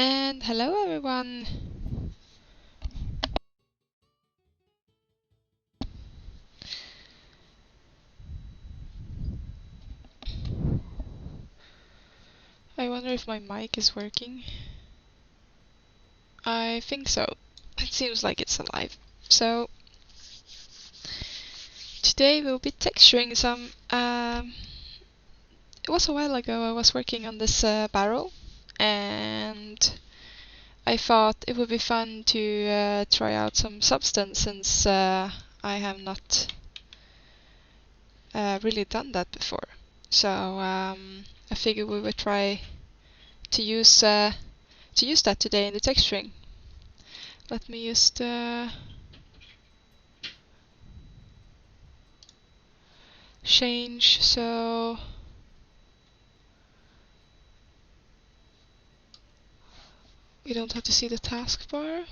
And hello everyone! I wonder if my mic is working. I think so. It seems like it's alive. So, today we'll be texturing some... it was a while ago I was working on this barrel, and I thought it would be fun to try out some substance since I have not really done that before. So I figured we would try to use that today in the texturing. Let me just change so we don't have to see the taskbar.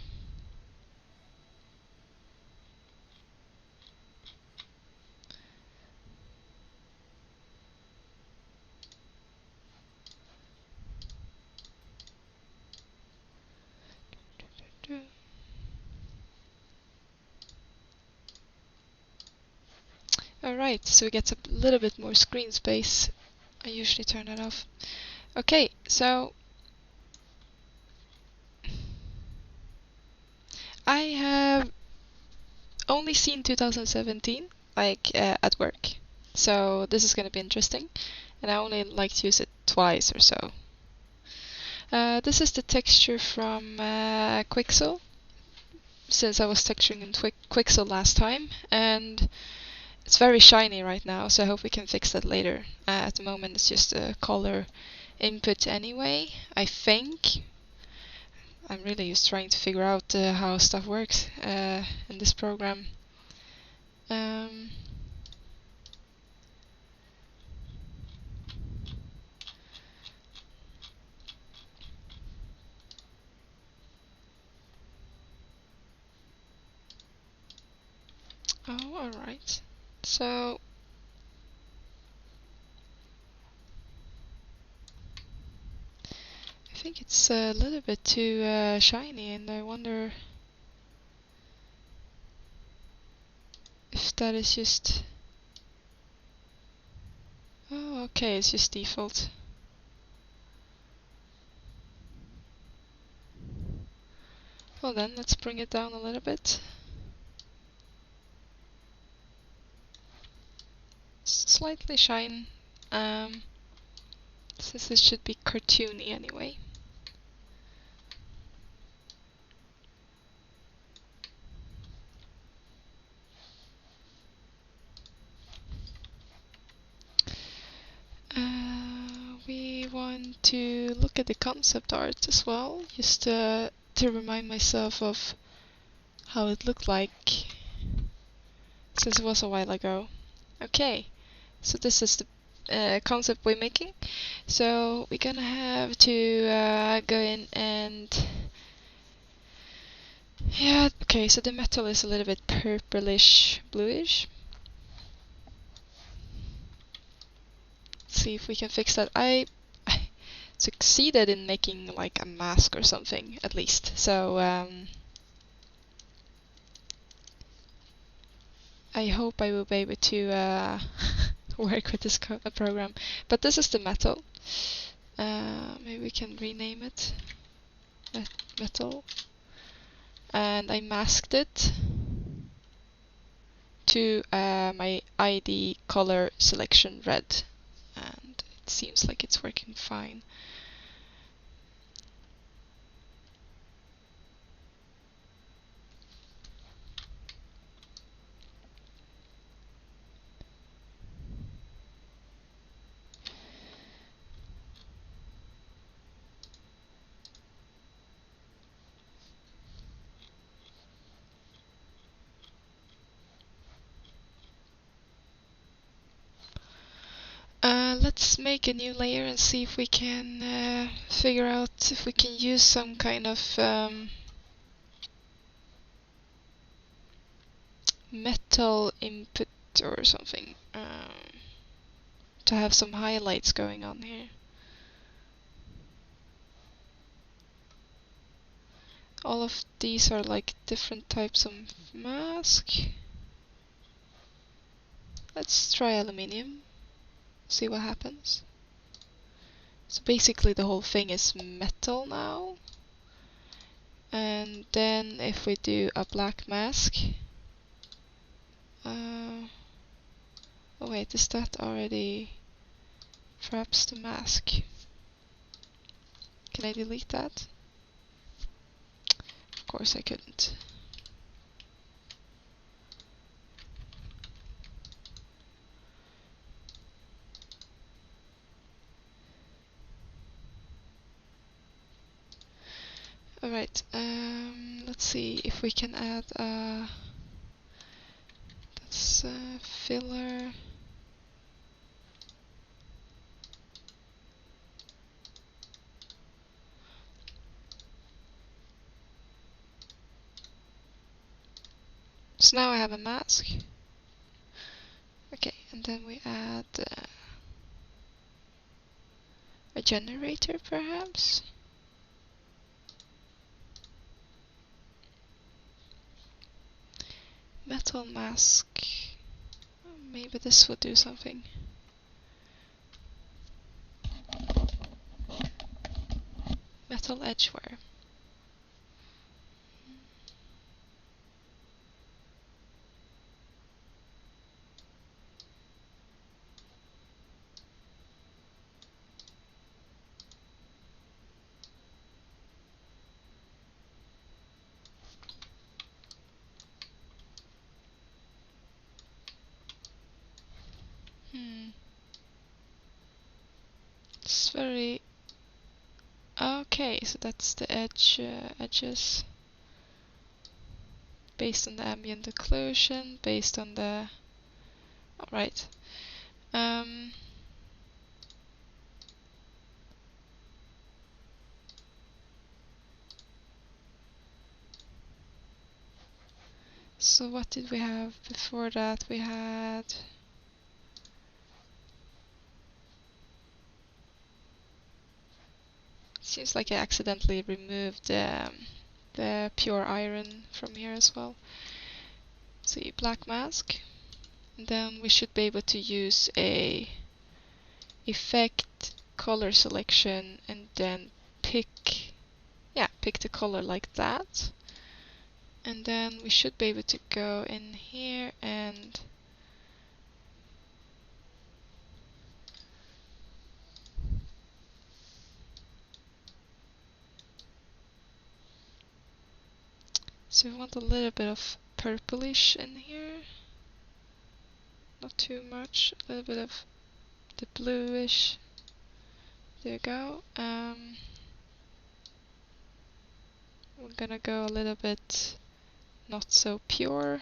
Alright, so we get a little bit more screen space. I usually turn that off. Okay, so I have only seen 2017, like at work. So this is gonna be interesting, and I only like to use it twice or so. This is the texture from Quixel, since I was texturing in Quixel last time, and it's very shiny right now, so I hope we can fix that later. At the moment it's just a color input anyway, I think. I'm really just trying to figure out how stuff works in this program. Oh, alright. So I think it's a little bit too shiny, and I wonder if that is just... Oh, okay, it's just default. Well then, let's bring it down a little bit. Slightly shine, since this should be cartoony anyway. We want to look at the concept art as well, just to remind myself of how it looked like, since it was a while ago. Okay, so this is the concept we're making. So we're gonna have to go in and... Yeah, okay, so the metal is a little bit purplish, bluish. See if we can fix that. I succeeded in making like a mask or something, at least. So I hope I will be able to work with this program. But this is the metal. Maybe we can rename it metal. And I masked it to my ID color selection red. And it seems like it's working fine. Let's make a new layer and see if we can figure out if we can use some kind of metal input or something to have some highlights going on here. All of these are like different types of mask. Let's try aluminium, see what happens. So basically the whole thing is metal now. And then if we do a black mask, oh wait, is that already perhaps the mask? Can I delete that? Of course I couldn't. Alright, let's see if we can add that's filler. So now I have a mask. Okay, and then we add a generator perhaps. Metal mask. Maybe this would do something. Metal edgeware. It's very... Okay, so that's the edges. Based on the ambient occlusion, based on the... Alright. So what did we have before that? We had... Seems like I accidentally removed the pure iron from here as well. See, black mask. And then we should be able to use a effect, color selection, and then pick the color like that. And then we should be able to go in here and so we want a little bit of purplish in here. Not too much, a little bit of the bluish. There you go. We're gonna go a little bit not so pure.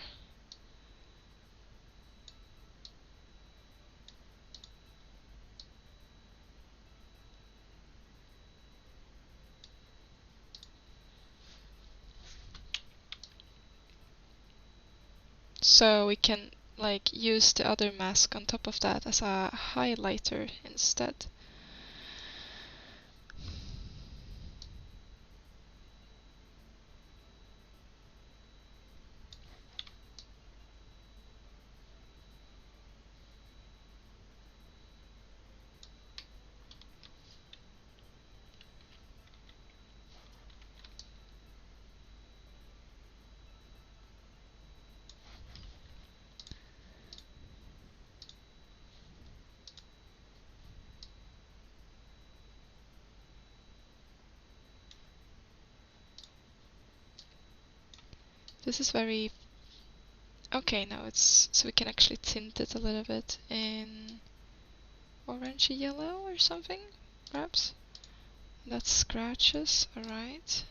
So we can like use the other mask on top of that as a highlighter instead. This is very... Okay, now it's... So we can actually tint it a little bit in orangey yellow or something, perhaps? That's scratches, alright.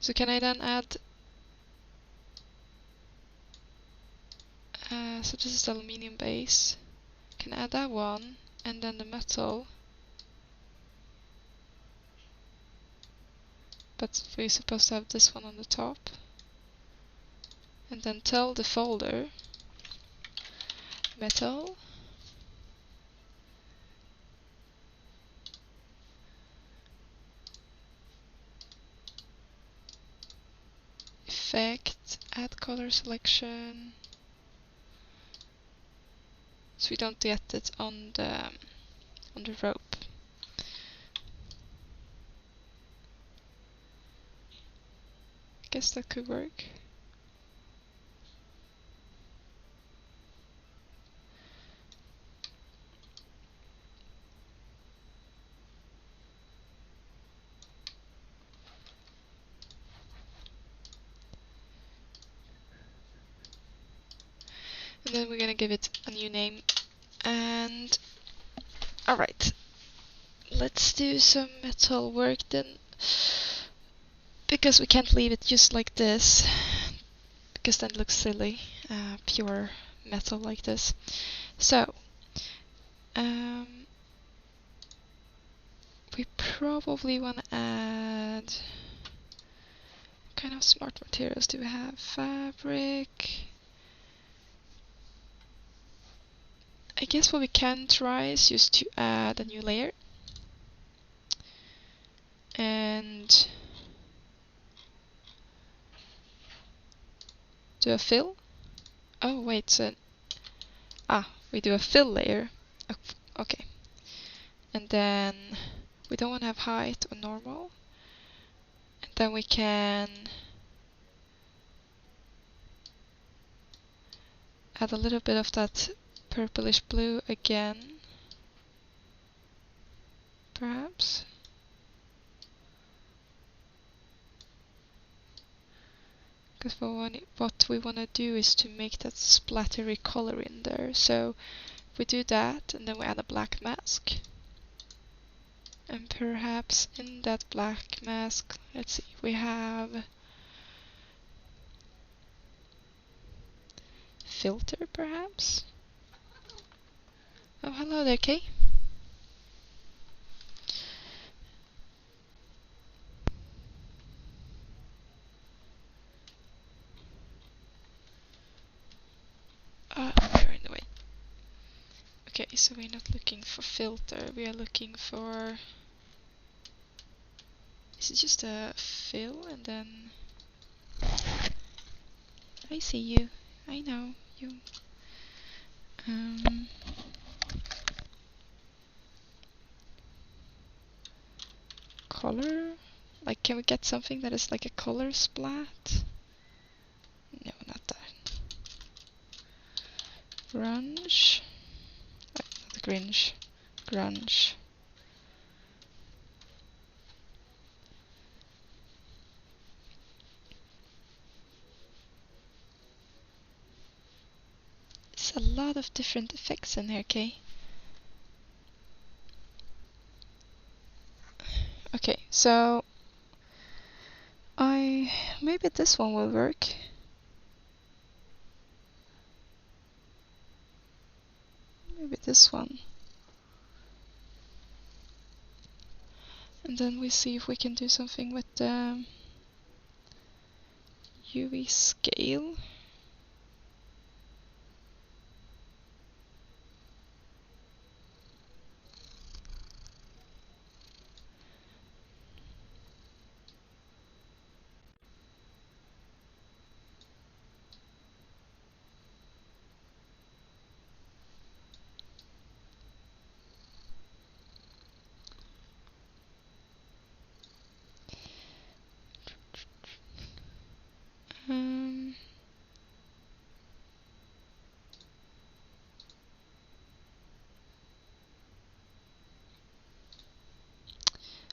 So can I then add... so this is the aluminium base. Can add that one, and then the metal. But we're supposed to have this one on the top. And then tell the folder metal effect, add color selection, so we don't get it on the rope. Guess that could work. And then we're gonna give it a new name. And alright, let's do some metal work then, because we can't leave it just like this, because then it looks silly, pure metal like this. So we probably want to add, what kind of smart materials do we have? Fabric. I guess what we can try is just to add a new layer and do a fill. Oh wait, so we do a fill layer. Okay, and then we don't want to have height or normal, and then we can add a little bit of that purplish blue again, perhaps. Because what we want to do is to make that splattery color in there. So if we do that, and then we add a black mask. And perhaps in that black mask, let's see, we have filter perhaps? Oh, hello there, Kay. You're in the way. Okay, so we're not looking for filter, we are looking for... Is it just a fill and then... I see you. I know you. Color? Like, can we get something that is like a color splat? No, not that. Grunge? Not Grinch. Grunge. There's a lot of different effects in here, Kay. Okay, so maybe this one will work. Maybe this one. And then we see if we can do something with the UV scale.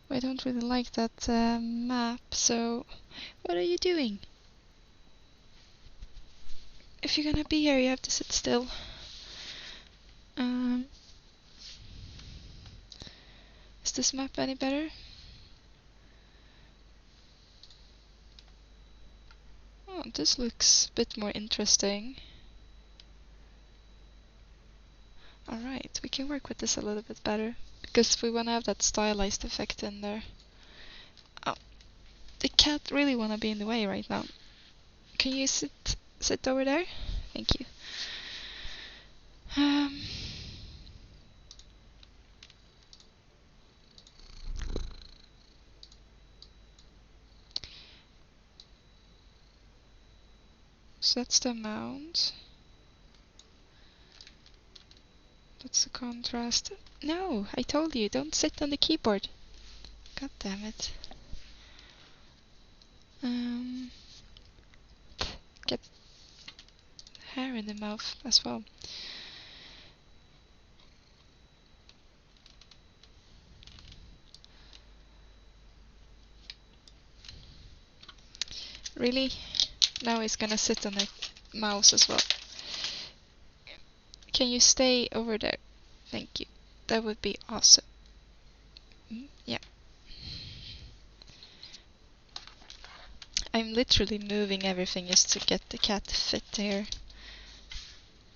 I don't really like that map, so what are you doing? If you're gonna be here, you have to sit still. Is this map any better? Oh, this looks a bit more interesting. Alright, we can work with this a little bit better, because we want to have that stylized effect in there. Oh, the cat really want to be in the way right now. Can you sit over there? Thank you. So that's the amount. That's the contrast. No, I told you, don't sit on the keyboard. God damn it. Get hair in the mouth as well. Really? Now he's gonna sit on the mouse as well. Can you stay over there? Thank you. That would be awesome. Yeah. I'm literally moving everything just to get the cat to fit here.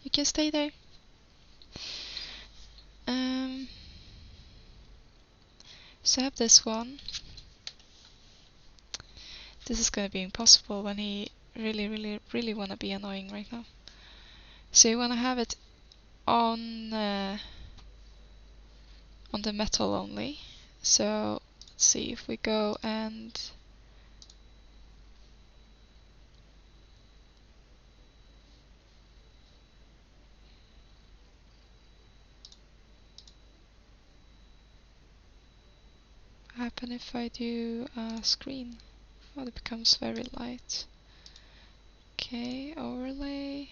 You can stay there. So I have this one. This is gonna be impossible when he really wanna be annoying right now. So you wanna have it on the metal only. So let's see if we go and what happens if I do a screen? Well, it becomes very light. Okay, overlay.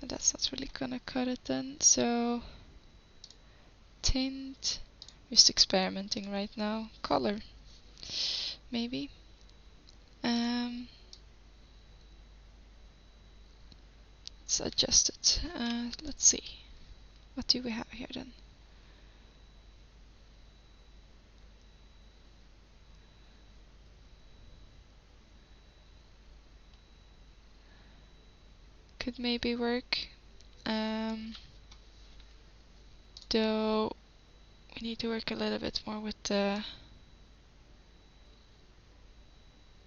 And that's not really gonna cut it then. So tint. Just experimenting right now. Color, maybe. Let's adjust it. Let's see. What do we have here then? Could maybe work. Though we need to work a little bit more with the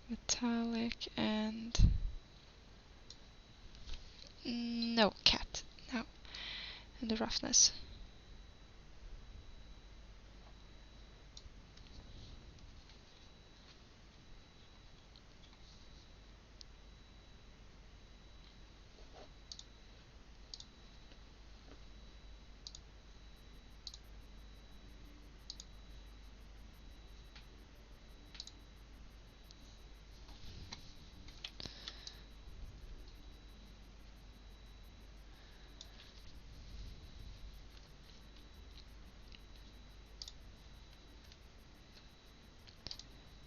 metallic and no cat. No. And the roughness.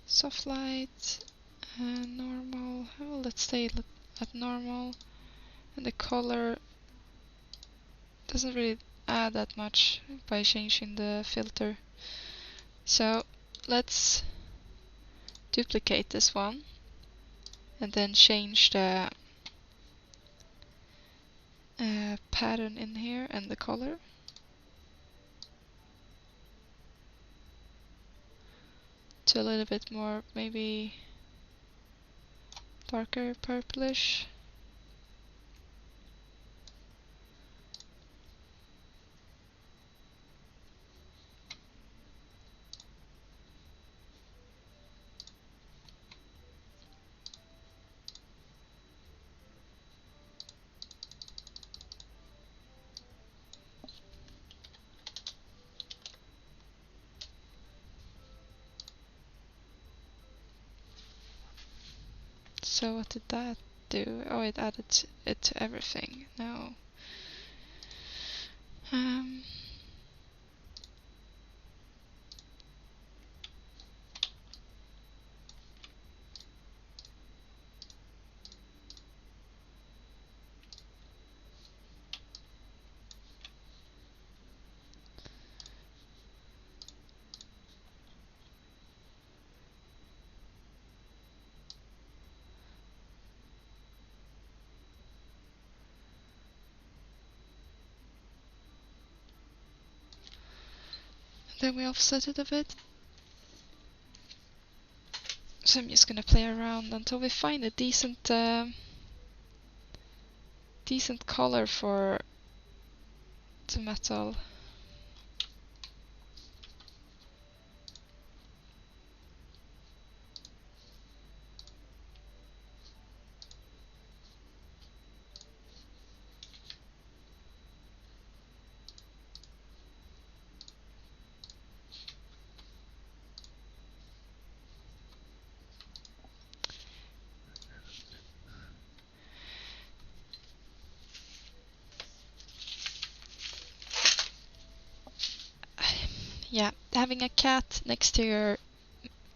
Soft light, normal. Well, let's stay at normal. And the color doesn't really add that much by changing the filter. So let's duplicate this one and then change the pattern in here and the color. To a little bit more, maybe darker purplish. So what did that do? Oh, it added it to everything. No. Then we offset it a bit. So I'm just gonna play around until we find a decent color for the metal. yeah, having a cat next to your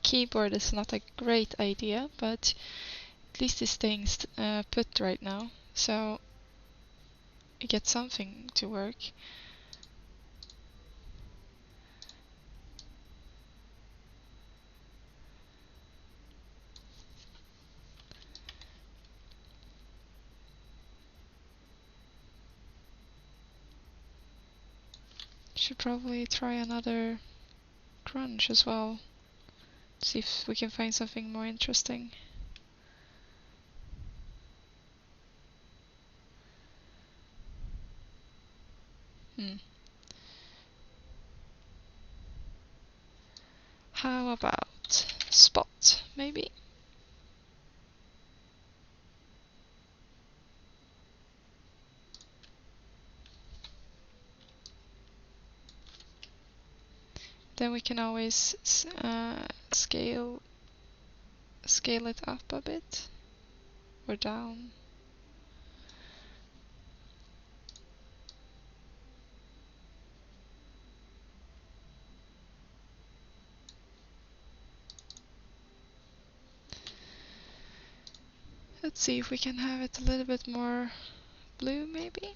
keyboard is not a great idea, but at least this thing's put right now, so you get something to work. Should probably try another crunch as well. See if we can find something more interesting. How about spot, maybe? Then we can always scale it up a bit or down. Let's see if we can have it a little bit more blue, maybe?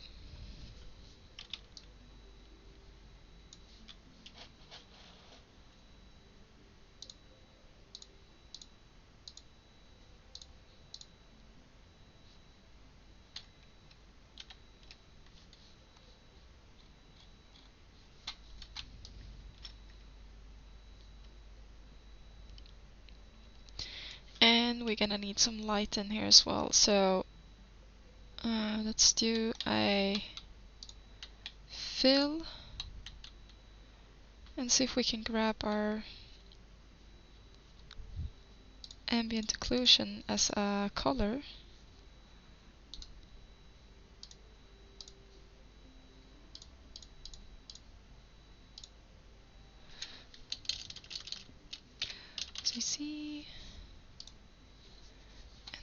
And we're gonna need some light in here as well, so let's do a fill and see if we can grab our ambient occlusion as a color. CC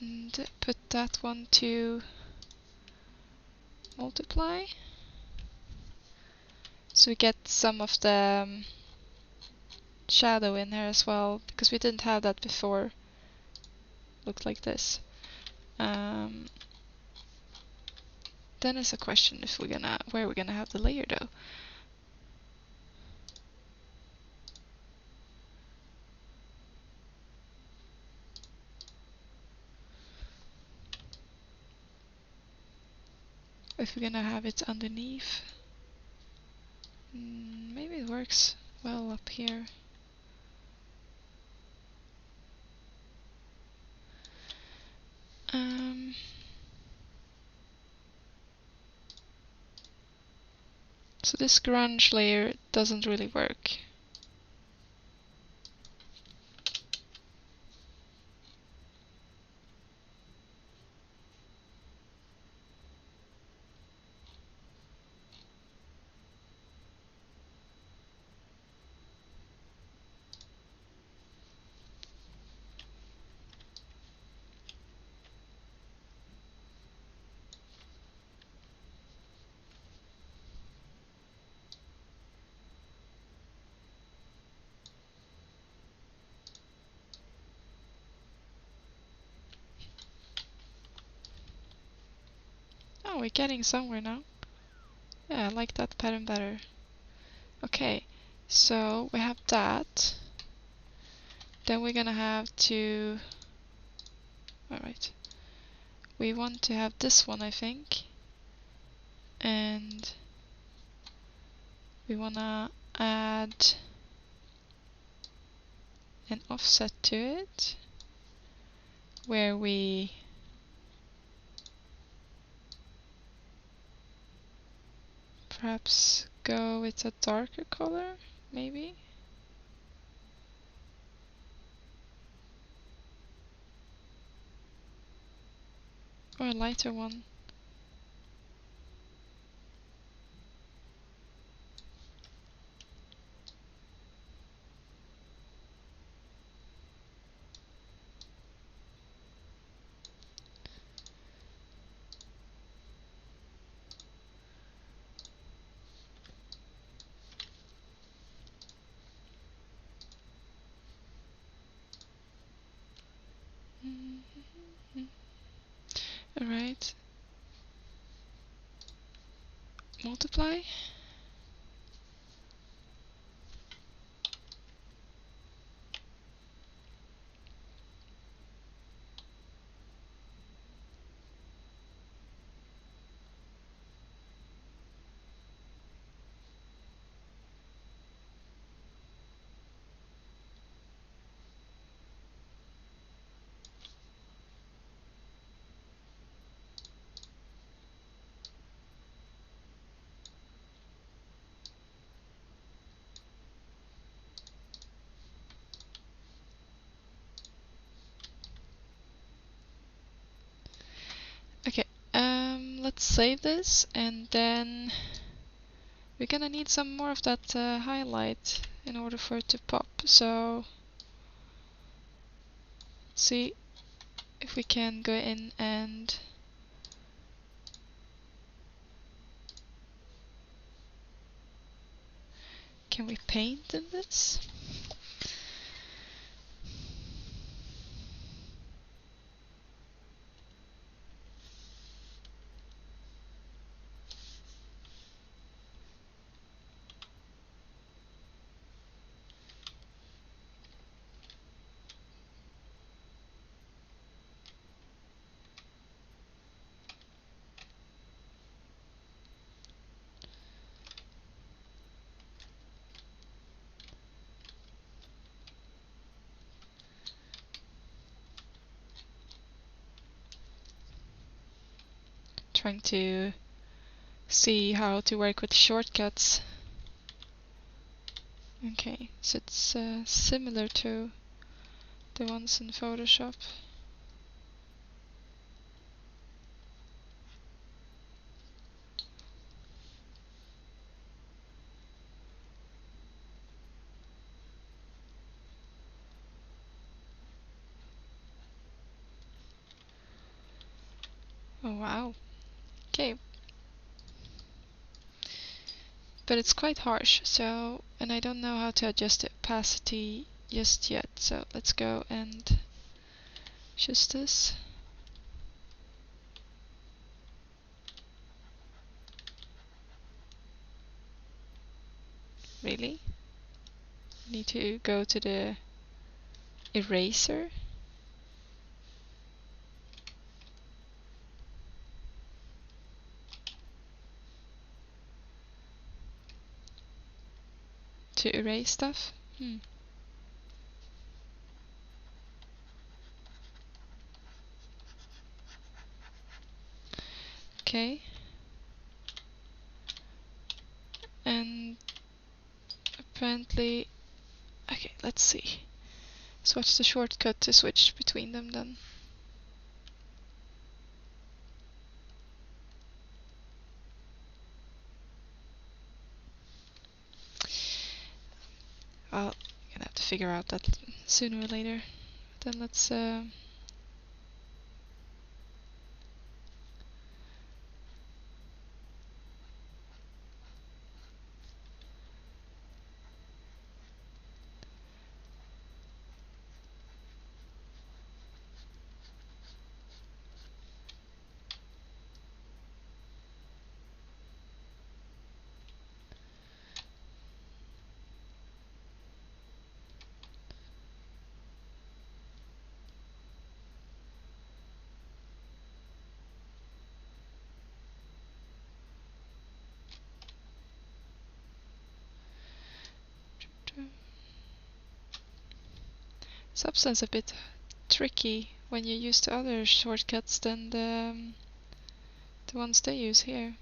and put that one to multiply, so we get some of the shadow in there as well, because we didn't have that before. Looked like this. Then it's a question if where we're gonna have the layer though. If we're gonna have it underneath. Maybe it works well up here. So this grunge layer doesn't really work. Oh, we're getting somewhere now. Yeah, I like that pattern better. Okay, so we have that. Then we're gonna have to... Alright. We want to have this one, I think. And we wanna add an offset to it, where we perhaps go with a darker color, maybe? Or a lighter one. Alright. Multiply. Okay, let's save this, and then we're gonna need some more of that highlight in order for it to pop. So let's see if we can go in and can we paint in this? Trying to see how to work with shortcuts. Okay, so it's similar to the ones in Photoshop. Oh wow. Okay. But it's quite harsh, so, and I don't know how to adjust the opacity just yet, so let's go and adjust this. Really? Need to go to the eraser. To erase stuff? Okay. And apparently, okay, let's see. So what's the shortcut to switch between them then? Well, I'm gonna have to figure out that sooner or later. Then let's Substance a bit tricky when you use the other shortcuts than the ones they use here.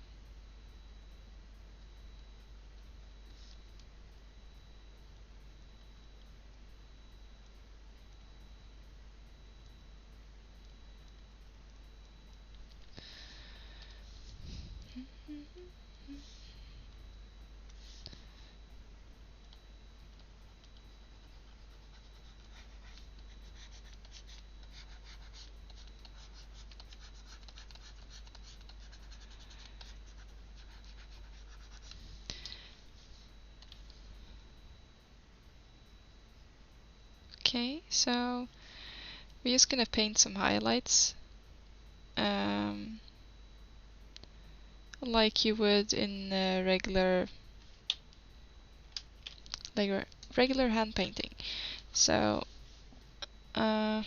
Okay, so We're just gonna paint some highlights, like you would in regular hand painting. So the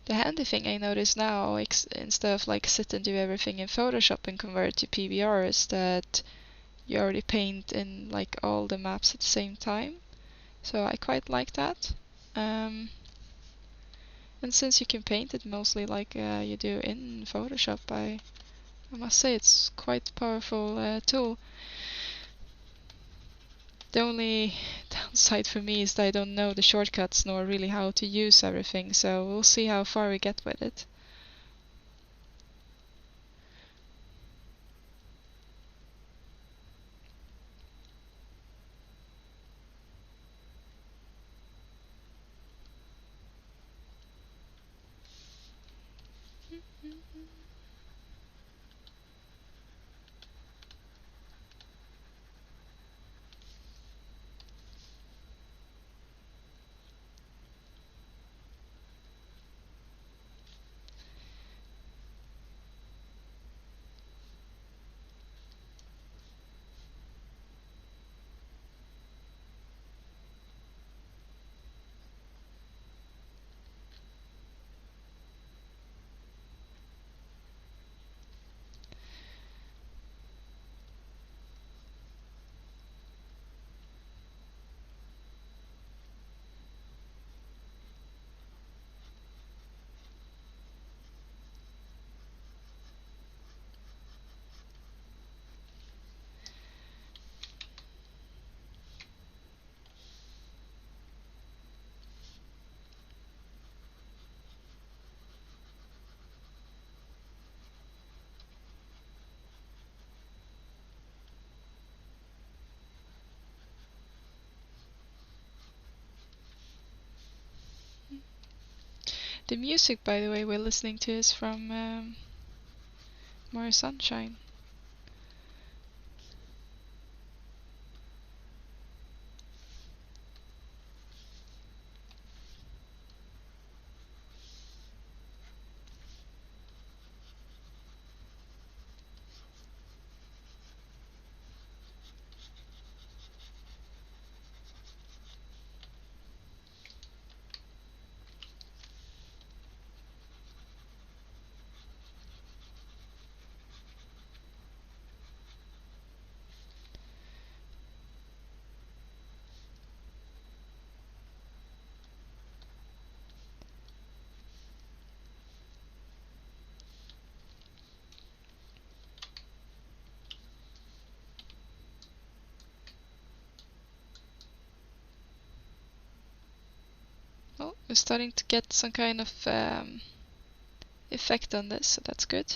handy thing I notice now, instead of like sit and do everything in Photoshop and convert it to PBR, is that you already paint in like all the maps at the same time. So I quite like that. And since you can paint it mostly like you do in Photoshop, I must say it's quite a powerful tool. The only downside for me is that I don't know the shortcuts nor really how to use everything, so we'll see how far we get with it. The music, by the way, we're listening to is from More Sunshine. Oh, we're starting to get some kind of effect on this, so that's good.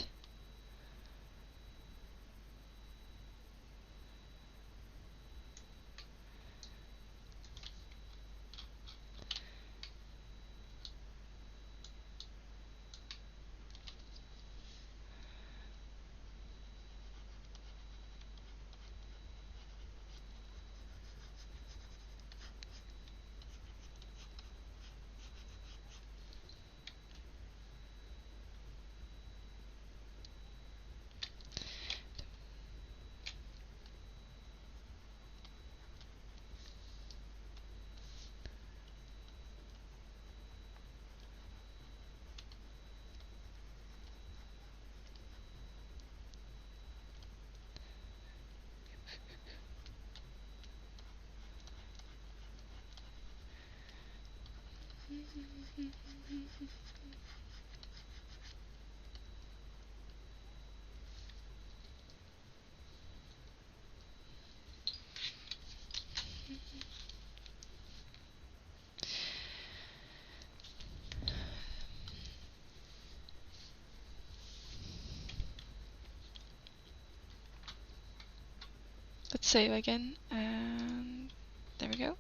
Let's save again, and there we go.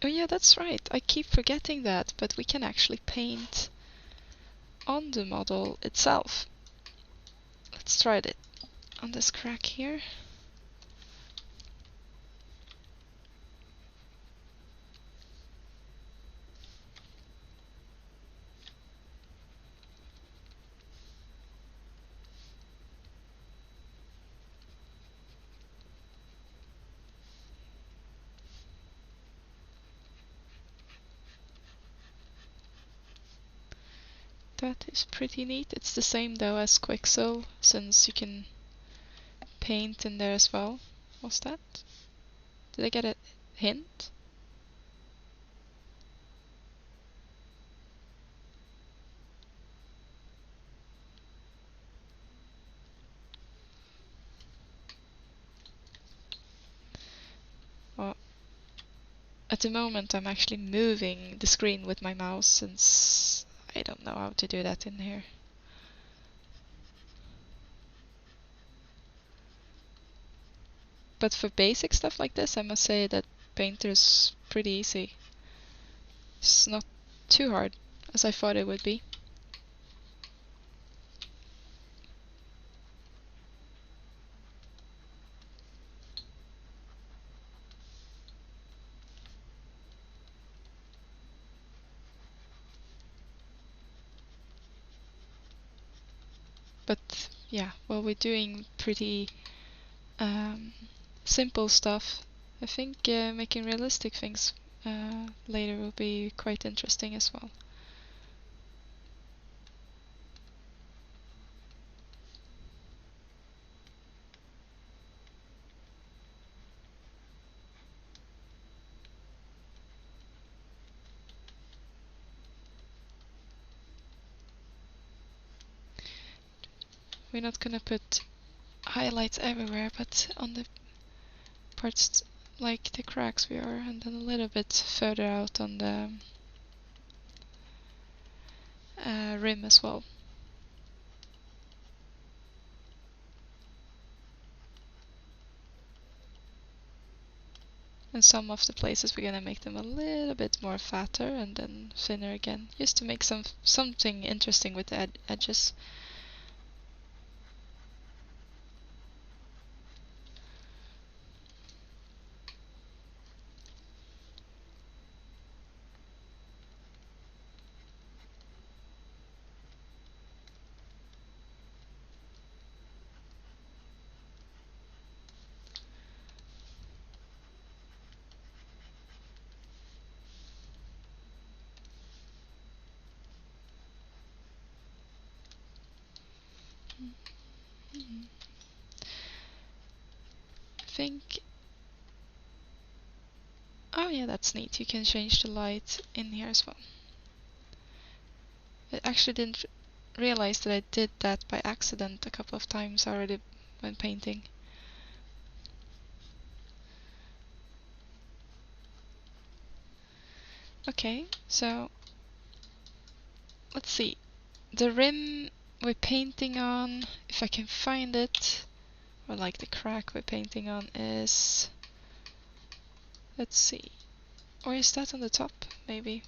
Oh yeah, that's right. I keep forgetting that, but we can actually paint on the model itself. Let's try it on this crack here. That is pretty neat. It's the same though as Quixel, since you can paint in there as well. What's that? Did I get a hint? Well, at the moment I'm actually moving the screen with my mouse, since I don't know how to do that in here. But for basic stuff like this, I must say that Painter is pretty easy. It's not too hard as I thought it would be. But yeah, while we're doing pretty simple stuff, I think making realistic things later will be quite interesting as well. We're not gonna put highlights everywhere, but on the parts like the cracks we are, and then a little bit further out on the rim as well. And some of the places we're gonna make them a little bit more fatter and then thinner again, just to make something interesting with the edges. Think. Oh yeah, that's neat. You can change the light in here as well. I actually didn't realize that I did that by accident a couple of times already when painting. Okay, so let's see. The rim we're painting on, if I can find it, or like the crack we're painting on is, let's see, or is that on the top maybe?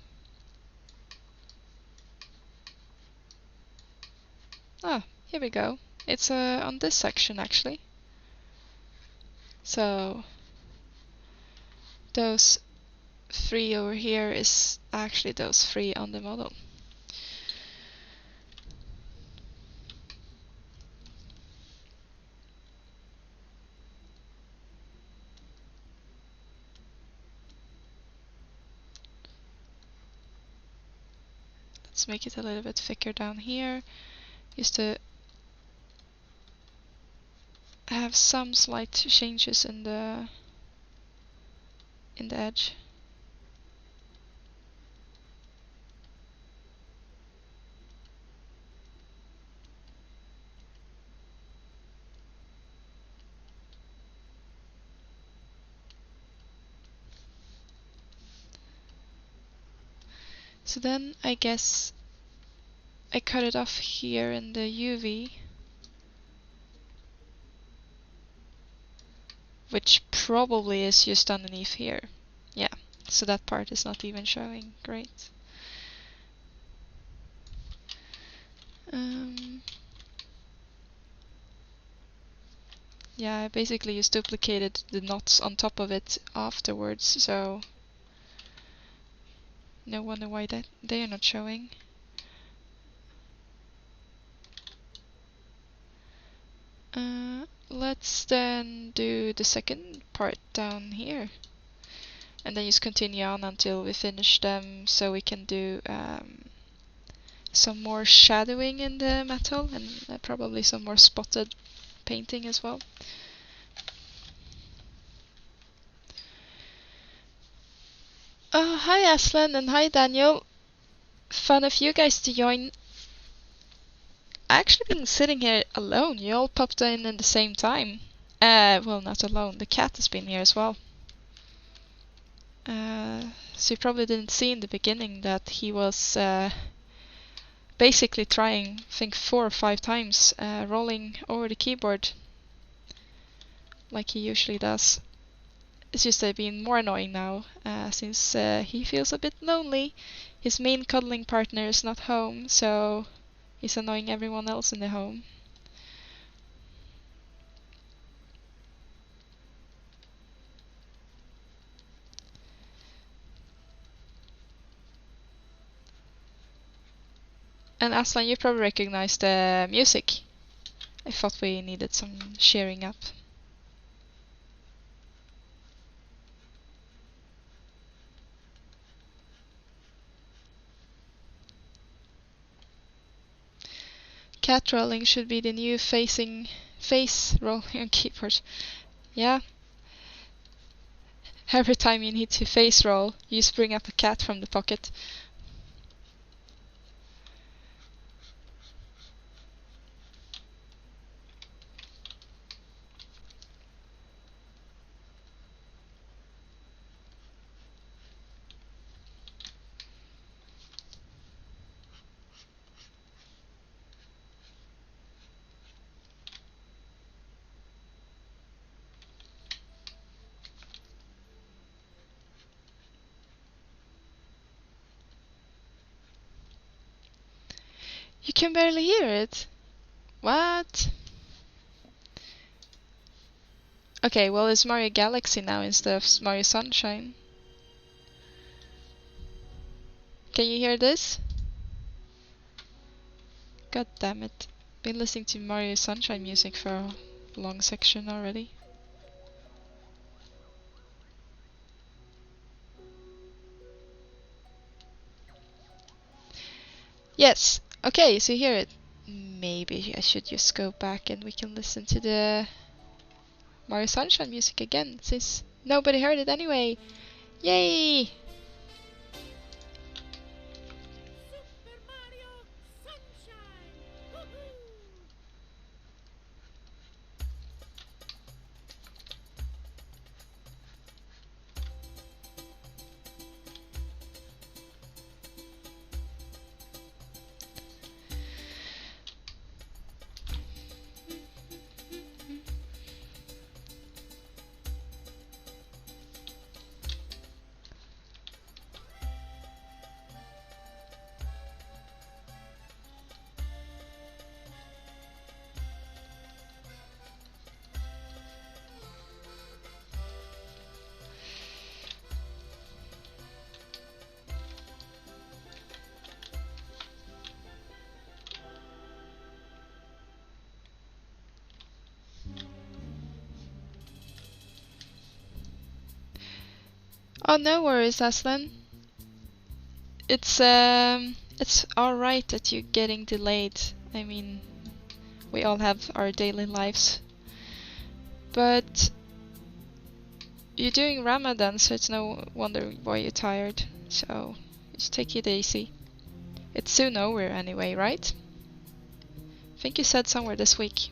Ah, here we go. It's on this section actually. So those three over here is actually those three on the model. Let's make it a little bit thicker down here, just to have some slight changes in the edge. So then I guess I cut it off here in the UV, which probably is just underneath here. Yeah, So that part is not even showing. Great. Yeah, I basically just duplicated the knots on top of it afterwards, so no wonder why that they are not showing. Let's then do the second part down here, and then just continue on until we finish them, so we can do some more shadowing in the metal, and probably some more spotted painting as well. Hi Aslan and hi Daniel. Fun of you guys to join. I actually been sitting here alone. You all popped in at the same time. Well, not alone. The cat has been here as well. So you probably didn't see in the beginning that he was basically trying, I think 4 or 5 times, rolling over the keyboard like he usually does. It's just been more annoying now, since he feels a bit lonely. His main cuddling partner is not home, so he's annoying everyone else in the home. And Aslan, you probably recognize the music. I thought we needed some cheering up. Cat rolling should be the new face rolling on keyboard. Yeah. Every time you need to face roll, you just bring up a cat from the pocket. You can barely hear it. What? Okay, well it's Mario Galaxy now instead of Mario Sunshine. Can you hear this? God damn it. Been listening to Mario Sunshine music for a long section already. Yes. Okay, so you hear it. Maybe I should just go back and we can listen to the Mario Sunshine music again, since nobody heard it anyway. Yay! Oh, no worries, Aslan. It's alright that you're getting delayed. I mean, we all have our daily lives. But you're doing Ramadan, so it's no wonder why you're tired. So just take it easy. It's soon over anyway, right? I think you said somewhere this week.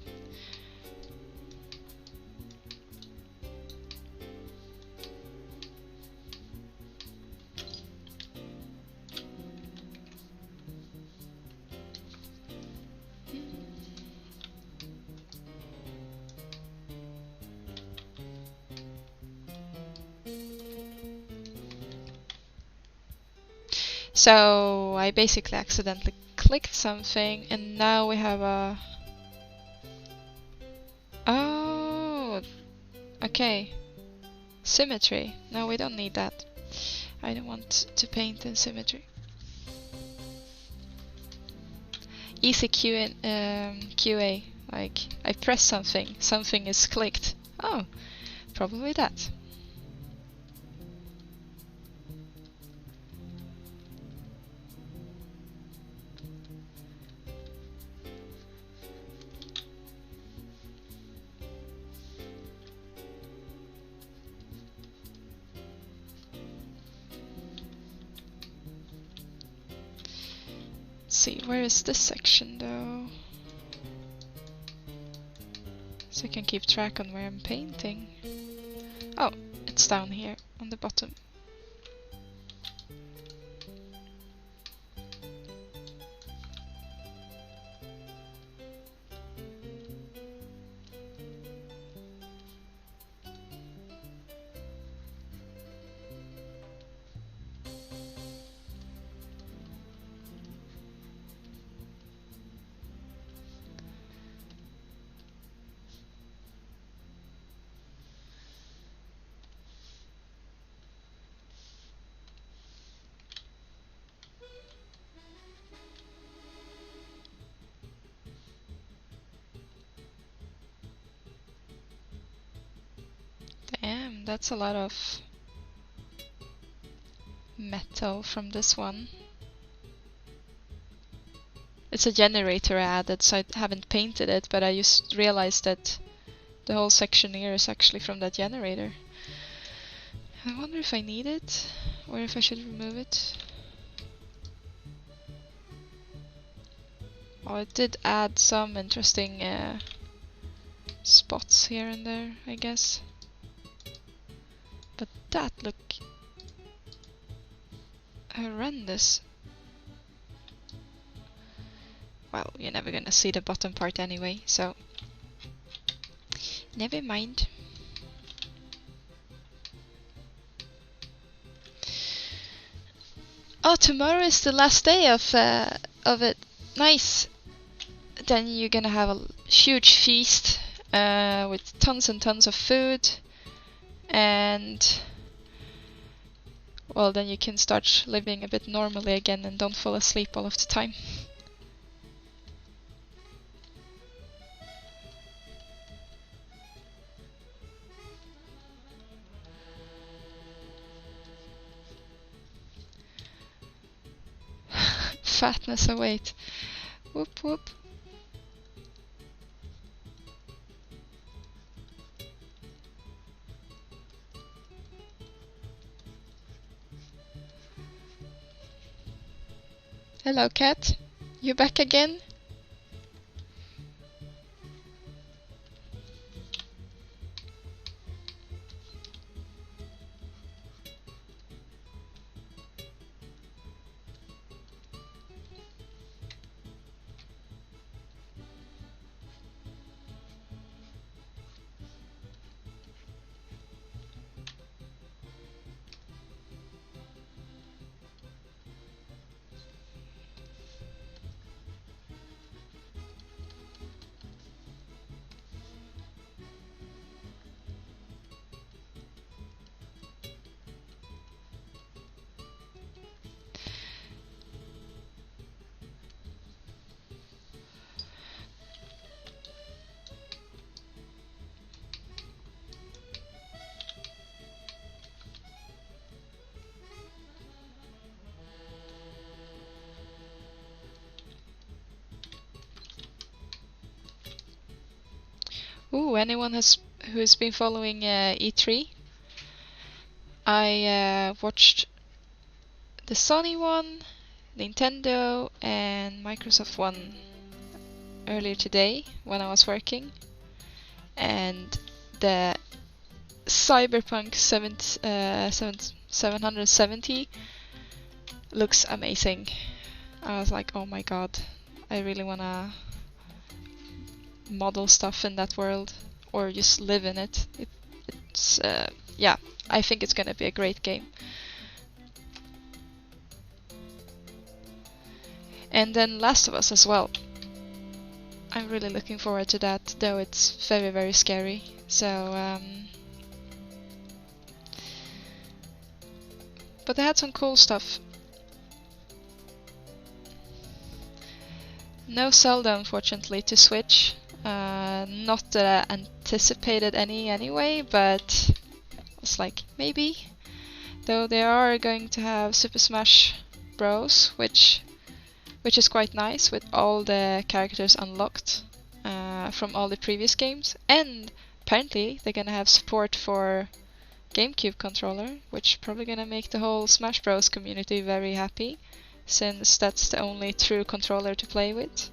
So I basically accidentally clicked something, and now we have a... Oh, okay. Symmetry. No, we don't need that. I don't want to paint in symmetry. Easy QA. Like, I press something, something is clicked. Oh, probably that. See, where is this section though? So I can keep track on where I'm painting. Oh, it's down here on the bottom. Damn, that's a lot of metal from this one. It's a generator I added, so I haven't painted it, but I just realized that the whole section here is actually from that generator. I wonder if I need it, or if I should remove it. Oh, it did add some interesting spots here and there, I guess. But that look horrendous. Well, you're never gonna see the bottom part anyway, so never mind. Oh, tomorrow is the last day of it. Nice. Then you're gonna have a huge feast with tons and tons of food, and well, then you can start living a bit normally again and don't fall asleep all of the time. Fatness await. Whoop whoop. Hello, cat. You back again? Ooh, anyone who's been following E3? I watched the Sony one, Nintendo, and Microsoft one earlier today when I was working, and the Cyberpunk 770 looks amazing. I was like, oh my god, I really wanna model stuff in that world or just live in it. It's yeah, I think it's gonna be a great game. And then Last of Us as well. I'm really looking forward to that, though it's very, very scary. So, but they had some cool stuff. No Zelda, unfortunately, to Switch. Not that I anticipated any anyway, but it's like, maybe. Though they are going to have Super Smash Bros, which is quite nice, with all the characters unlocked from all the previous games. And apparently they're gonna have support for GameCube controller, which probably gonna make the whole Smash Bros community very happy, since that's the only true controller to play with.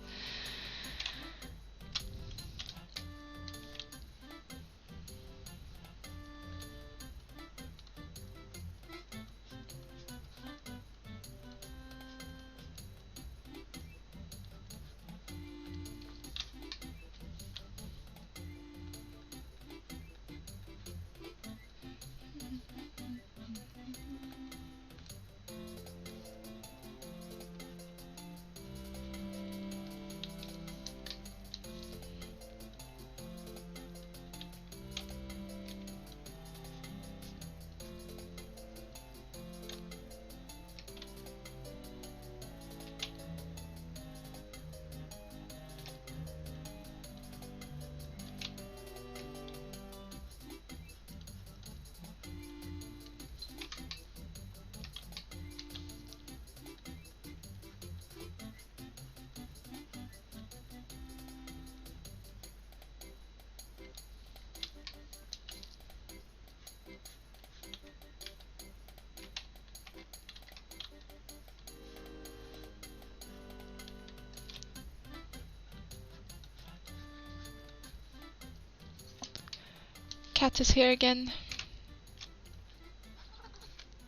Cat is here again.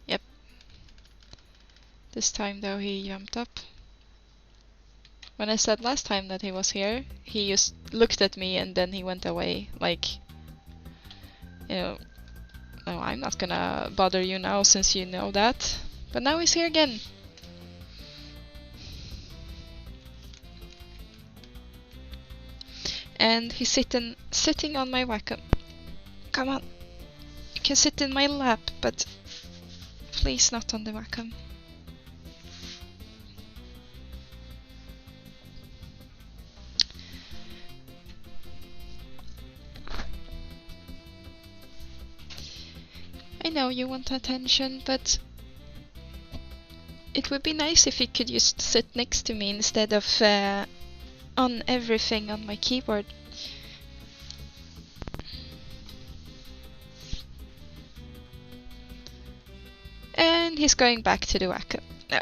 Yep. This time though he jumped up. When I said last time that he was here, he just looked at me and then he went away. Like, you know, oh, I'm not gonna bother you now since you know that. But now he's here again. And he's sitting on my Wacom. Come on, you can sit in my lap, but please not on the Wacom. I know you want attention, but it would be nice if you could just sit next to me instead of on everything on my keyboard. And he's going back to the Wacom. No.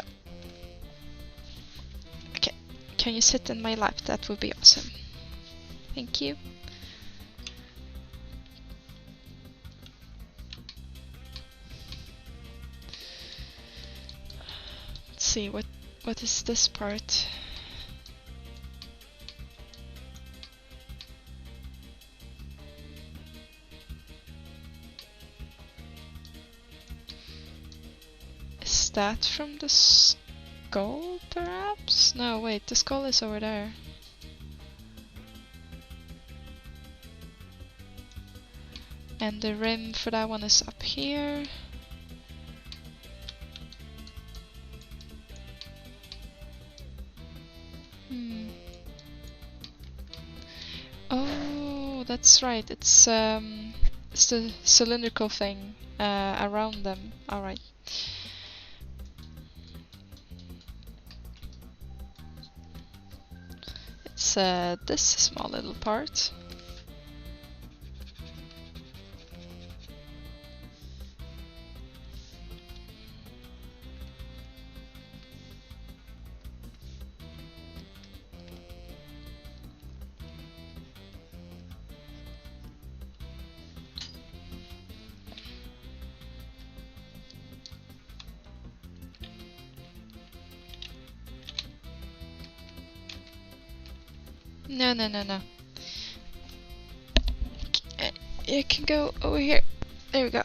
Okay. Can you sit in my lap? That would be awesome. Thank you. Let's see, what is this part? Is that from the skull, perhaps? No, wait, the skull is over there. And the rim for that one is up here. Oh, that's right. It's the cylindrical thing around them. All right. It's this small little part. No, no, no, no. You can go over here. There we go.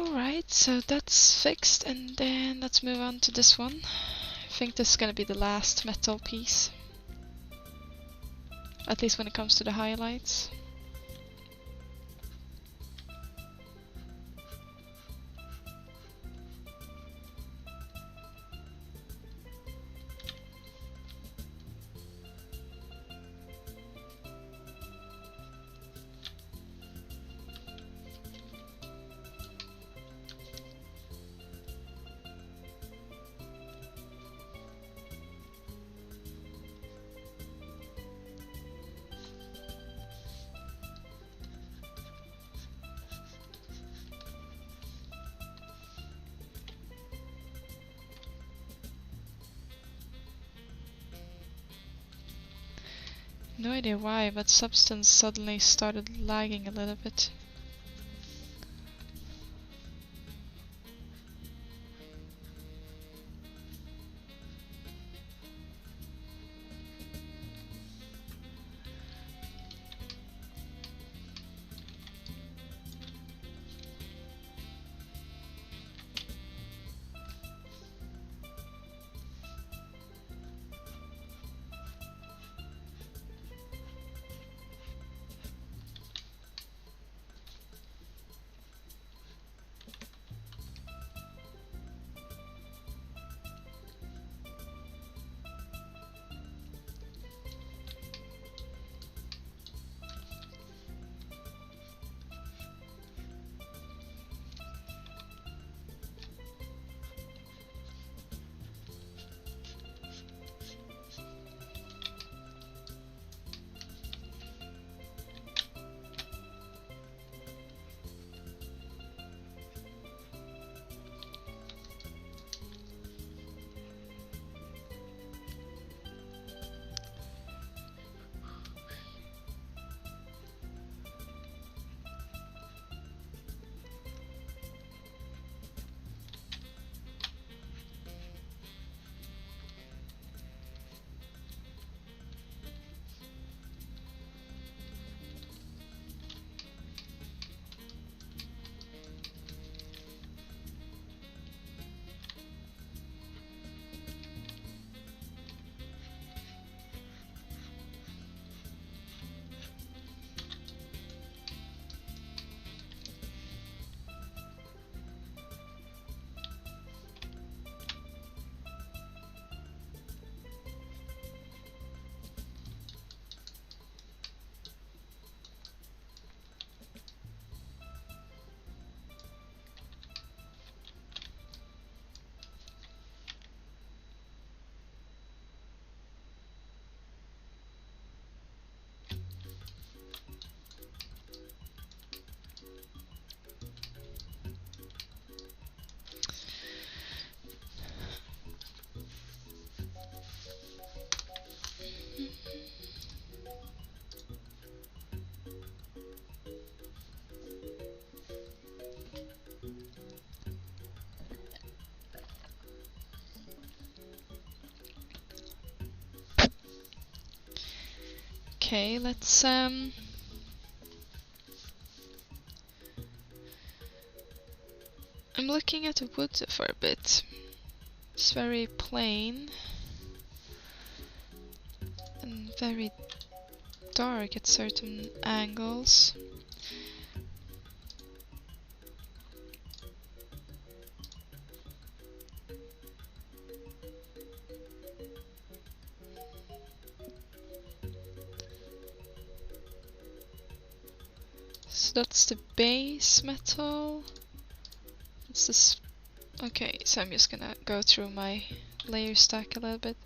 Alright, so that's fixed, and then let's move on to this one. I think this is gonna be the last metal piece. At least when it comes to the highlights. No idea why, but Substance suddenly started lagging a little bit. Okay, let's I'm looking at the wood for a bit. It's very plain and very dark at certain angles. So that's the base metal. It's this. Okay, so I'm just gonna go through my layer stack a little bit.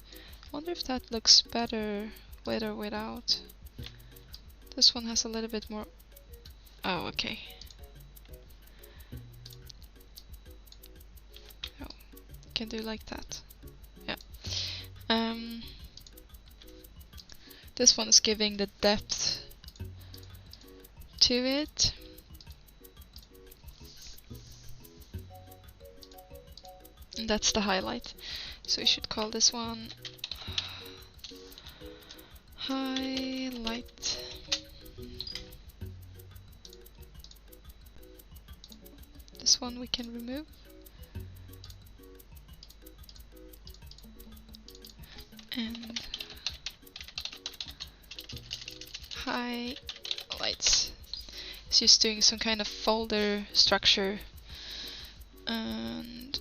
Wonder if that looks better with or without. This one has a little bit more. Oh, okay. Oh, can do like that. Yeah. This one's giving the depth to it. And that's the highlight. So we should call this one highlight. This one we can remove. And highlights. It's just doing some kind of folder structure, and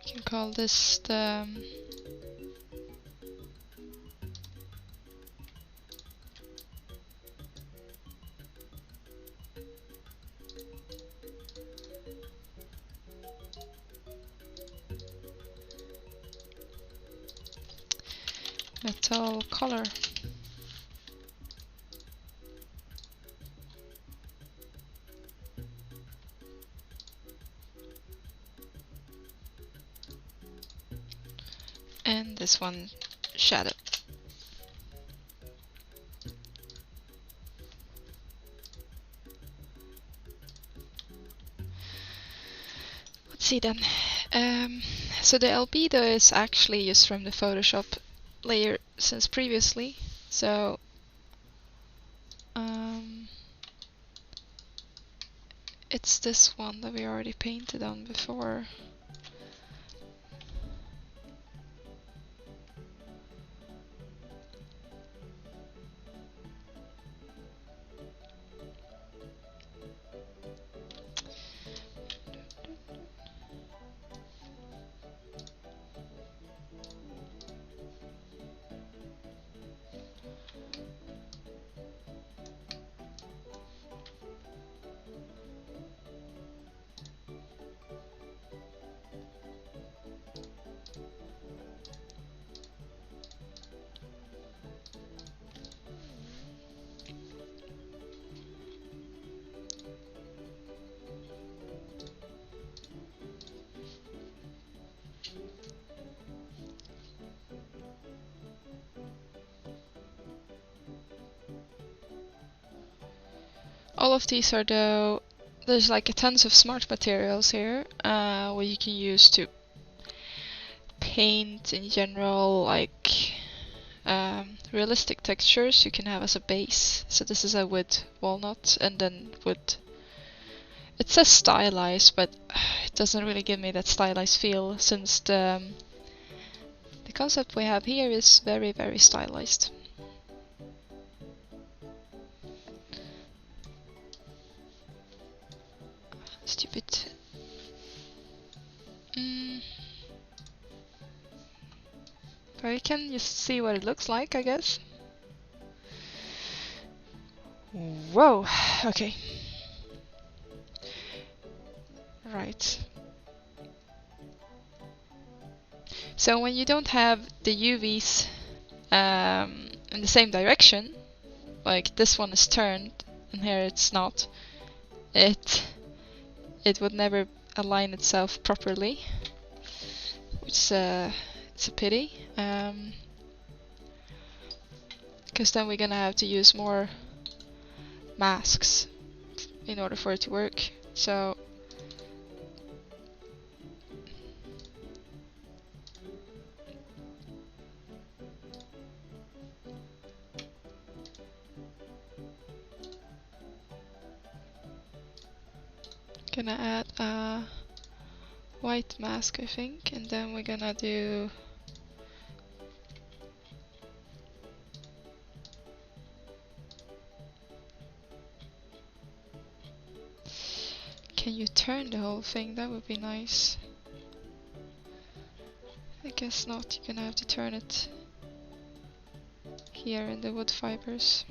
we can call this the metal color. And this one, shadow. Let's see then. So the albedo is actually used from the Photoshop layer since previously. So it's this one that we already painted on before. All of these are there's like a tons of smart materials here, what you can use to paint in general, like realistic textures you can have as a base. So this is a wood walnut, and then wood. It says stylized, but it doesn't really give me that stylized feel, since the concept we have here is very, very stylized. Stupid. But you can just see what it looks like, I guess. Whoa, okay. Right. So when you don't have the UVs in the same direction, like this one is turned and here it's not, it would never align itself properly, which it's a pity, because then we're gonna have to use more masks in order for it to work. So gonna add a white mask, I think, and then we're gonna do can you turn the whole thing? That would be nice. I guess not, you're gonna have to turn it here in the wood fibers.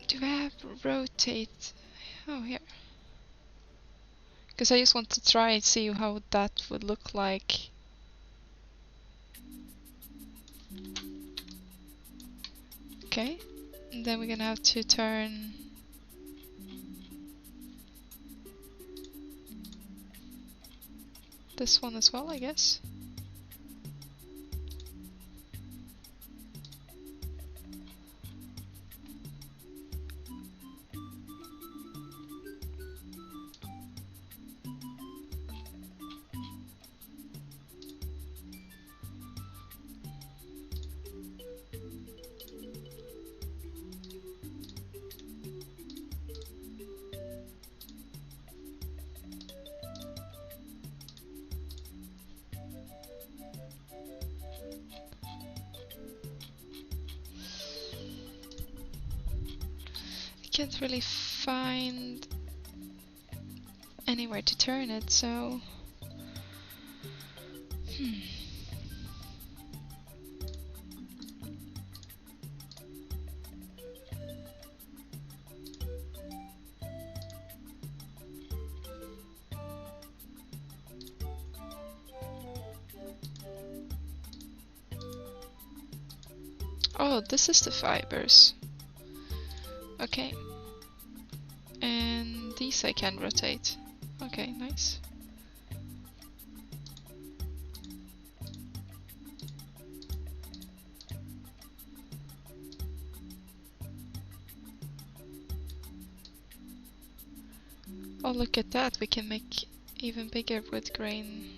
Do I have rotate? Oh, here. Because I just want to try and see how that would look like. Okay, and then we're gonna have to turn this one as well, I guess. can't really find anywhere to turn it, so... Oh, this is the fibers. Okay. And these I can rotate. Okay, nice. Oh, look at that. We can make even bigger wood grain.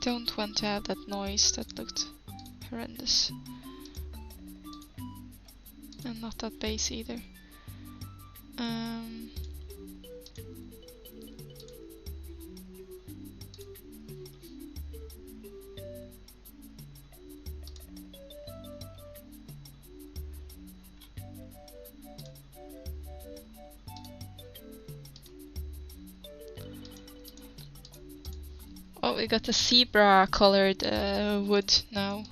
Don't want to have that noise, that looked horrendous. And not that bass either. Oh, we got the zebra colored wood now.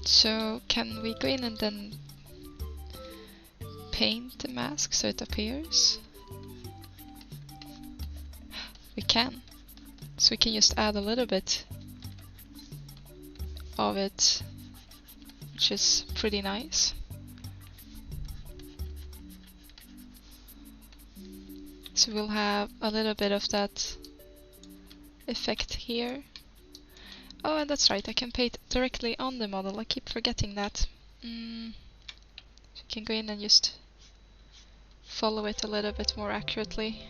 So can we go in and then paint the mask so it appears? We can. So we can just add a little bit of it, which is pretty nice. So we'll have a little bit of that effect here. Oh, and that's right, I can paint directly on the model. I keep forgetting that. So you can go in and just follow it a little bit more accurately.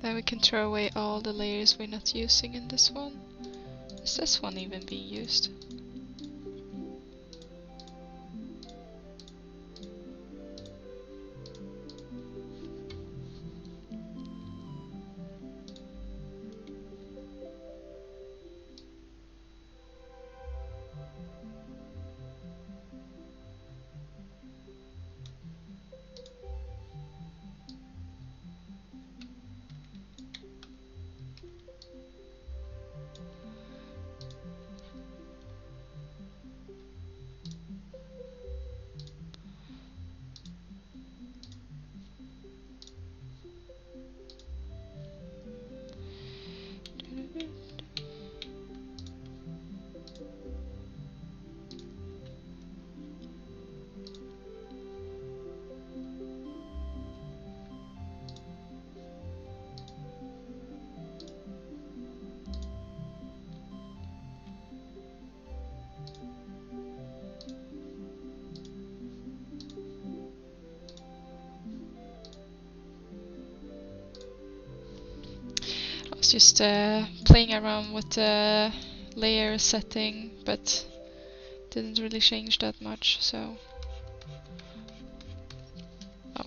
Then we can throw away all the layers we're not using in this one. Is this one even being used? Just playing around with the layer setting, but didn't really change that much, so... Oh.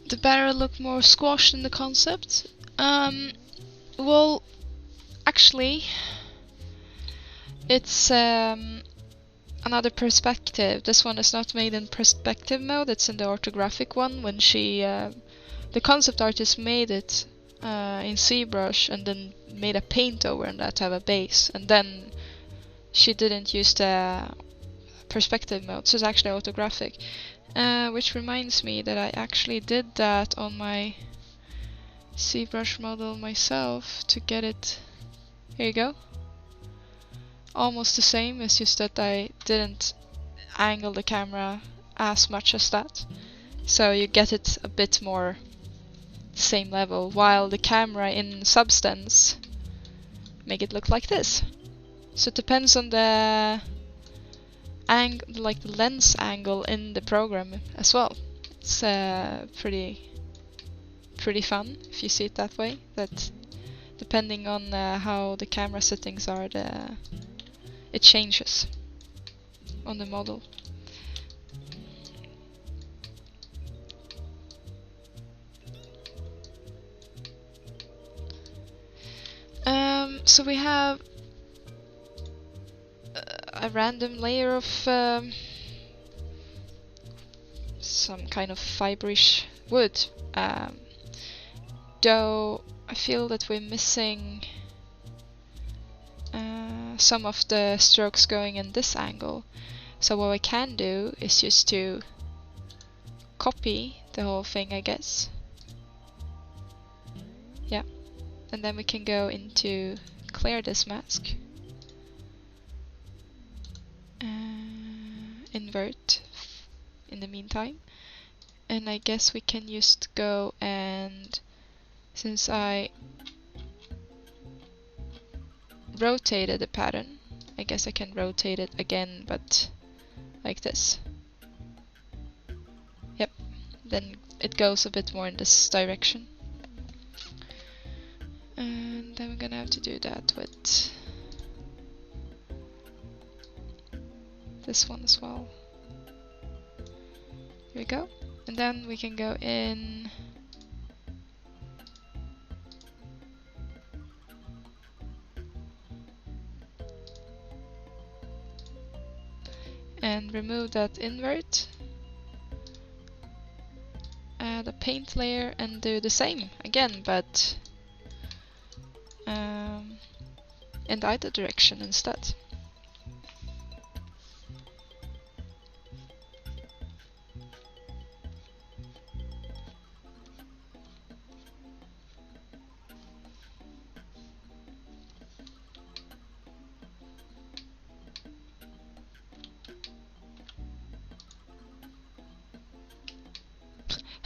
the barrel look more squashed in the concept? Well, actually, it's another perspective. This one is not made in perspective mode, it's in the orthographic one. When she, the concept artist made it in Zbrush and then made a paint over and that to have a base, and then she didn't use the perspective mode, so it's actually orthographic. Which reminds me that I actually did that on my Zbrush model myself to get it. Here you go. Almost the same, it's just that I didn't angle the camera as much as that. So you get it a bit more same level, while the camera in Substance make it look like this. So it depends on the like the lens angle in the program as well. It's pretty fun if you see it that way. That depending on how the camera settings are, it changes on the model. So we have a random layer of some kind of fiberish wood. Though I feel that we're missing some of the strokes going in this angle. So what I can do is just to copy the whole thing, I guess. Yeah. And then we can go into clear this mask. Invert in the meantime. And I guess we can just go and, since I rotated the pattern, I guess I can rotate it again, but like this. Yep, then it goes a bit more in this direction. And then we're gonna have to do that with this one as well. Here we go. And then we can go in and remove that invert, add a paint layer and do the same again, but in the other direction instead.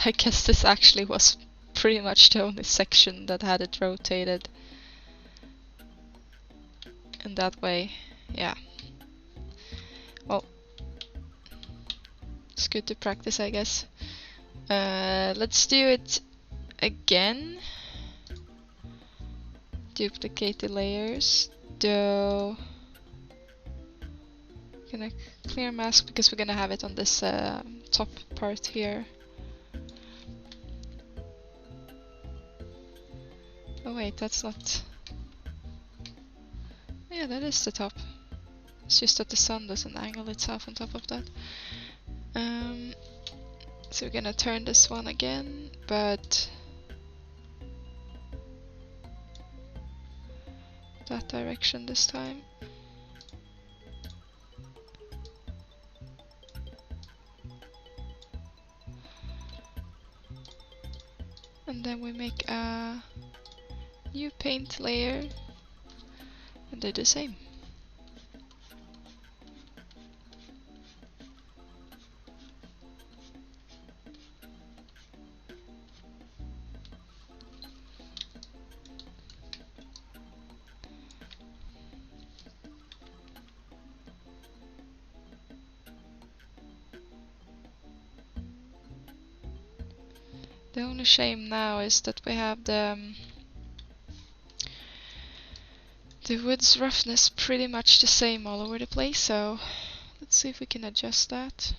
I guess this actually was pretty much the only section that had it rotated in that way. Yeah. Well, it's good to practice, I guess. Let's do it again. Duplicate the layers. Gonna clear mask because we're gonna have it on this top part here. Oh wait, that's not... Yeah, that is the top. It's just that the sun doesn't angle itself on top of that. So we're gonna turn this one again, but that direction this time. And then we make a new paint layer and do the same. The only shame now is that we have the wood's roughness pretty much the same all over the place, so let's see if we can adjust that.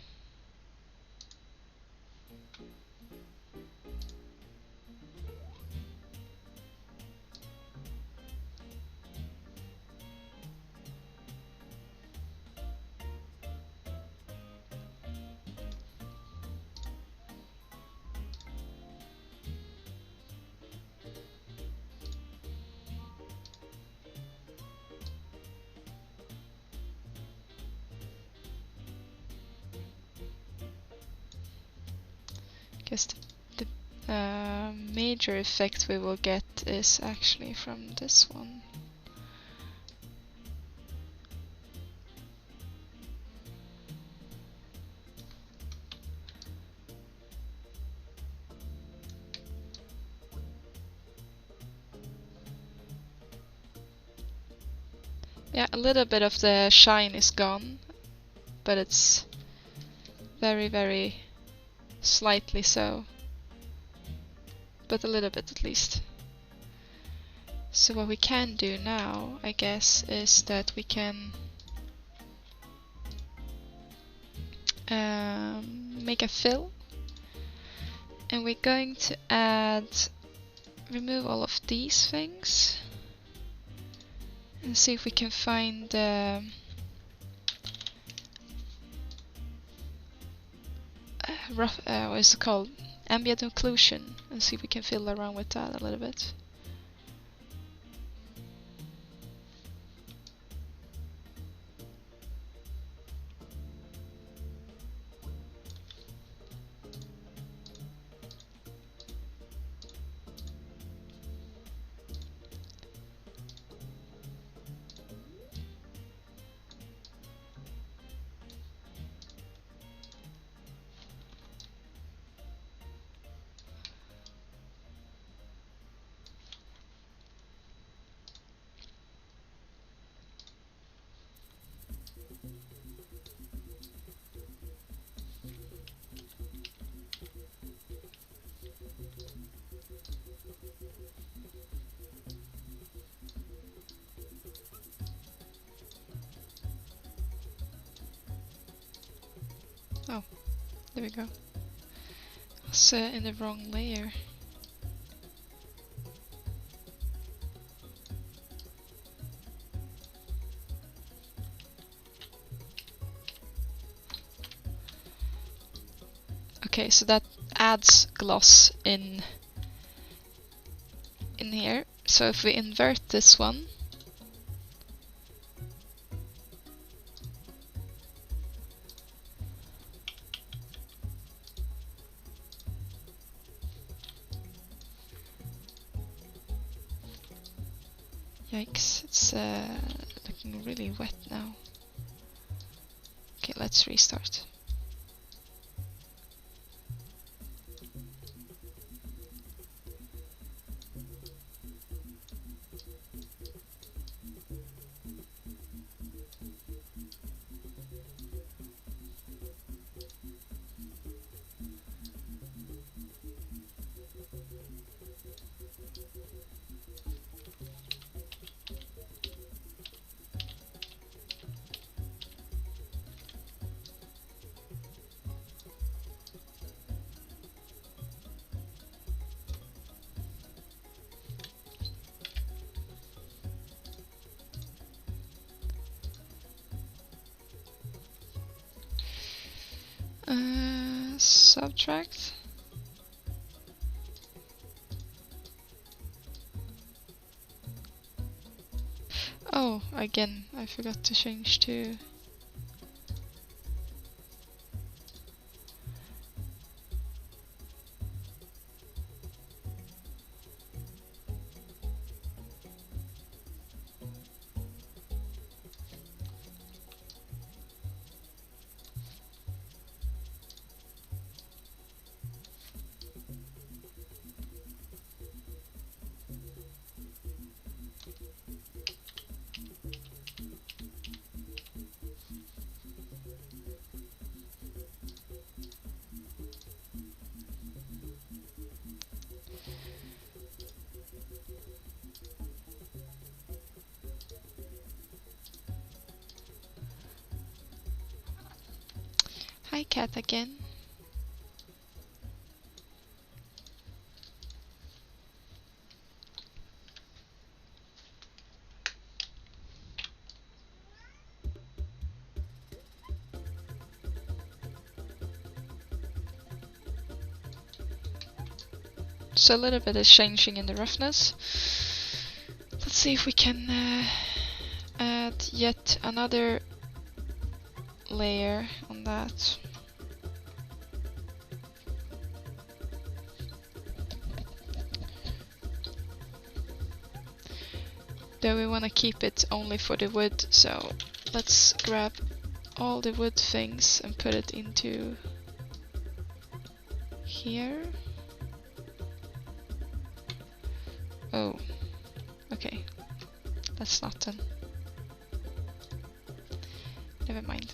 Because the major effect we will get is actually from this one. Yeah, a little bit of the shine is gone, but it's very, very slightly so. But a little bit at least. So what we can do now, I guess, is that we can make a fill. And we're going to remove all of these things. And see if we can find what is it called? Ambient occlusion, and see if we can fiddle around with that a little bit. Oh, there we go. I was in the wrong layer. Okay, so that adds gloss in here. So if we invert this one, yikes, it's looking really wet now. Okay, let's restart. Subtract. Oh, again, I forgot to change to... Hi, cat again. So a little bit is changing in the roughness. Let's see if we can add yet another layer on that. Though we want to keep it only for the wood, so let's grab all the wood things and put it into here. Oh, okay. That's not done. Never mind.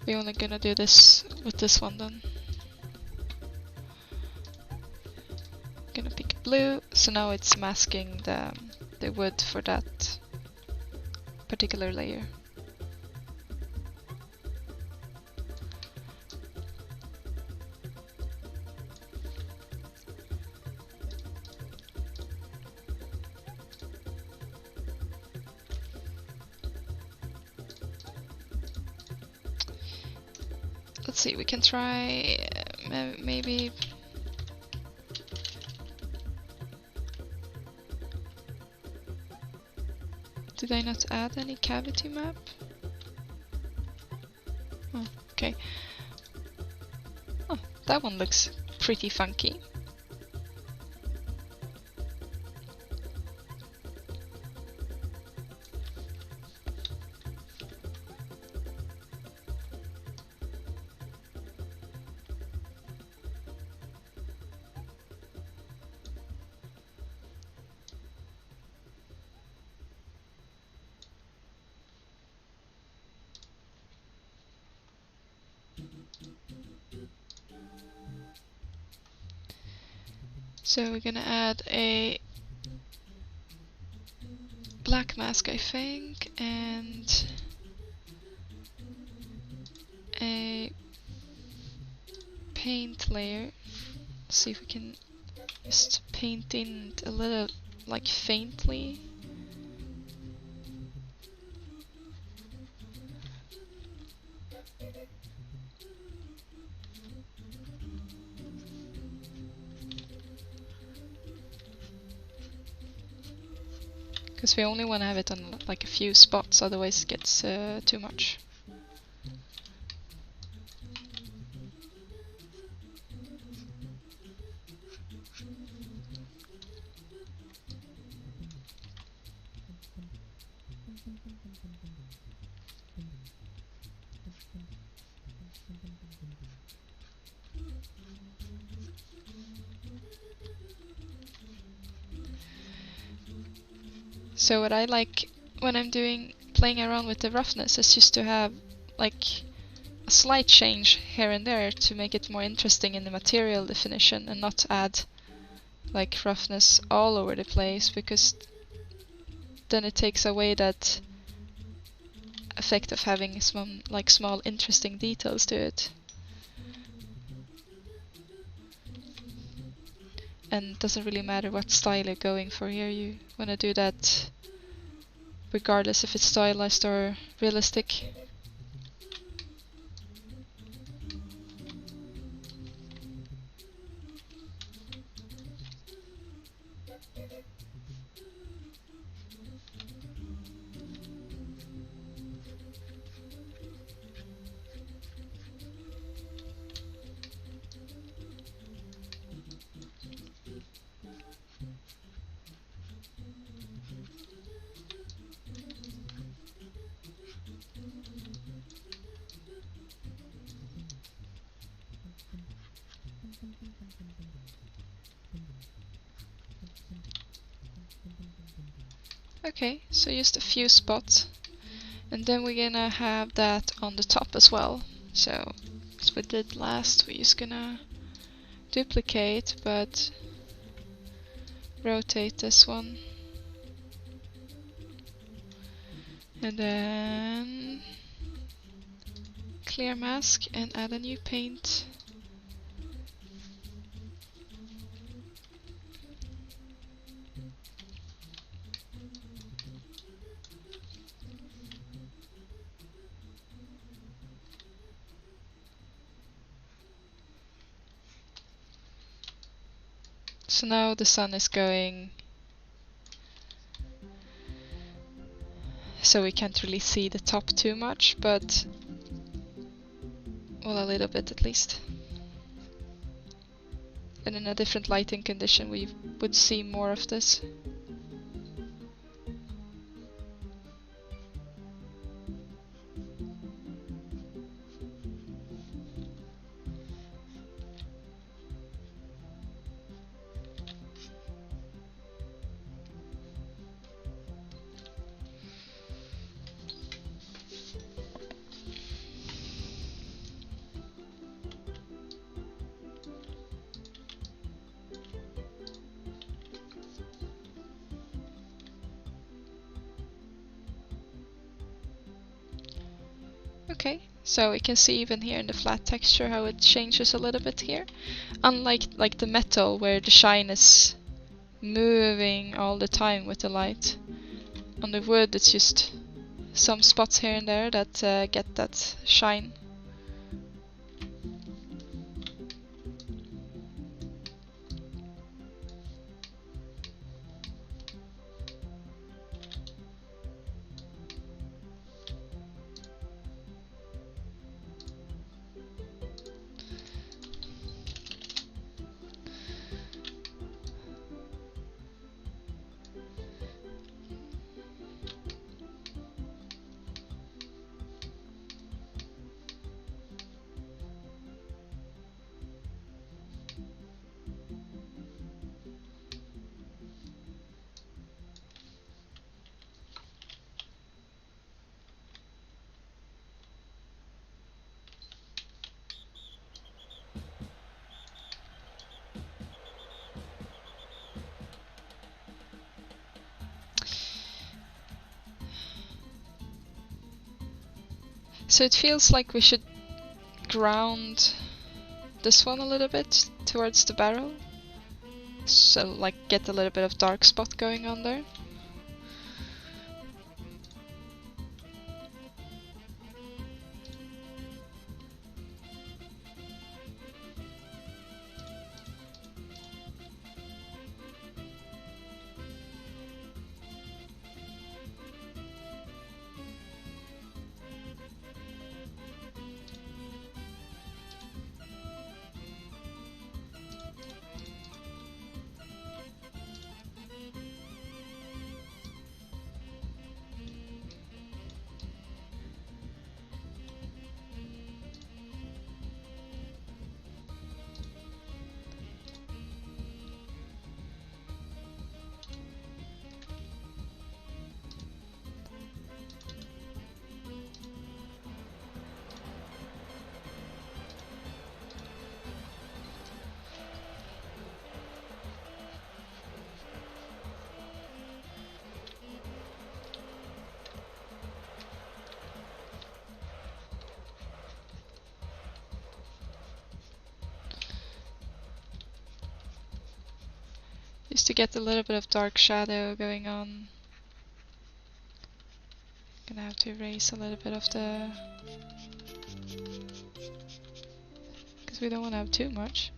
We're only gonna do this with this one then. Gonna pick blue, so now it's masking the wood for that particular layer. Let's see, we can try maybe. Did I not add any cavity map? Oh, okay. Oh, that one looks pretty funky. So we're gonna add a black mask, I think, and a paint layer. See if we can just paint in a little, like, faintly. Because we only want to have it on like a few spots, otherwise it gets too much. So what I like when I'm playing around with the roughness is just to have like a slight change here and there to make it more interesting in the material definition, and not add like roughness all over the place, because then it takes away that effect of having some like small interesting details to it. And it doesn't really matter what style you're going for here, you want to do that regardless if it's stylized or realistic. Okay, so just a few spots, and then we're gonna have that on the top as well. So as we did last, we're just gonna duplicate but rotate this one, and then clear mask and add a new paint. So now the sun is going so we can't really see the top too much, but well, a little bit at least. And in a different lighting condition we would see more of this. Okay, so we can see even here in the flat texture how it changes a little bit here. Unlike like the metal where the shine is moving all the time with the light. On the wood it's just some spots here and there that get that shine. So it feels like we should ground this one a little bit towards the barrel. So like get a little bit of dark spot going on there. Just to get a little bit of dark shadow going on. Gonna have to erase a little bit of the... because we don't want to have too much.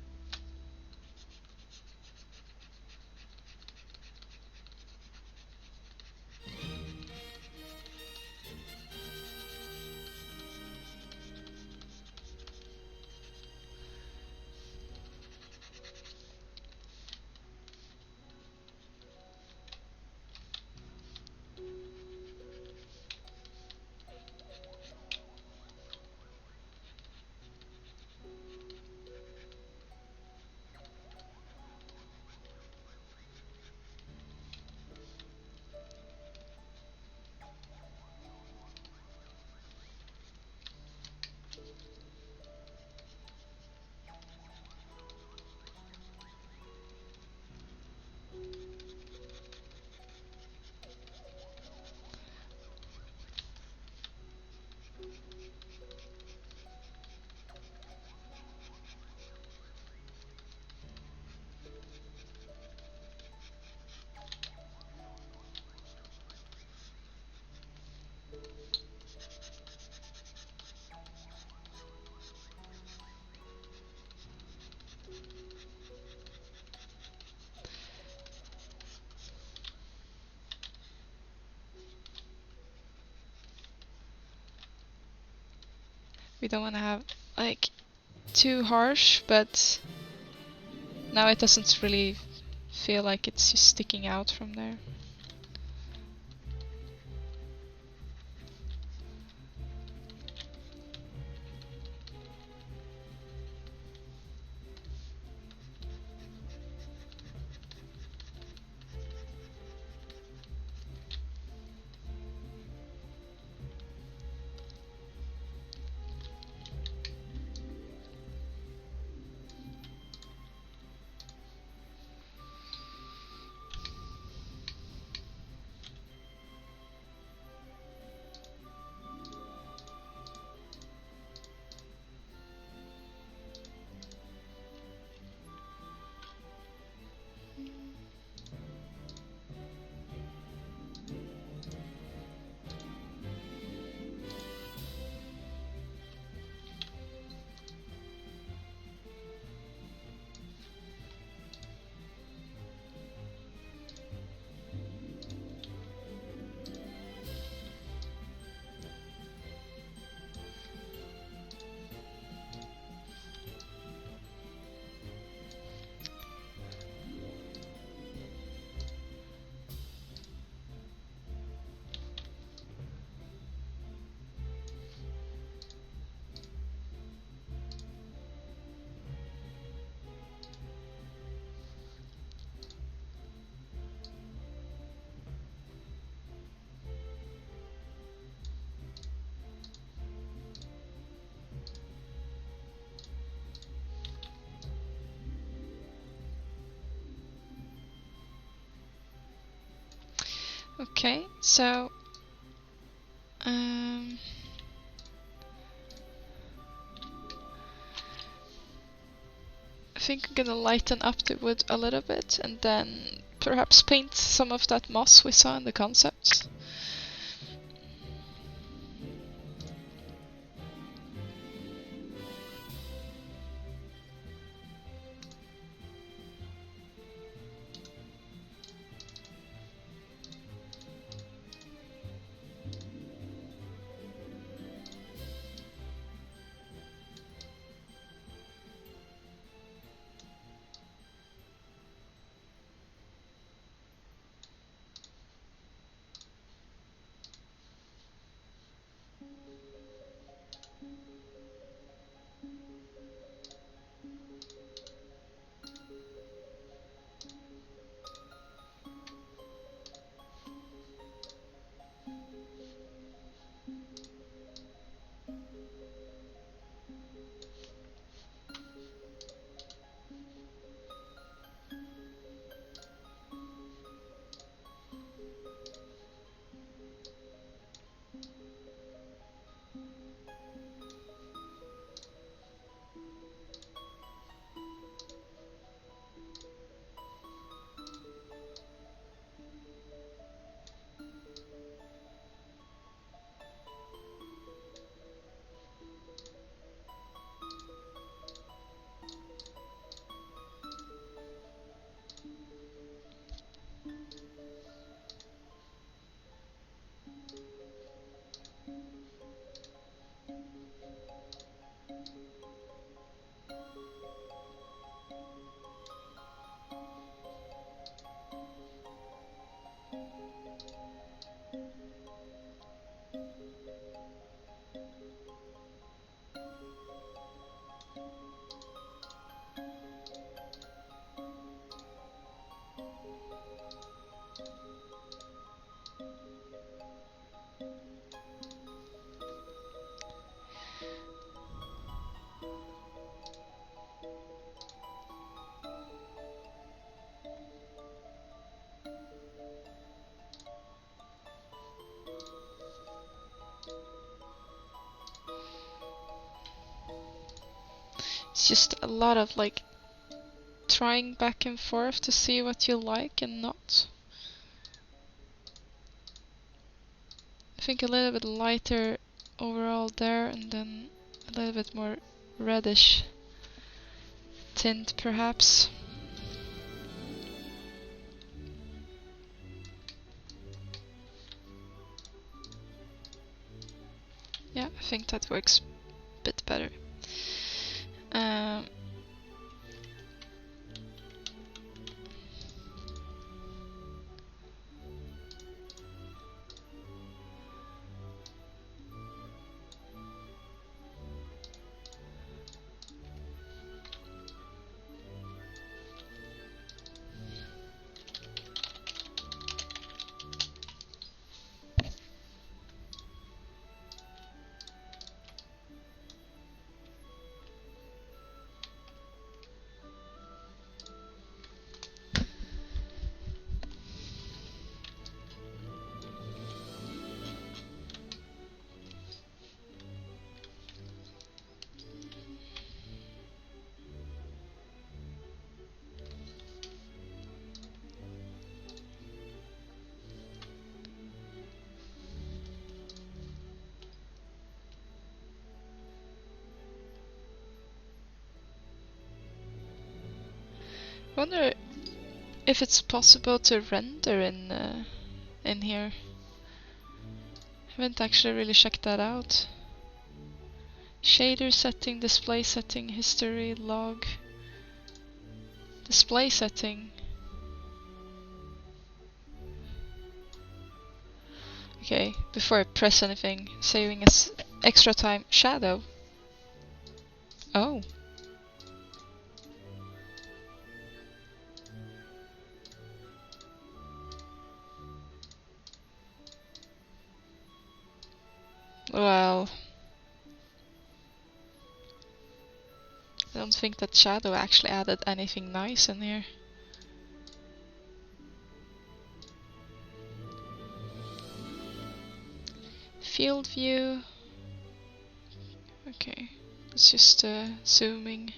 don't want to have like too harsh, but now it doesn't really feel like it's just sticking out from there. Okay, so I think I'm gonna lighten up the wood a little bit and then perhaps paint some of that moss we saw in the concepts. It's just a lot of like trying back and forth to see what you like and not. I think a little bit lighter overall there and then a little bit more reddish tint perhaps. Yeah, I think that works bit better. Um, wonder if it's possible to render in here. Haven't actually really checked that out. Shader setting, display setting, history, log. Display setting. Okay, before I press anything, saving us extra time. Shadow. Oh. Well, I don't think that shadow actually added anything nice in here. Field view. Okay, it's just zooming.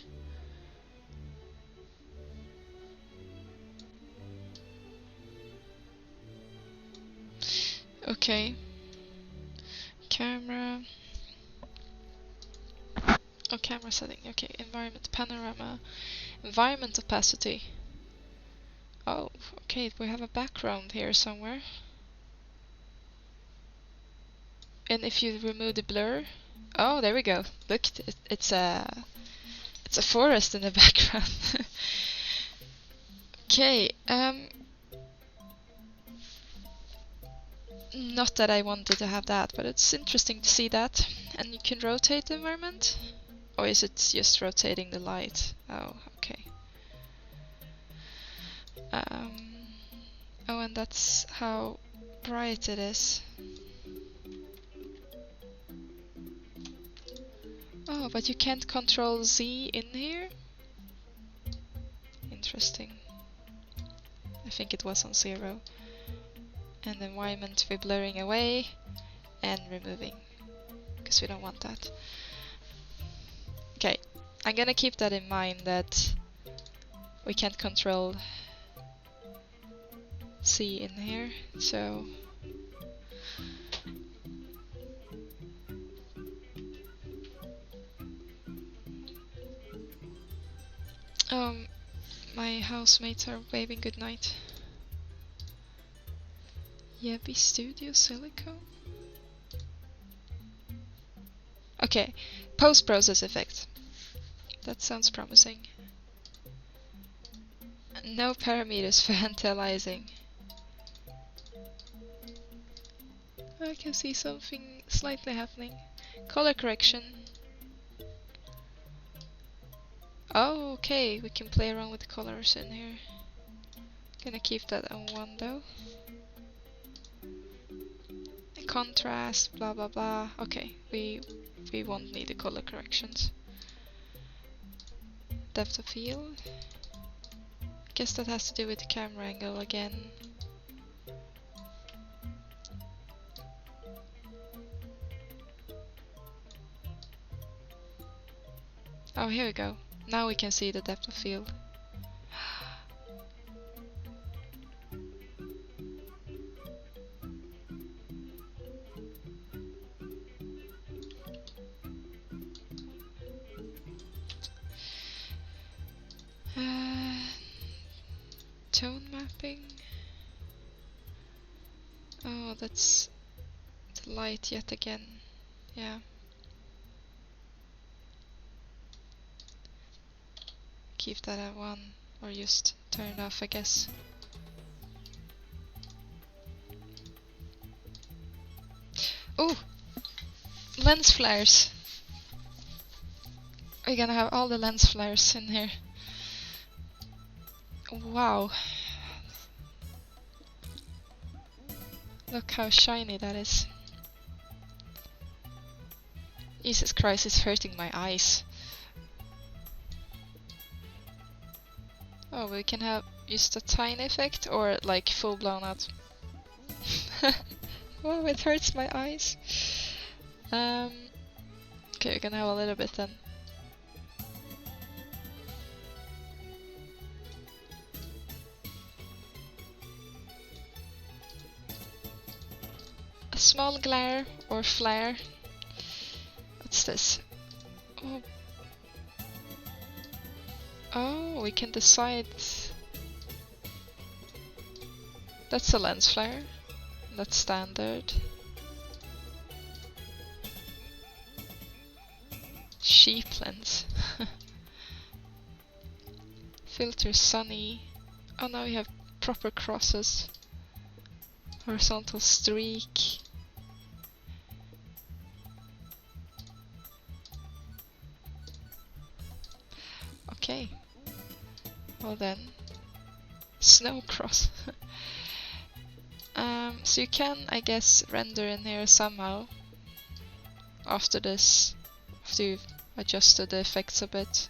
Okay. Camera. Oh, camera setting. Okay, environment, panorama, environment opacity. Oh, okay, we have a background here somewhere. And if you remove the blur, oh, there we go. Look, it's a forest in the background. Okay. Not that I wanted to have that, but it's interesting to see that. And you can rotate the environment? Or is it just rotating the light? Oh, okay. Oh, and that's how bright it is. Oh, but you can't control Z in here? Interesting. I think it was on 0. And the environment we're blurring away and removing, because we don't want that. Okay, I'm gonna keep that in mind, that we can't control C in here, so my housemates are waving goodnight. Yebby Studio Silicone. Okay, post-process effect. That sounds promising. No parameters for anti-aliasing. I can see something slightly happening. Color correction. Oh, okay, we can play around with the colors in here. Gonna keep that on 1 though. Contrast, blah blah blah. Okay, we won't need the color corrections. Depth of field. Guess that has to do with the camera angle again. Oh, here we go. Now we can see the depth of field. Tone mapping. Oh, that's the light yet again. Yeah. keep that at 1 or just turn it off, I guess. Oh! Lens flares! We're gonna have all the lens flares in here. Wow! Look how shiny that is. Jesus Christ, it's hurting my eyes. Oh, we can have just a tiny effect or like full blown out. Oh, it hurts my eyes. Okay, we can have a little bit then. A small glare or flare. What's this? Oh. Oh, we can decide. That's a lens flare. That's standard. Sheep lens. Filter sunny. Oh, now we have proper crosses. Horizontal streak. Okay. Well then. Snow cross. So you can, I guess, render in here somehow. After this. After you've adjusted the effects a bit.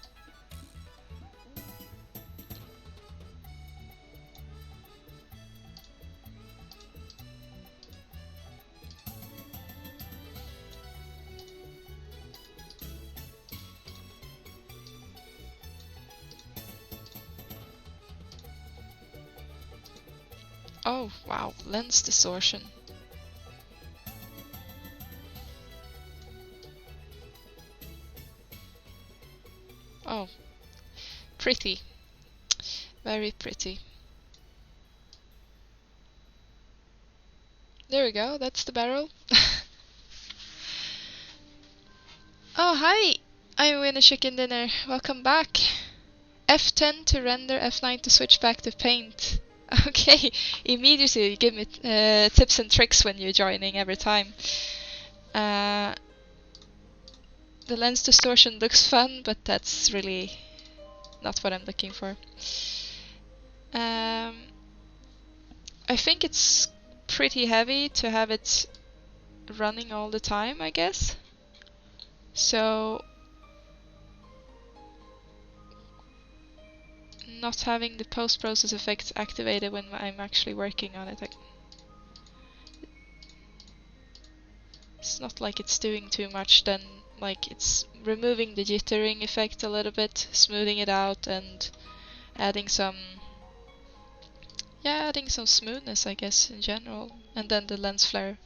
Oh, wow, lens distortion. Oh, pretty. Very pretty. There we go, that's the barrel. Oh, hi! I'm Winner Chicken Dinner. Welcome back. F10 to render, F9 to switch back to paint. Okay, immediately you give me tips and tricks when you're joining every time. The lens distortion looks fun, but that's really not what I'm looking for. I think it's pretty heavy to have it running all the time, I guess. So not having the post-process effects activated when I'm actually working on it. It's not like it's doing too much, then like it's removing the jittering effect a little bit, smoothing it out and adding some smoothness, I guess, in general. And then the lens flare.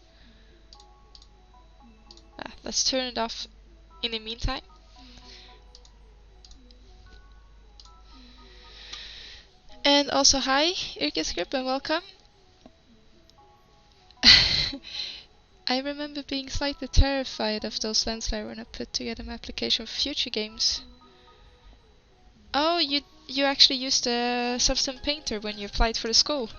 Let's turn it off in the meantime. And also hi, Yrkesgrupp, and welcome. I remember being slightly terrified of those lens flare when I put together my application for future games. Oh, you actually used a Substance Painter when you applied for the school.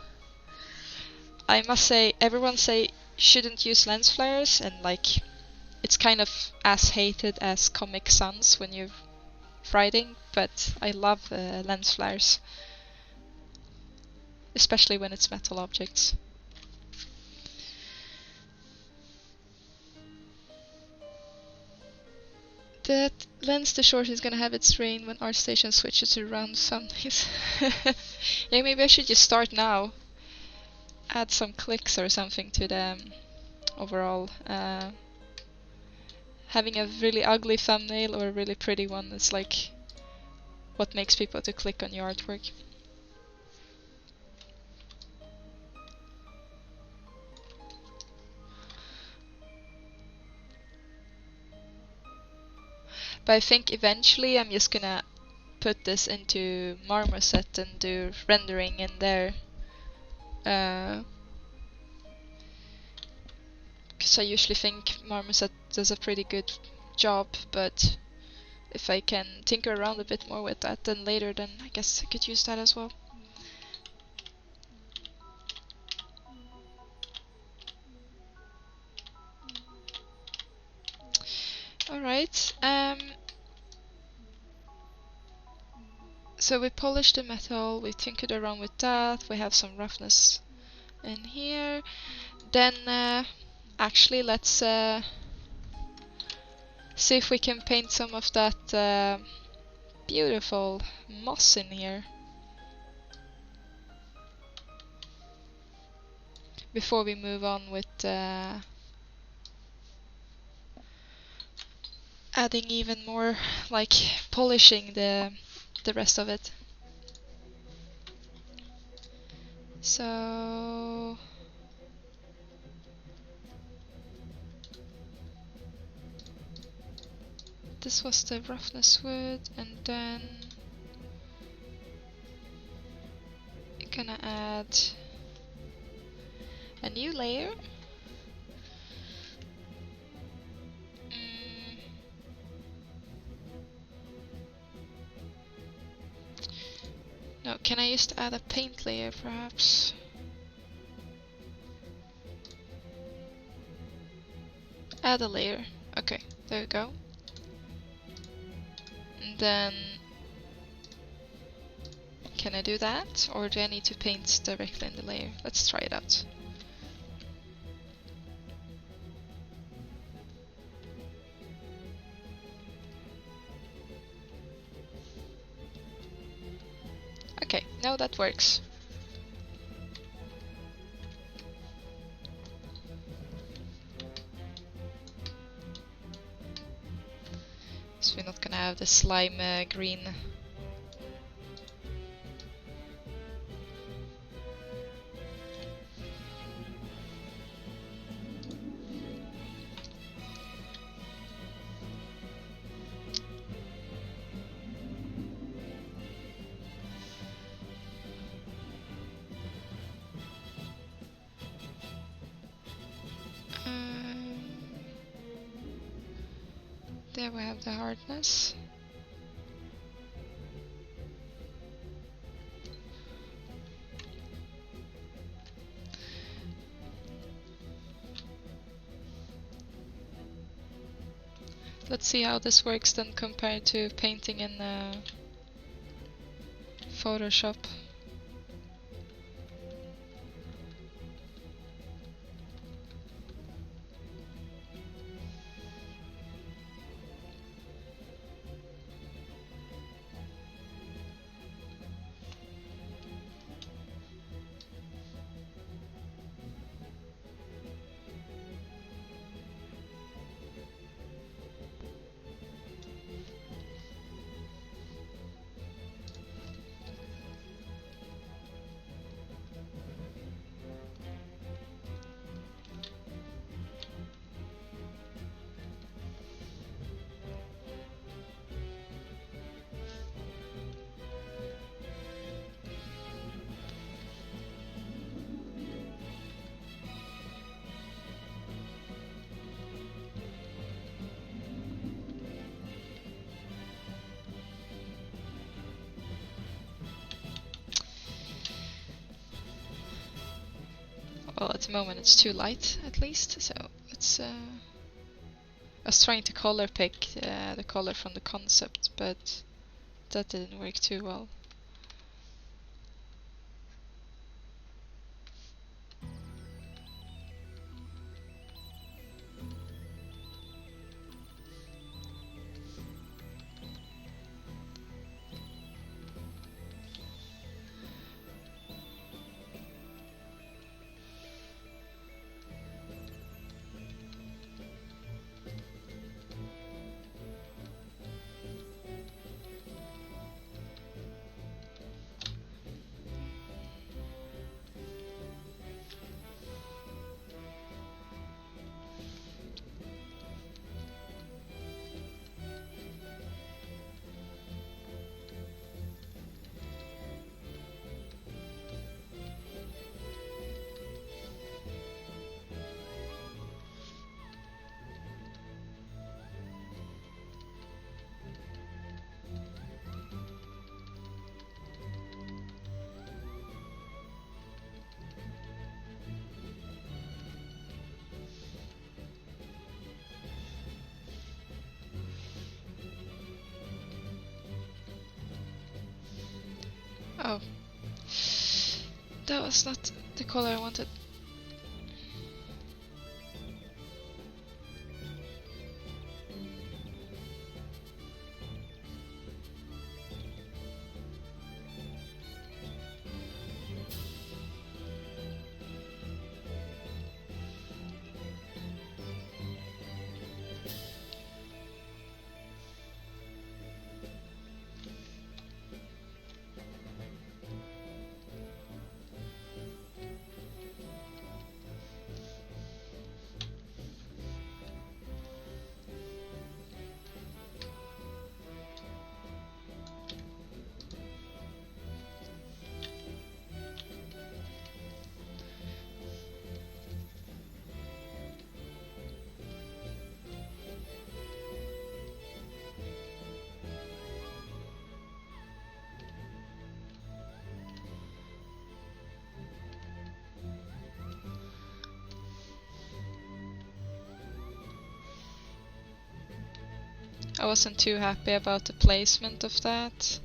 I must say, everyone say shouldn't use lens flares, and like it's kind of as hated as Comic Sans when you're writing, but I love lens flares. Especially when it's metal objects. That lens distortion is gonna have its reign when ArtStation switches to round thumbnails. Yeah, maybe I should just start now. Add some clicks or something to the overall. Having a really ugly thumbnail or a really pretty one is like what makes people to click on your artwork. But I think eventually I'm just gonna put this into Marmoset and do rendering in there. Because I usually think Marmoset does a pretty good job, but if I can tinker around a bit more with that, then later, then I guess I could use that as well. Alright, so we polished the metal, we tinkered around with that, we have some roughness in here. Then actually let's see if we can paint some of that beautiful moss in here before we move on with adding even more, like polishing the rest of it. So this was the roughness wood, and then I'm gonna add a new layer. No, can I just add a paint layer perhaps? Add a layer. Okay, there we go. And then can I do that? Or do I need to paint directly in the layer? Let's try it out. Okay, now that works. So we're not gonna have the slime green. There we have the hardness. Let's see how this works then compared to painting in Photoshop. Well, at the moment it's too light, at least, so it's I was trying to color pick the color from the concept, but that didn't work too well. Oh. That was not the color I wanted. I wasn't too happy about the placement of that.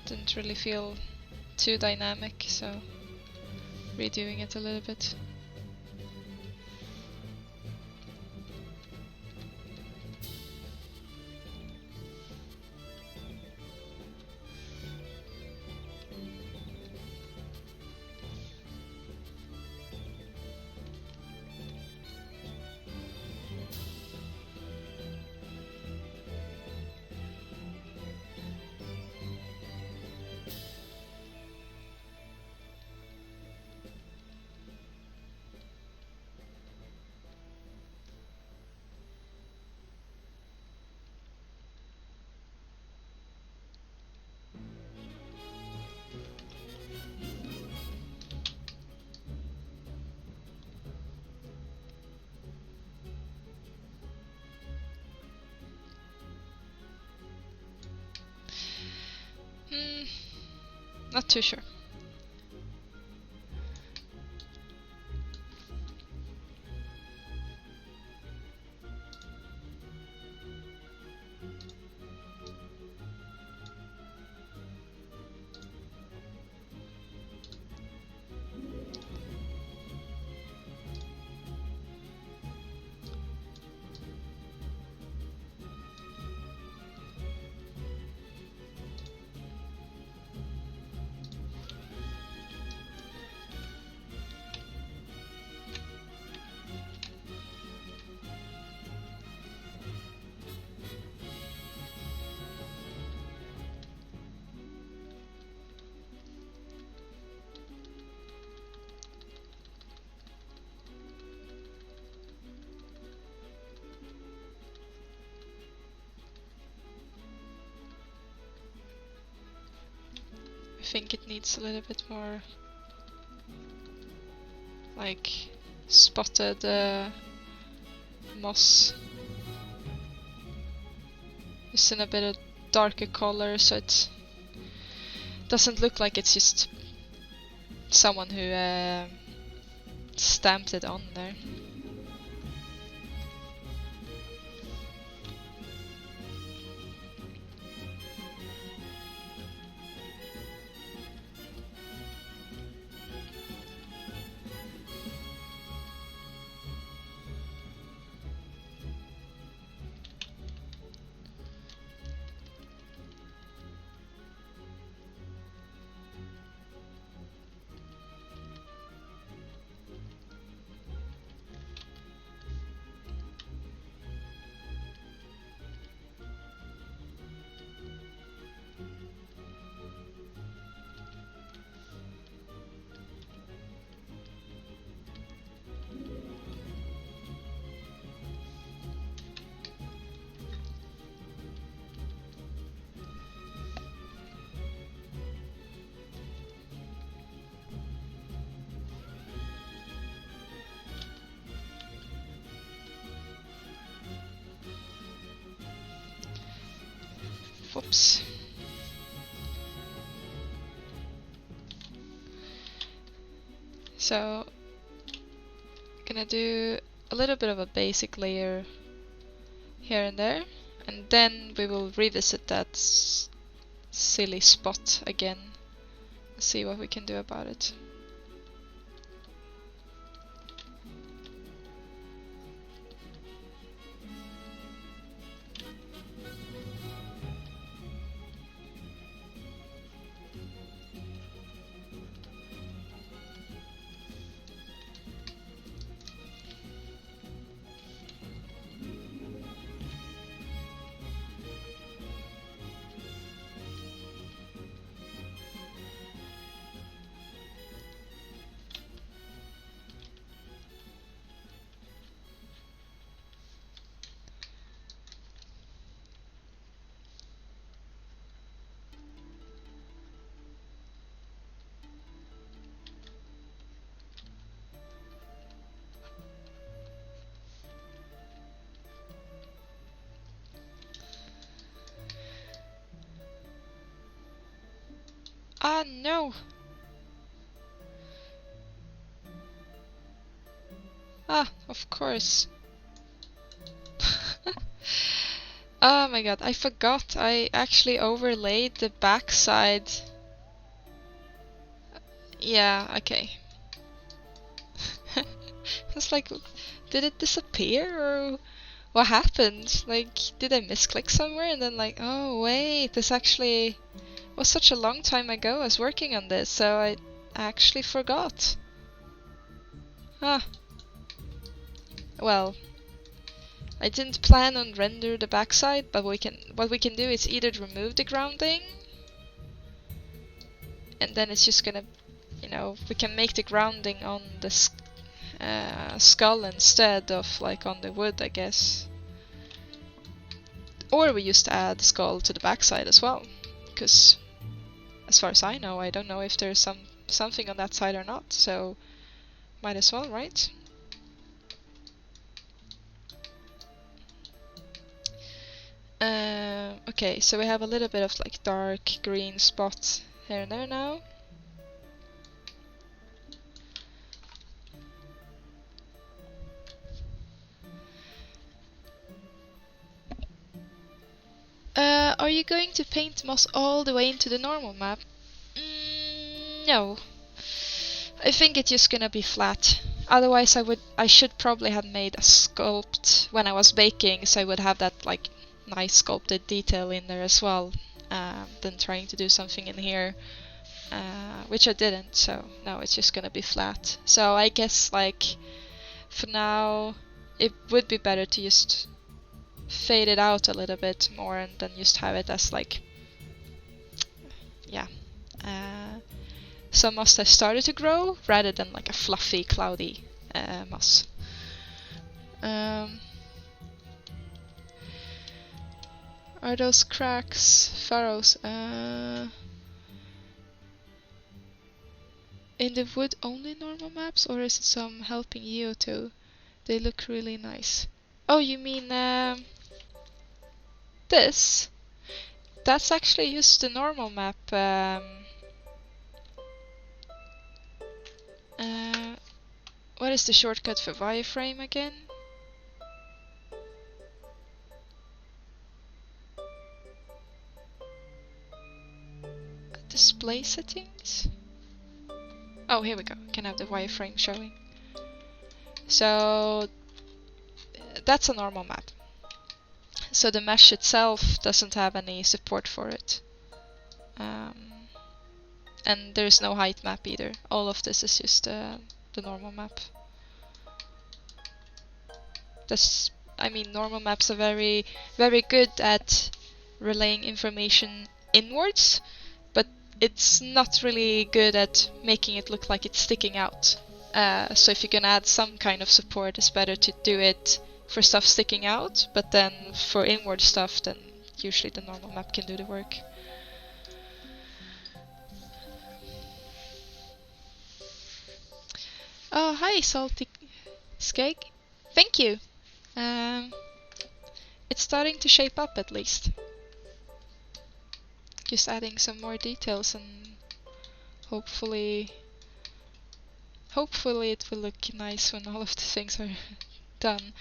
Didn't really feel too dynamic, so redoing it a little bit. Not too sure. I think it needs a little bit more like spotted moss. Just in a bit of darker color so it doesn't look like it's just someone who stamped it on there. Whoops. So, gonna do a little bit of a basic layer here and there, and then we will revisit that silly spot again see what we can do about it. Ah, no! Ah, of course. Oh my god, I forgot. I actually overlaid the backside. Yeah, okay. It's like, did it disappear or what happened? Like, did I misclick somewhere and then like, oh wait, this actually was such a long time ago I was working on this, so I actually forgot. Ah. Well, I didn't plan on render the backside, but what we can do is either remove the grounding, and then it's just gonna, you know, we can make the grounding on the skull instead of like on the wood, I guess. Or we used to add skull to the backside as well, because as far as I know, I don't know if there's something on that side or not, so might as well, right? Okay, so we have a little bit of like dark green spots here and there now. Are you going to paint moss all the way into the normal map? No. I think it's just gonna be flat. Otherwise I should probably have made a sculpt when I was baking, so I would have that like nice sculpted detail in there as well, than trying to do something in here, which I didn't, so no, it's just gonna be flat. So I guess like for now it would be better to just fade it out a little bit more and then just have it as like, yeah, some moss that started to grow rather than like a fluffy, cloudy moss. Are those cracks furrows in the wood only normal maps, or is it some helping you too? They look really nice. Oh, you mean this? That's actually just the normal map. What is the shortcut for wireframe again? Display settings? Oh, here we go. Can have the wireframe showing. So that's a normal map. So the mesh itself doesn't have any support for it. And there's no height map either. All of this is just the normal map. I mean, normal maps are very, very good at relaying information inwards, but it's not really good at making it look like it's sticking out. So if you can add some kind of support, it's better to do it for stuff sticking out, but then for inward stuff, then usually the normal map can do the work. Oh, hi, Salty Skeg. Thank you. It's starting to shape up at least. Just adding some more details and hopefully it will look nice when all of the things are done.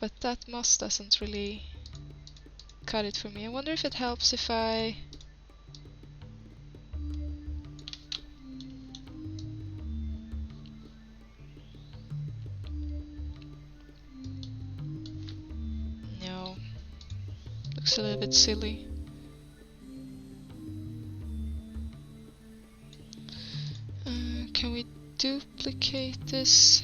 But that moss doesn't really cut it for me. I wonder if it helps if I looks a little bit silly. Can we duplicate this?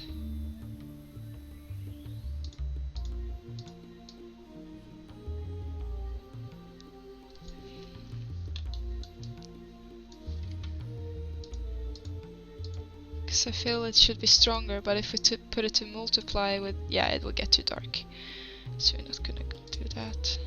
Because I feel it should be stronger, but if we put it to multiply with, yeah, it will get too dark. So we're not gonna do that.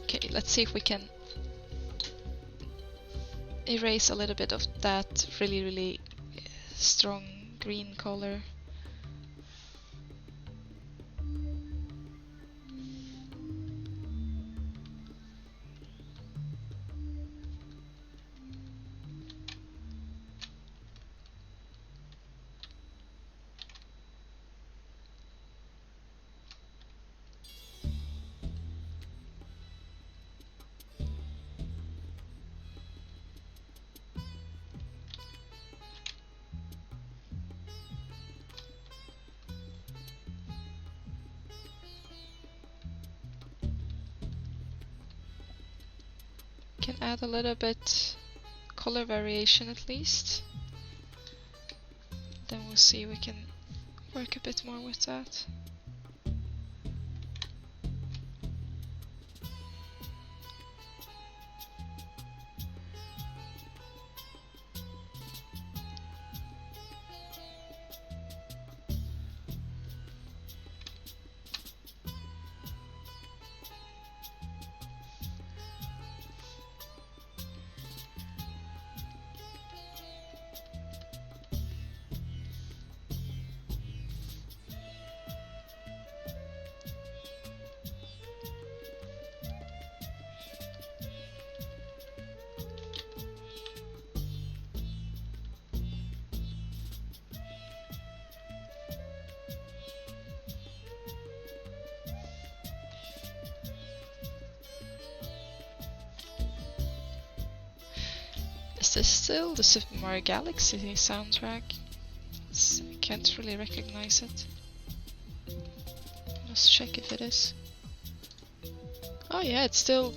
Okay, let's see if we can erase a little bit of that really strong green color. Can add a little bit color variation at least. Then we'll see we can work a bit more with that. Is this still the Super Mario Galaxy soundtrack? I can't really recognize it. Let's check if it is. Oh yeah, it's still...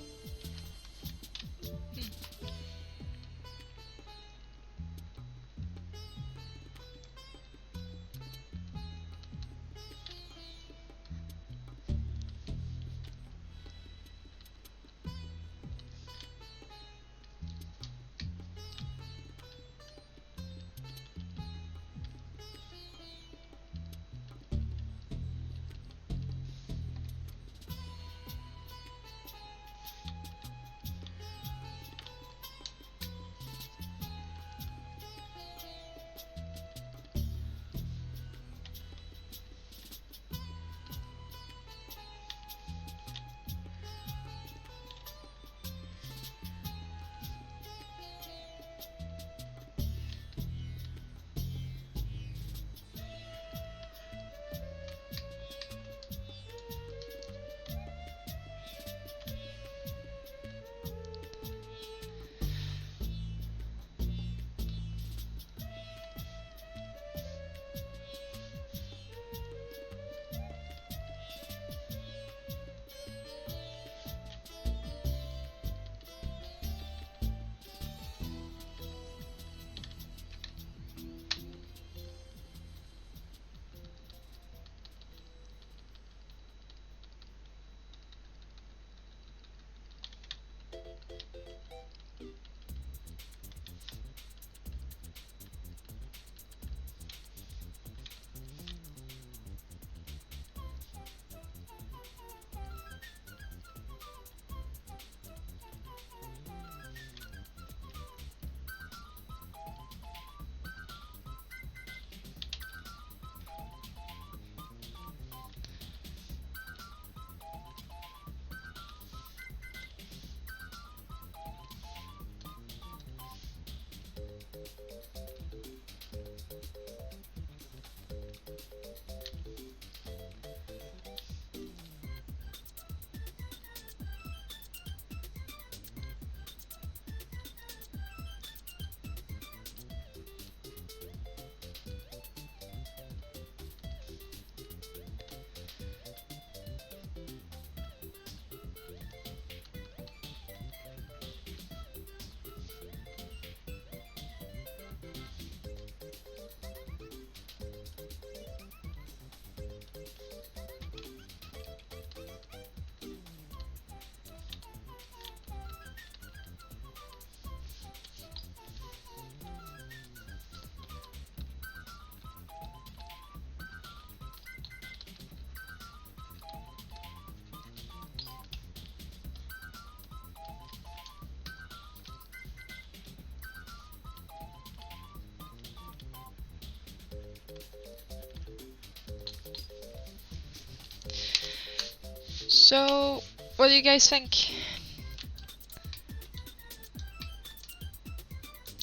So, what do you guys think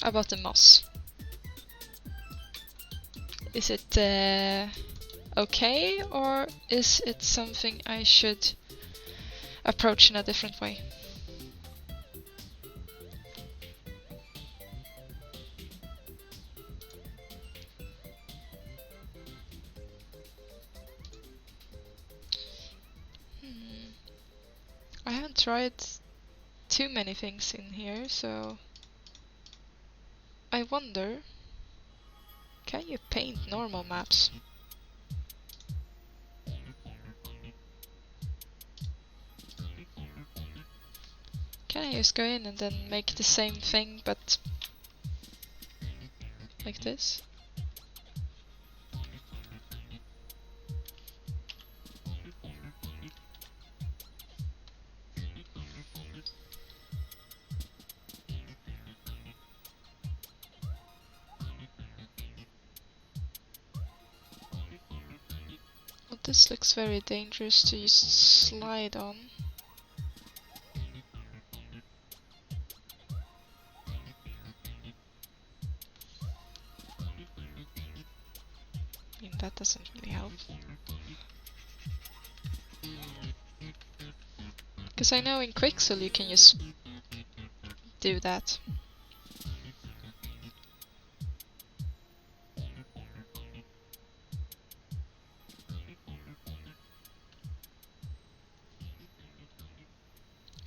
about the moss? Is it okay, or is it something I should approach in a different way? I haven't tried too many things in here, so I wonder, can you paint normal maps? Can I just go in and then make the same thing, but like this? Well, this looks very dangerous to just slide on. I mean, that doesn't really help. Because I know in Quixel you can just do that.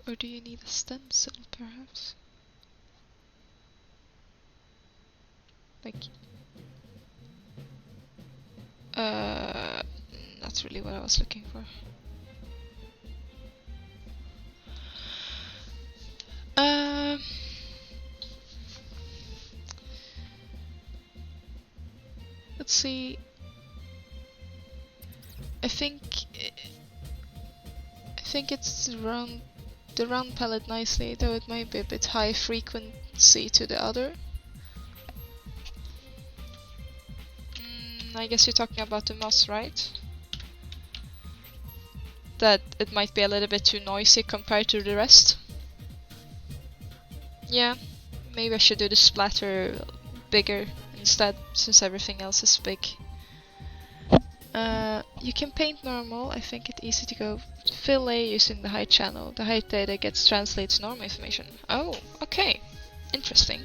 Or do you need a stencil, perhaps? Like... that's really what I was looking for. Let's see. I think it's the round palette nicely, though it might be a bit high frequency to the other. I guess you're talking about the moss, right? That it might be a little bit too noisy compared to the rest. Yeah, maybe I should do the splatter bigger instead, since everything else is big. You can paint normal. I think it's easy to go fill A using the height channel. The height data gets translated to normal information. Oh, okay. Interesting.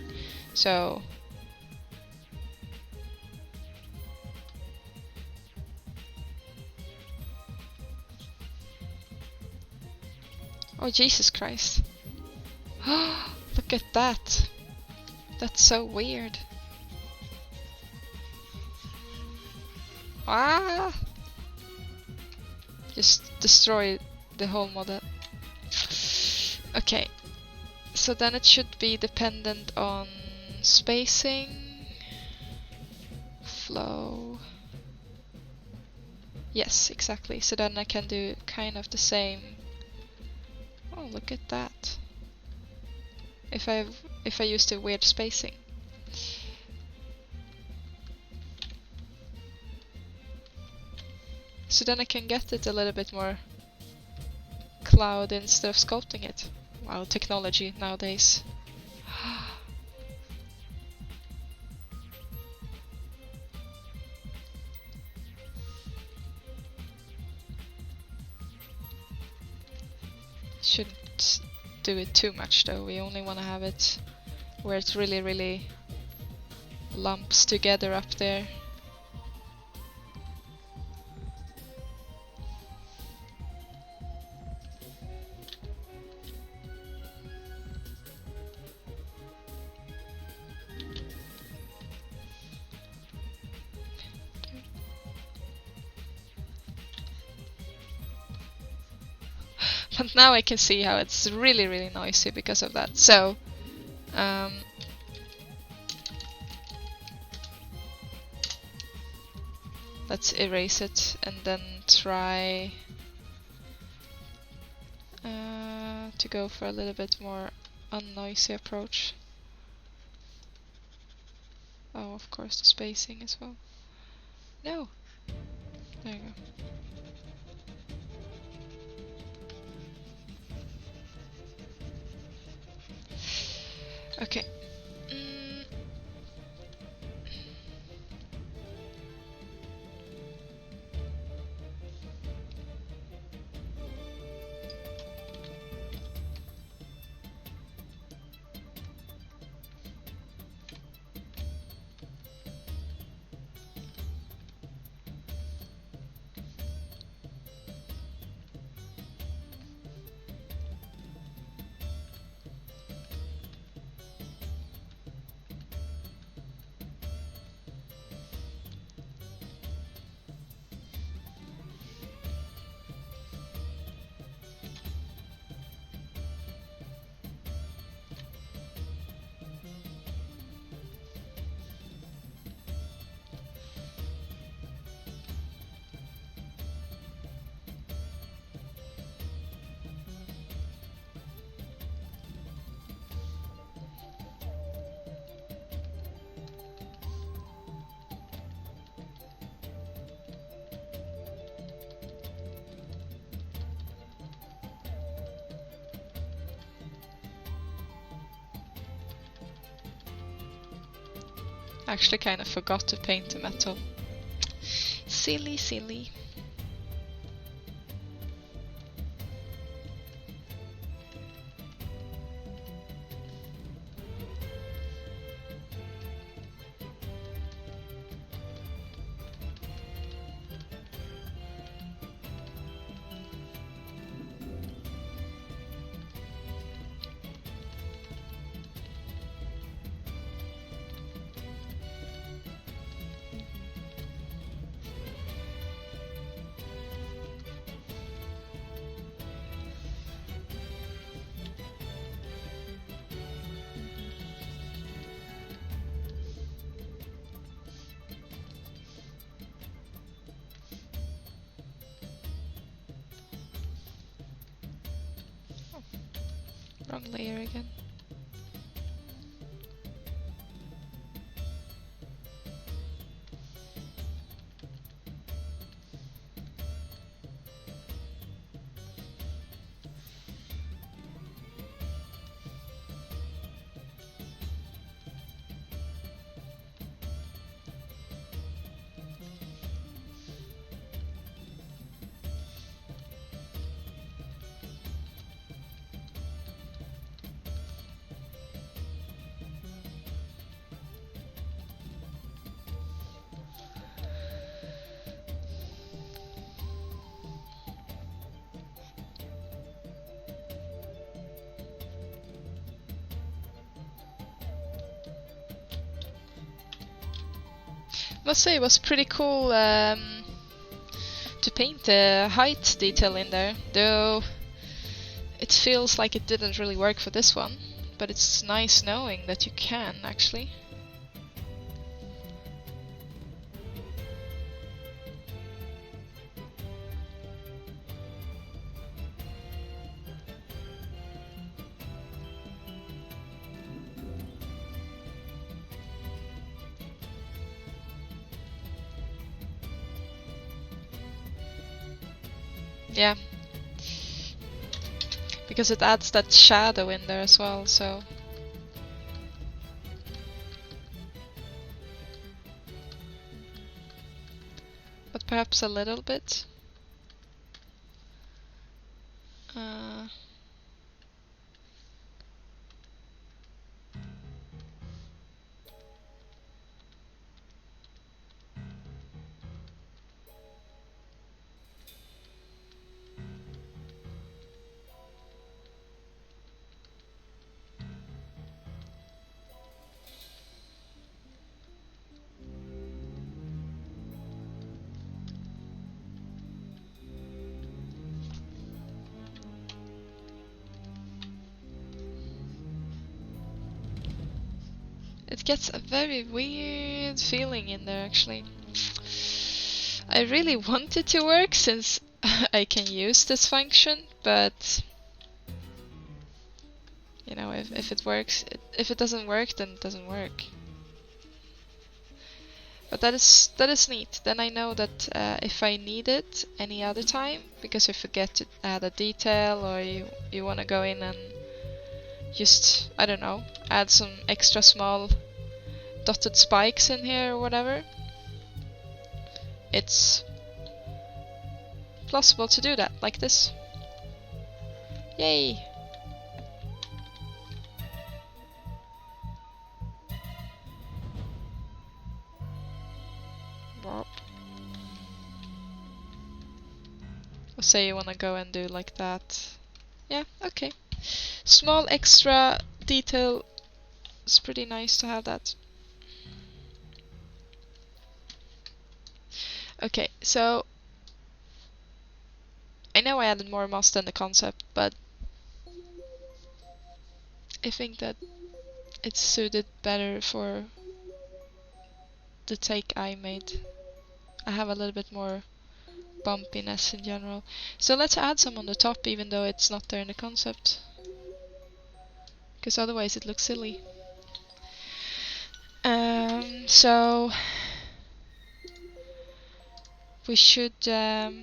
So... oh, Jesus Christ. Look at that. That's so weird. Ah! Just destroy the whole model. Okay. So then it should be dependent on spacing, flow. Yes, exactly. So then I can do kind of the same. Oh, look at that. If I use the weird spacing. So then I can get it a little bit more cloud instead of sculpting it. Wow, technology nowadays. Shouldn't do it too much though, we only want to have it where it really lumps together up there. But now I can see how it's really noisy because of that. So, let's erase it and then try to go for a little bit more unnoisy approach. Oh, of course, the spacing as well. No! There you go. Okay. Actually kind of forgot to paint the metal. Silly, silly. Wrong layer again. Must say it was pretty cool to paint the height detail in there, though it feels like it didn't really work for this one, but it's nice knowing that you can actually. Yeah, because it adds that shadow in there as well, so... But perhaps a little bit. It gets a very weird feeling in there actually. I really want it to work since I can use this function, but you know, if it works, if it doesn't work, then it doesn't work. But that is neat. Then I know that if I need it any other time, because you forget to add a detail or you want to go in and just, I don't know, add some extra small dotted spikes in here or whatever, it's possible to do that, like this. Yay! Well, say you wanna go and do like that. Yeah, okay. Small extra detail. It's pretty nice to have that. Okay, so I know I added more moss than the concept, but I think that it's suited better for the take I made. I have a little bit more bumpiness in general. So let's add some on the top even though it's not there in the concept. Because otherwise it looks silly. So we should add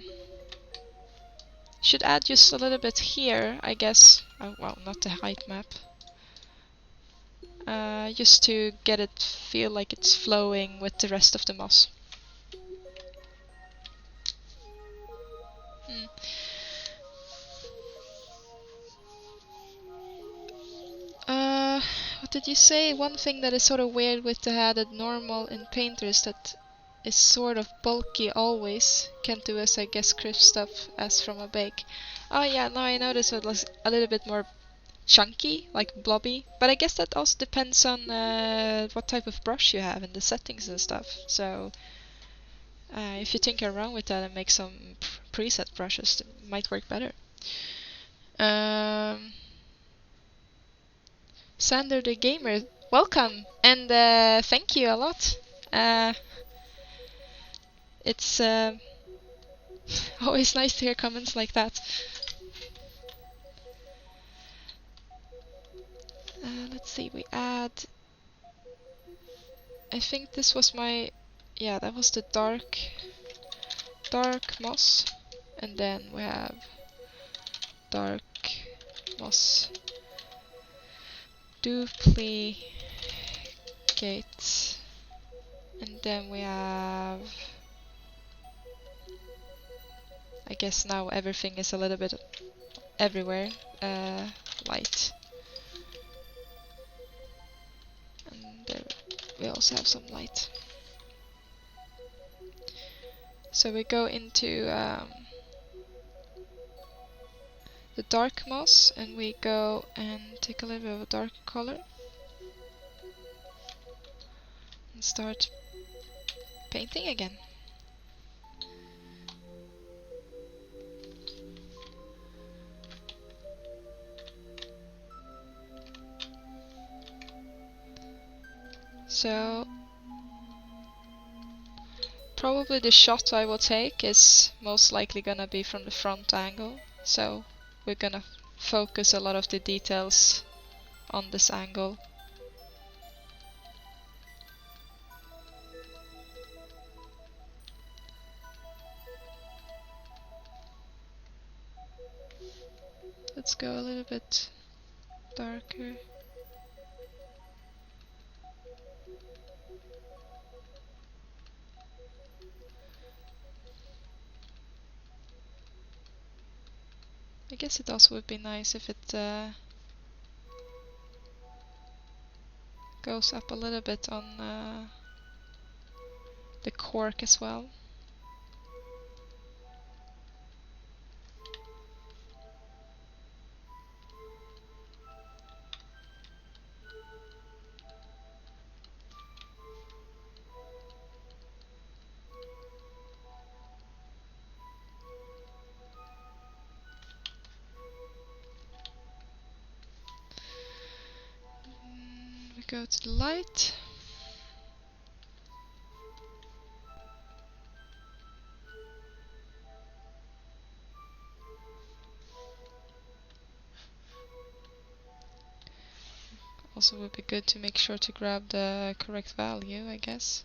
just a little bit here, I guess. Oh, well, not the height map. Just to get it feel like it's flowing with the rest of the moss. What did you say? One thing that is sort of weird with the added normal in Painter is that it's sort of bulky always. Can't do as I guess crisp stuff as from a bake. Oh yeah, now I noticed it was a little bit more chunky, like blobby. But I guess that also depends on what type of brush you have and the settings and stuff. So if you tinker around with that and make some preset brushes, it might work better. Sander the Gamer, welcome and thank you a lot. It's always nice to hear comments like that. Let's see, we add... I think this was my... Yeah, that was the dark moss. And then we have dark moss duplicate. And then we have... I guess now everything is a little bit everywhere. Light. And there we also have some light. So we go into the dark moss and we go and take a little bit of a dark color and start painting again. So probably the shot I will take is most likely gonna be from the front angle, so we're gonna focus a lot of the details on this angle. Let's go a little bit darker. I guess it also would be nice if it goes up a little bit on the cork as well. We go to the light. Also would be good to make sure to grab the correct value, I guess.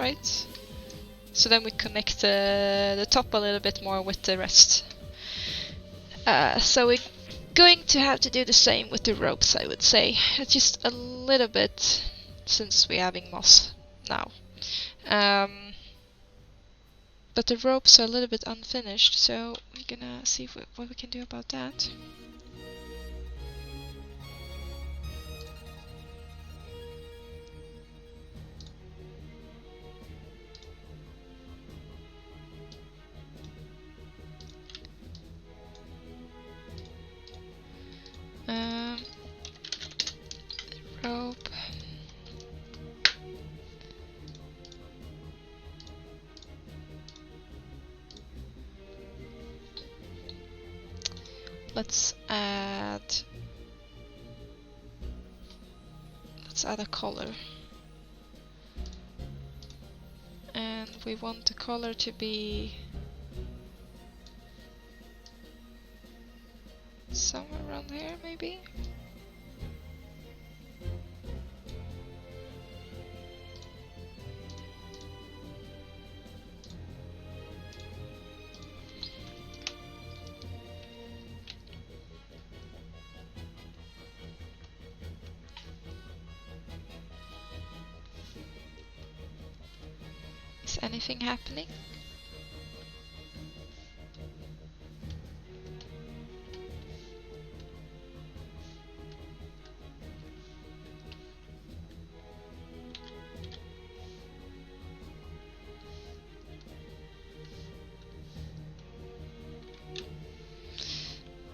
right? So then we connect the top a little bit more with the rest. So we're going to have to do the same with the ropes, I would say. Just a little bit, since we're having moss now. But the ropes are a little bit unfinished, so we're gonna see what we can do about that. Rope. Let's add a color. And we want the color to be somewhere around here, maybe? Is anything happening?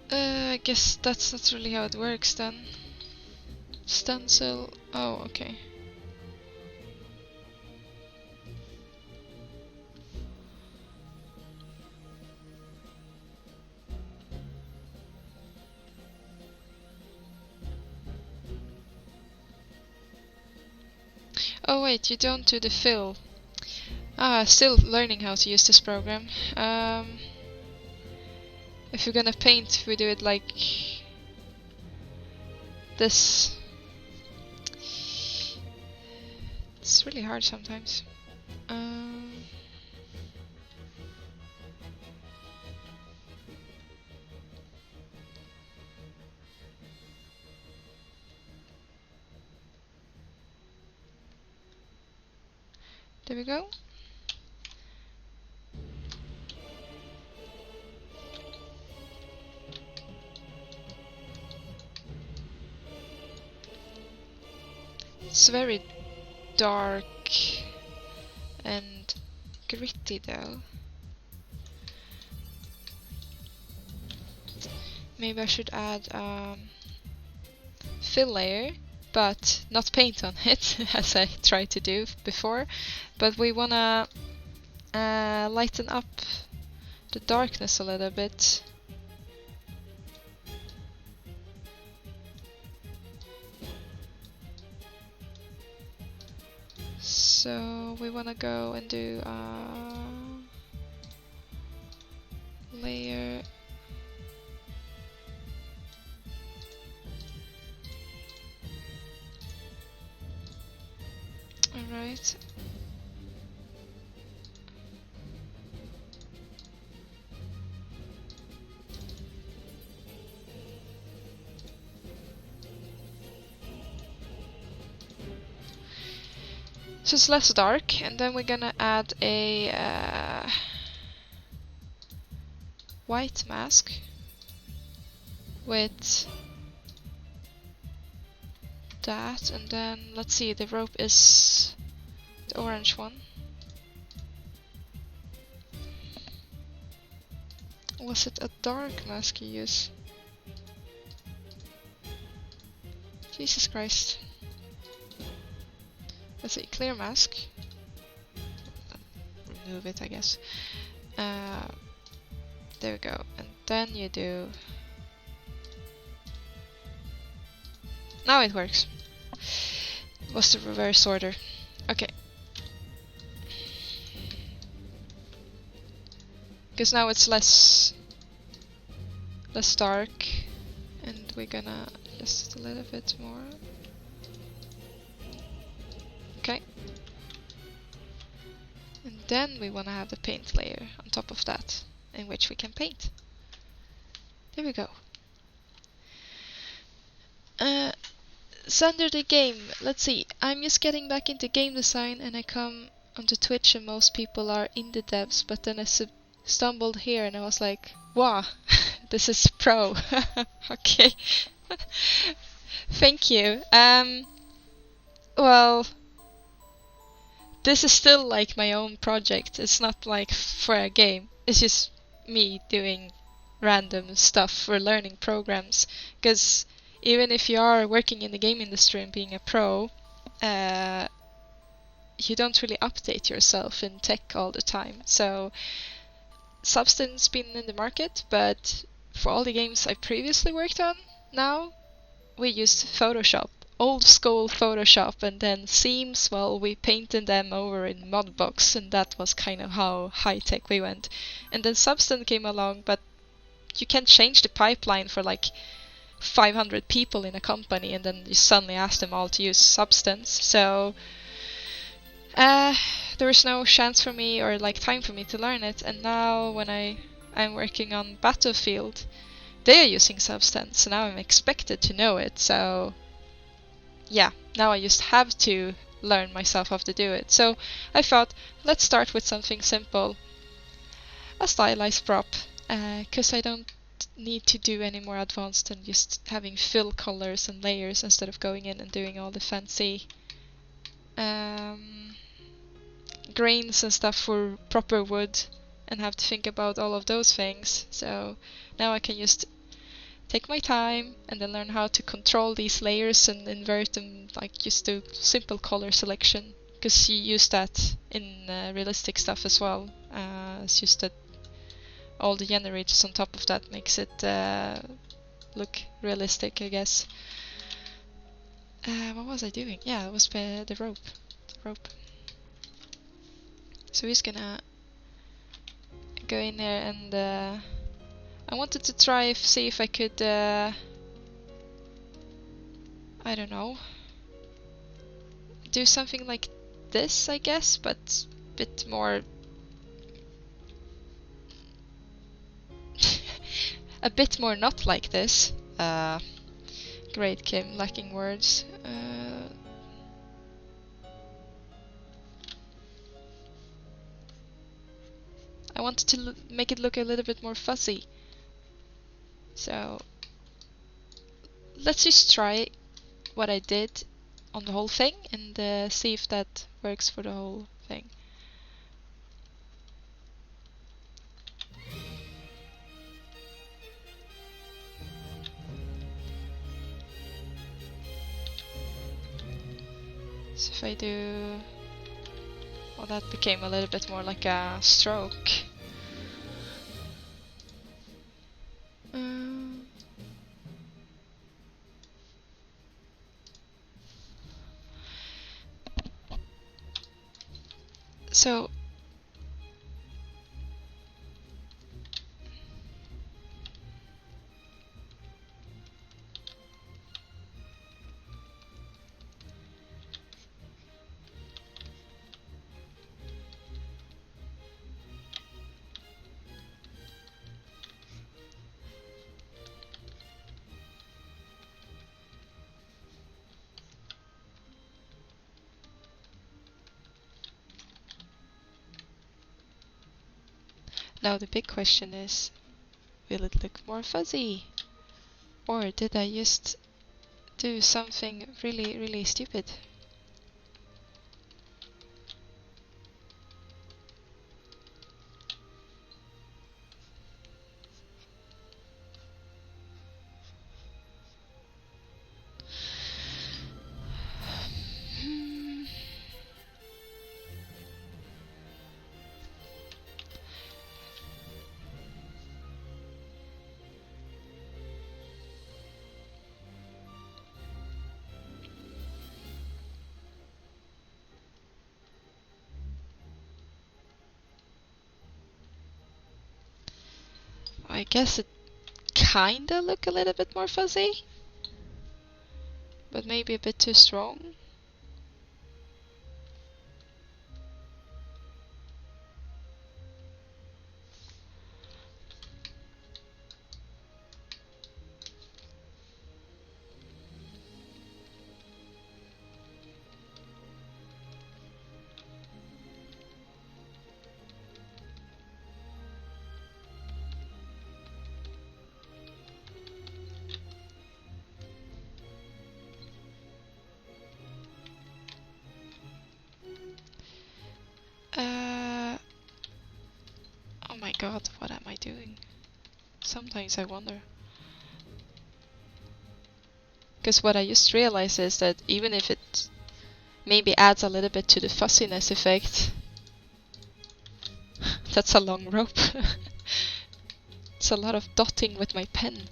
I guess that's not really how it works then. Stencil. Oh, okay. Oh wait, you don't do the fill. Still learning how to use this program. If you're gonna paint, we do it like this. It's really hard sometimes. There we go. It's very dark and gritty though. Maybe I should add fill layer, but not paint on it, as I tried to do before. But we wanna lighten up the darkness a little bit. So we wanna go and do layer. Alright. So it's less dark, and then we're gonna add a white mask with that, and then let's see, the rope is the orange one. Was it a dark mask you use? Jesus Christ. Let's see, clear mask. Remove it, I guess. There we go. And then you do... Now it works. It was the reverse order. Okay. Because now it's less dark, and we're gonna just a little bit more. Okay. And then we want to have the paint layer on top of that, in which we can paint. There we go. Under the game, let's see. I'm just getting back into game design, and I come onto Twitch, and most people are indie devs. But then I stumbled here, and I was like, "Wow, this is pro." Okay. Thank you. Well, this is still like my own project. It's not like for a game. It's just me doing random stuff for learning programs. Because even if you are working in the game industry and being a pro, you don't really update yourself in tech all the time. So Substance's been in the market, but for all the games I previously worked on, now we used Photoshop. Old school Photoshop, and then seams, well, we painted them over in Modbox, and that was kind of how high-tech we went. And then Substance came along, but you can't change the pipeline for like 500 people in a company, and then you suddenly ask them all to use Substance. So there was no chance for me or like time for me to learn it. And now when I'm working on Battlefield, they are using Substance, so now I'm expected to know it. So yeah, now I just have to learn myself how to do it. So I thought, let's start with something simple, a stylized prop, because I don't need to do any more advanced than just having fill colors and layers instead of going in and doing all the fancy grains and stuff for proper wood and have to think about all of those things. So now I can just take my time and then learn how to control these layers and invert them, like just do simple color selection, because you use that in realistic stuff as well. It's just that all the generators on top of that makes it look realistic, I guess. What was I doing? Yeah, it was the rope. The rope. So he's gonna go in there, and I wanted to try see if I could I don't know, do something like this, I guess, but a bit more a bit more not like this. Great, Kim, lacking words. I wanted to make it look a little bit more fuzzy. So let's just try what I did on the whole thing and see if that works for the whole thing. So if I do... well, that became a little bit more like a stroke. So now the big question is, will it look more fuzzy? Or did I just do something really, really stupid? I guess it kinda look a little bit more fuzzy, but maybe a bit too strong. Oh my god, what am I doing? Sometimes I wonder. Because what I just realized is that even if it maybe adds a little bit to the fuzziness effect, that's a long rope. It's a lot of dotting with my pen.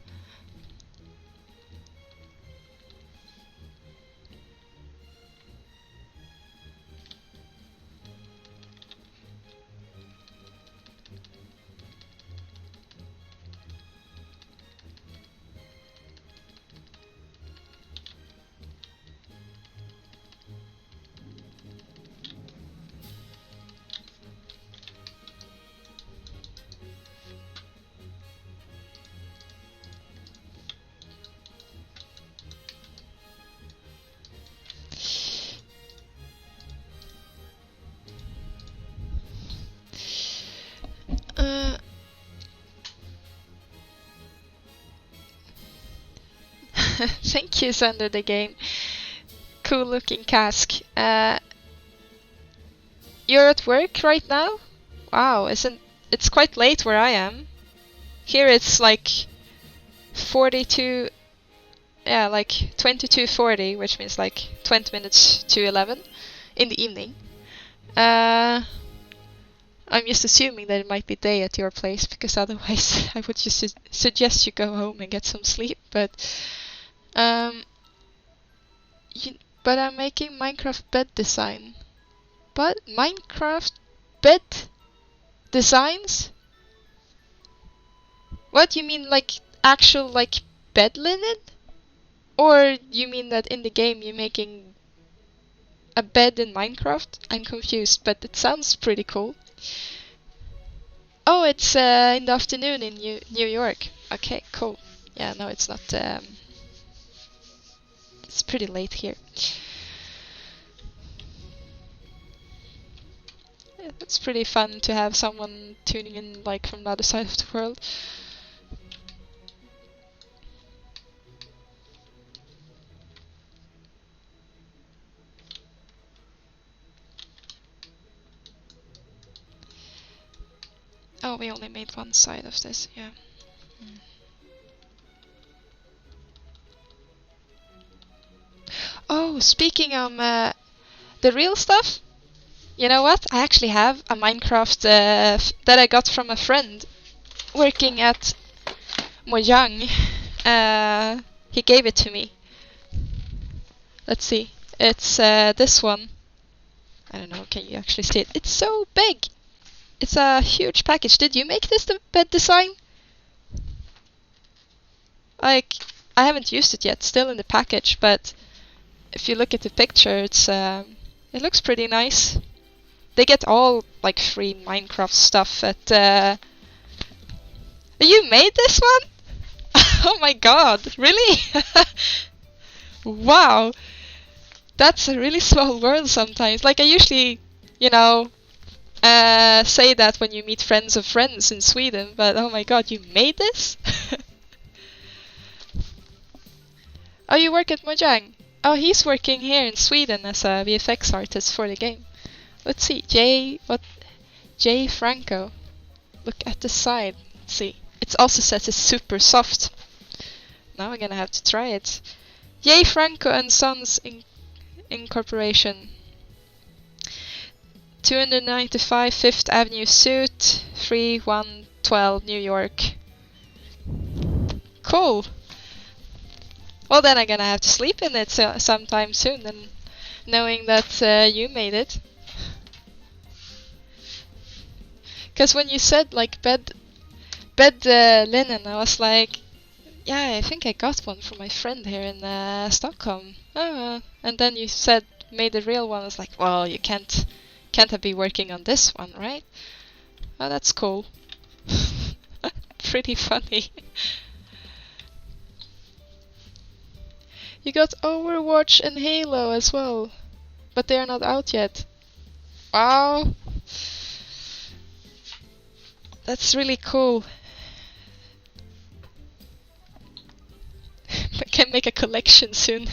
Thank you, Sunder the Game. Cool looking cask. You're at work right now? Wow, it's quite late where I am. Here it's like 42, yeah, like 22:40, which means like 20 minutes to 11 in the evening. I'm just assuming that it might be day at your place, because otherwise I would just suggest you go home and get some sleep, but but I'm making Minecraft bed design. But Minecraft bed designs? What, you mean like actual like bed linen? Or you mean that in the game you're making a bed in Minecraft? I'm confused, but it sounds pretty cool. Oh, it's in the afternoon in New York. Okay, cool. Yeah, no, it's not. It's pretty late here. Yeah, it's pretty fun to have someone tuning in like from the other side of the world. Oh, we only made one side of this, yeah. Oh, speaking of the real stuff, you know what? I actually have a Minecraft that I got from a friend working at Mojang. He gave it to me. Let's see. It's this one. I don't know, can you actually see it? It's so big! It's a huge package. Did you make this bed design? Like, I haven't used it yet, still in the package, but if you look at the picture, it's it looks pretty nice. They get all like free Minecraft stuff at You made this one? Oh my god, really? Wow. That's a really small world sometimes. Like, I usually, you know, say that when you meet friends of friends in Sweden, but oh my god, you made this? Oh, you work at Mojang? Oh, he's working here in Sweden as a VFX artist for the game. Let's see, J Franco. Look at the side. Let's see. It also says it's super soft. Now I'm gonna have to try it. J Franco and Sons Incorporation. 295 Fifth Avenue Suite, 3112 New York. Cool. Well, then I'm gonna have to sleep in it sometime soon, and knowing that you made it. Because when you said like bed linen, I was like, yeah, I think I got one from my friend here in Stockholm. And then you said made a real one. I was like, well, you can't be working on this one, right? Oh, that's cool. Pretty funny. You got Overwatch and Halo as well, but they are not out yet. Wow. That's really cool. I can make a collection soon.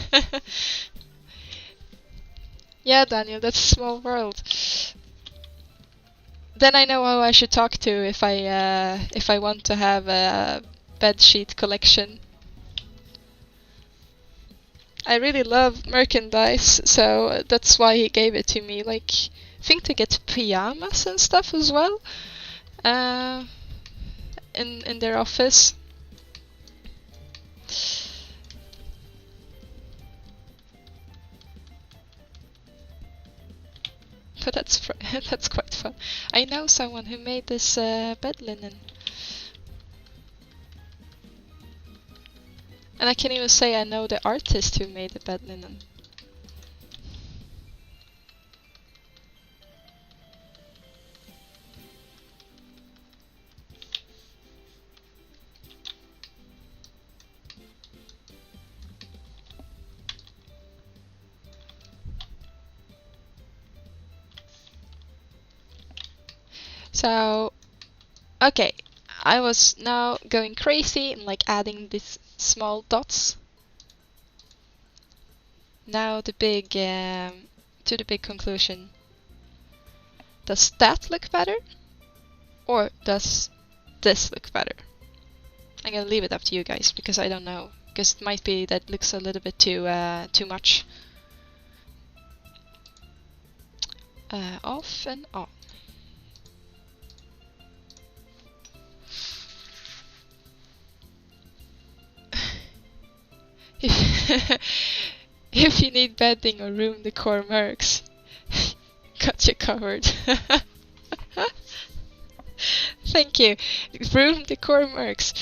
Yeah, Daniel, that's a small world. then I know who I should talk to if I want to have a bed sheet collection. I really love merchandise, so that's why he gave it to me. Like, I think to get pajamas and stuff as well, in their office. But that's quite fun. I know someone who made this bed linen. And I can even say I know the artist who made the bed linen. So, okay, I was now going crazy and like adding these small dots. Now to the big conclusion. Does that look better? Or does this look better? I'm gonna leave it up to you guys because I don't know. Because it might be that looks a little bit too much. Off and on. If you need bedding or room decor mercs, got you covered. Thank you. Room decor mercs.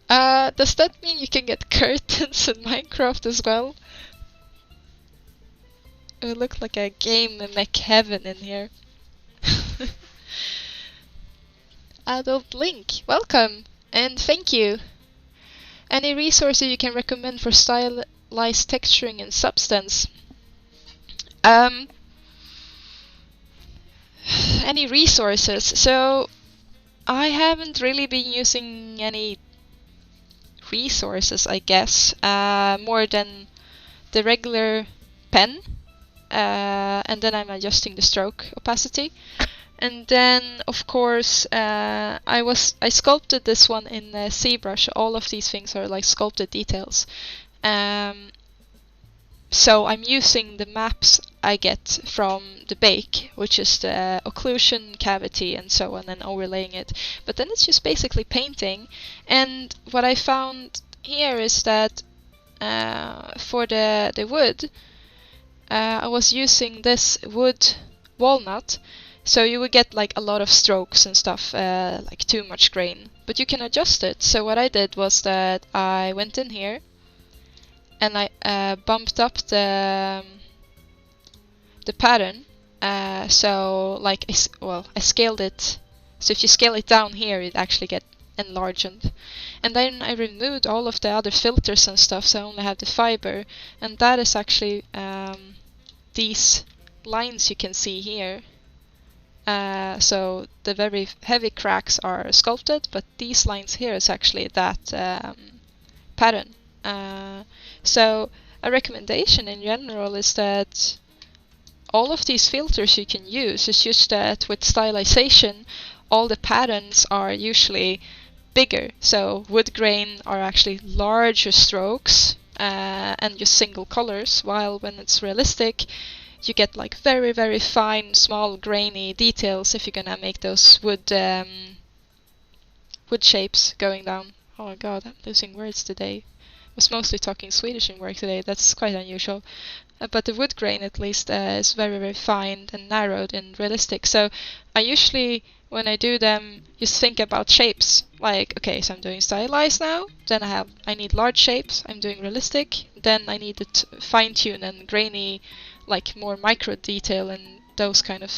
Does that mean you can get curtains in Minecraft as well? It would look like a game mech heaven in here. Adult Link, welcome and thank you. Any resources you can recommend for stylized texturing and substance? Any resources? So I haven't really been using any resources, I guess, more than the regular pen, and then I'm adjusting the stroke opacity. And then, of course, I sculpted this one in Zbrush. All of these things are like sculpted details. So I'm using the maps I get from the bake, which is the occlusion, cavity, and so on, and overlaying it. But then it's just basically painting. And what I found here is that for the wood, I was using this wood walnut. So you would get like a lot of strokes and stuff, like too much grain. But you can adjust it. So what I did was that I went in here and I bumped up the pattern. So like I scaled it. So if you scale it down here, it actually get enlarged. And then I removed all of the other filters and stuff, so I only have the fiber. And that is actually these lines you can see here. So the very heavy cracks are sculpted, but these lines here is actually that pattern. So a recommendation in general is that all of these filters you can use. It's just that with stylization, all the patterns are usually bigger. So wood grain are actually larger strokes and just single colors, while when it's realistic, you get like very, very fine, small, grainy details if you're gonna make those wood shapes going down. Oh my god, I'm losing words today. I was mostly talking Swedish in work today. That's quite unusual. But the wood grain, at least, is very, very fine and narrowed and realistic. So I usually, when I do them, just think about shapes. Like, okay, so I'm doing stylized now. Then I need large shapes. I'm doing realistic. Then I need it fine-tuned and grainy, like more micro detail and those kind of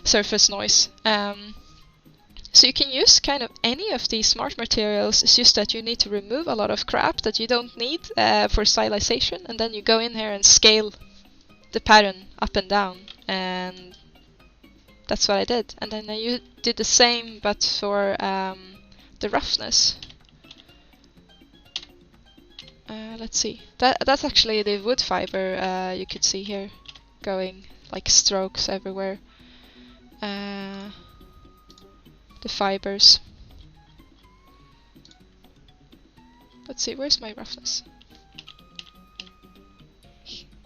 surface noise. So you can use kind of any of these smart materials. It's just that you need to remove a lot of crap that you don't need for stylization, and then you go in here and scale the pattern up and down, and that's what I did. And then I did the same but for the roughness. Let's see. That's actually the wood fiber you could see here, going like strokes everywhere. the fibers. Let's see, where's my roughness?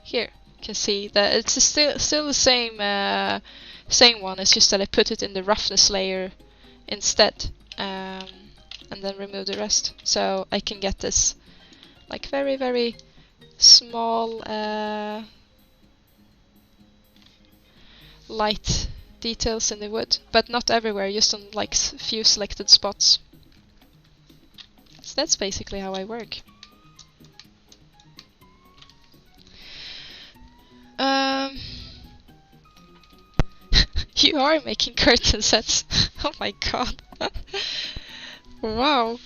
Here, you can see that it's still the same one. It's just that I put it in the roughness layer instead, and then remove the rest, so I can get this like very small light details in the wood, but not everywhere, just on like few selected spots. So that's basically how I work. You are making curtain sets. Oh my god. Wow.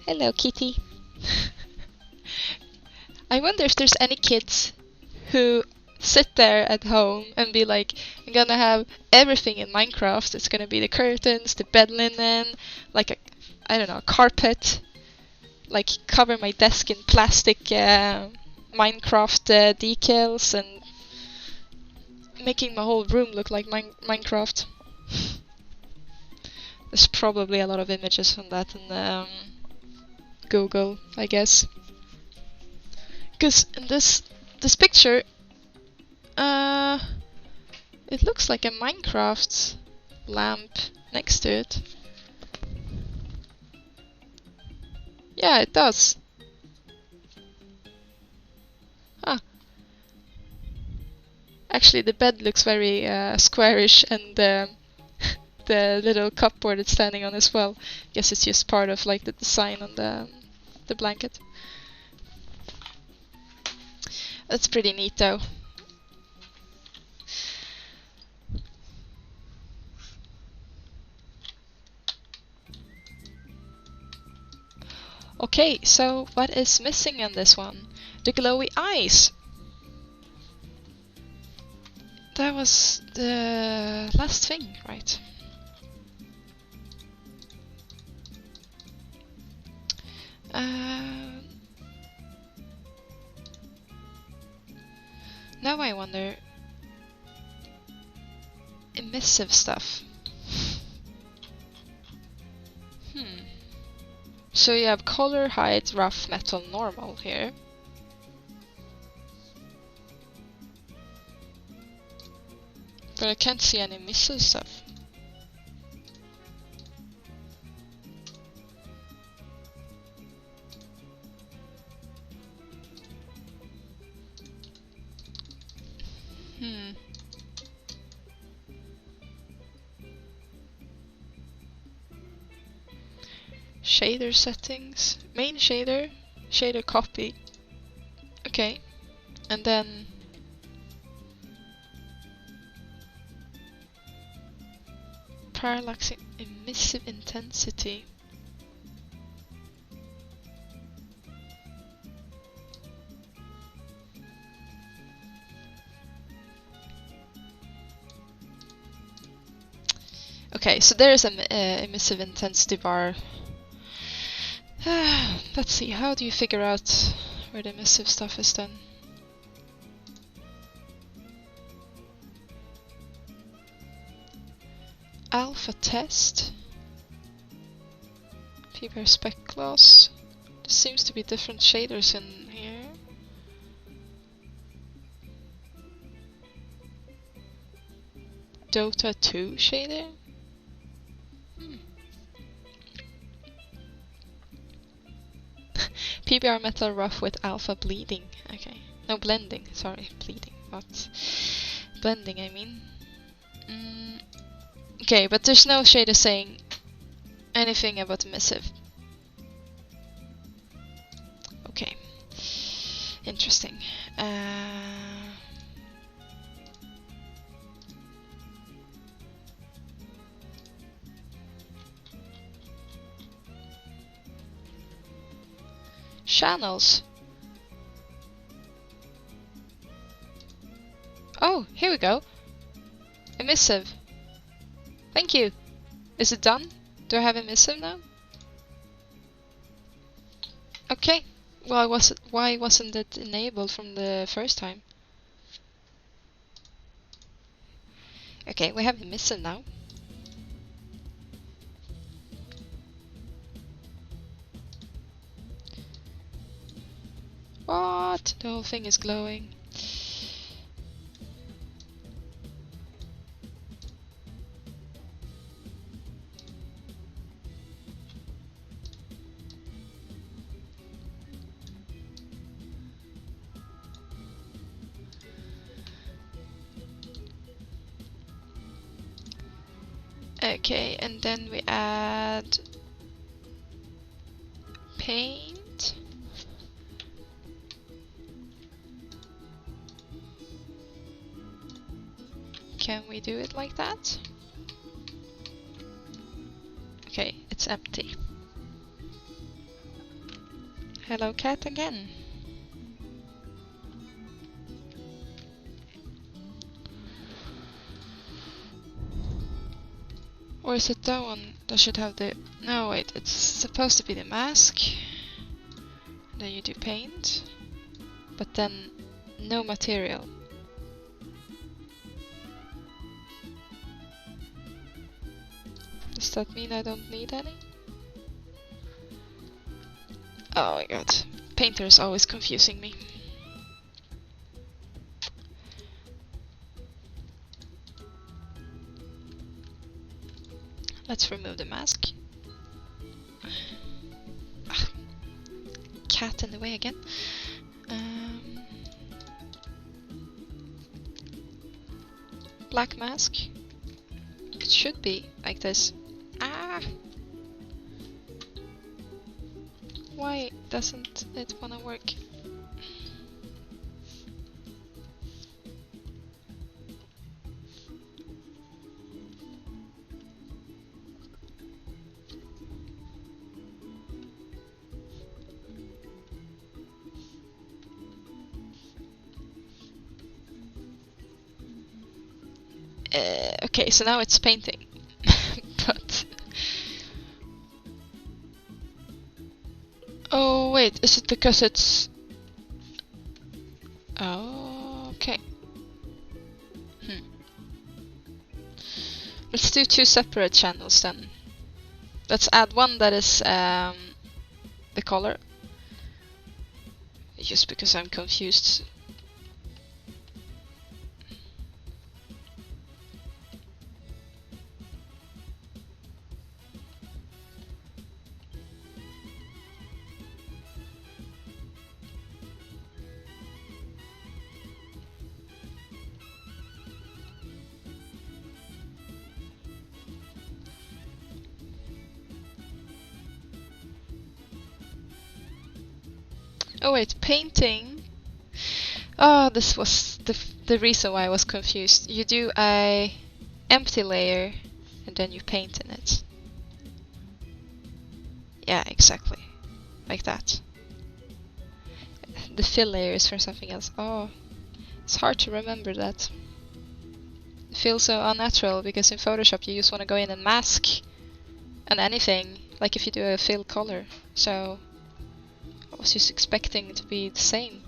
Hello, kitty. I wonder if there's any kids who sit there at home and be like, I'm gonna have everything in Minecraft. It's gonna be the curtains, the bed linen, like a, I don't know, a carpet, like cover my desk in plastic Minecraft decals and making my whole room look like Minecraft. There's probably a lot of images on that in Google, I guess. Because in this picture, it looks like a Minecraft lamp next to it. Yeah, it does. Ah. Actually, the bed looks very squarish, and the little cupboard it's standing on as well. Guess it's just part of like the design on the blanket. That's pretty neat though. Okay, so what is missing on this one? The glowy eyes. That was the last thing, right? Now I wonder... Emissive stuff. So you have color, height, rough, metal, normal here. But I can't see any emissive stuff. Shader settings, main shader, shader copy. Okay, and then parallaxing emissive intensity. Okay, so there is an emissive intensity bar. Let's see, how do you figure out where the emissive stuff is then? Alpha test. PBR spec gloss. There seems to be different shaders in here. Dota 2 shader? PBR metal rough with alpha bleeding. Okay. No, blending. Sorry, bleeding. Not blending, I mean. Okay, but there's no shader saying anything about emissive. Okay. Interesting. Channels. Oh, here we go. Emissive. Thank you. Is it done? Do I have emissive now? Okay. Well, why wasn't it enabled from the first time? Okay, we have Emissive now. What? The whole thing is glowing. Okay, and then we add paint. Can we do it like that? Okay, it's empty. Hello, cat again. Or is it that one that should have the... No, wait, it's supposed to be the mask. And then you do paint. But then no material. Does that mean I don't need any? Oh my god. Painter is always confusing me. Let's remove the mask. Ah, cat in the way again. Black mask. It should be like this. Ah! Why doesn't it wanna work? Okay, so now it's painting. But... Oh wait, is it because it's... Oh, okay. Let's do two separate channels then. Let's add one that is the color. Just because I'm confused. Oh wait, painting. Oh, this was the reason why I was confused. You do a empty layer and then you paint in it. Yeah, exactly. Like that. The fill layer is for something else. Oh, it's hard to remember that. It feels so unnatural because in Photoshop you just want to go in and mask and anything, like if you do a fill color. So I was just expecting it to be the same.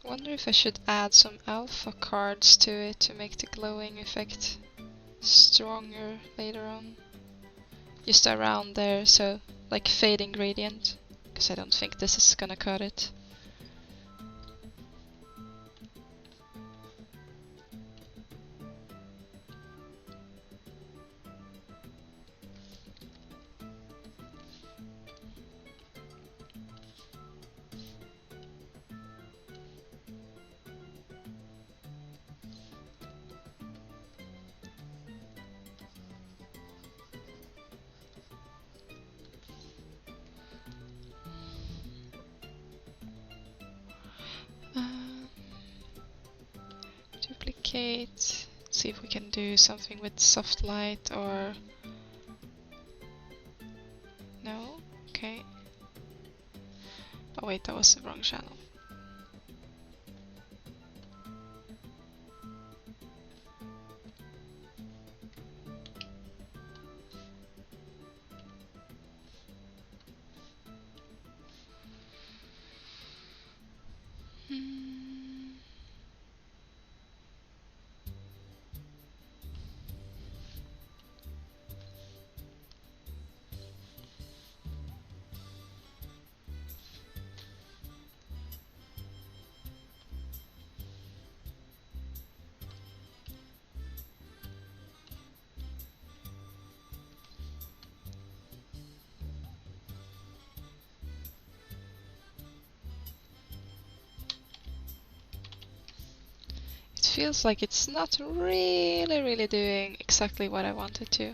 Wonder if I should add some alpha cards to it to make the glowing effect stronger later on. Just around there, so like fading gradient, because I don't think this is gonna cut it. Duplicate. See if we can do something with soft light or... No? Okay. Oh wait, that was the wrong channel. Feels like it's not really doing exactly what I wanted to.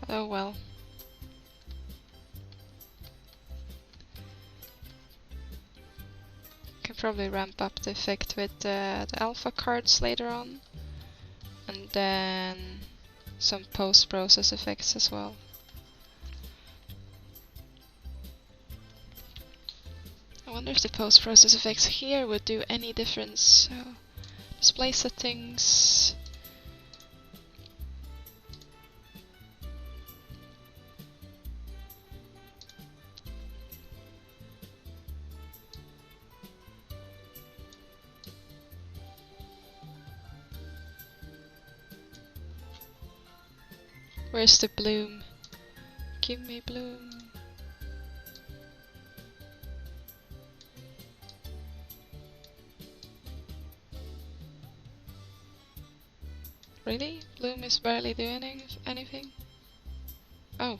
Oh well. Can probably ramp up the effect with the alpha cards later on. And then some post-process effects as well. I wonder if the post-process effects here would do any difference. So, display settings. Where's the bloom? Give me bloom. Really? Bloom is barely doing anything? Oh.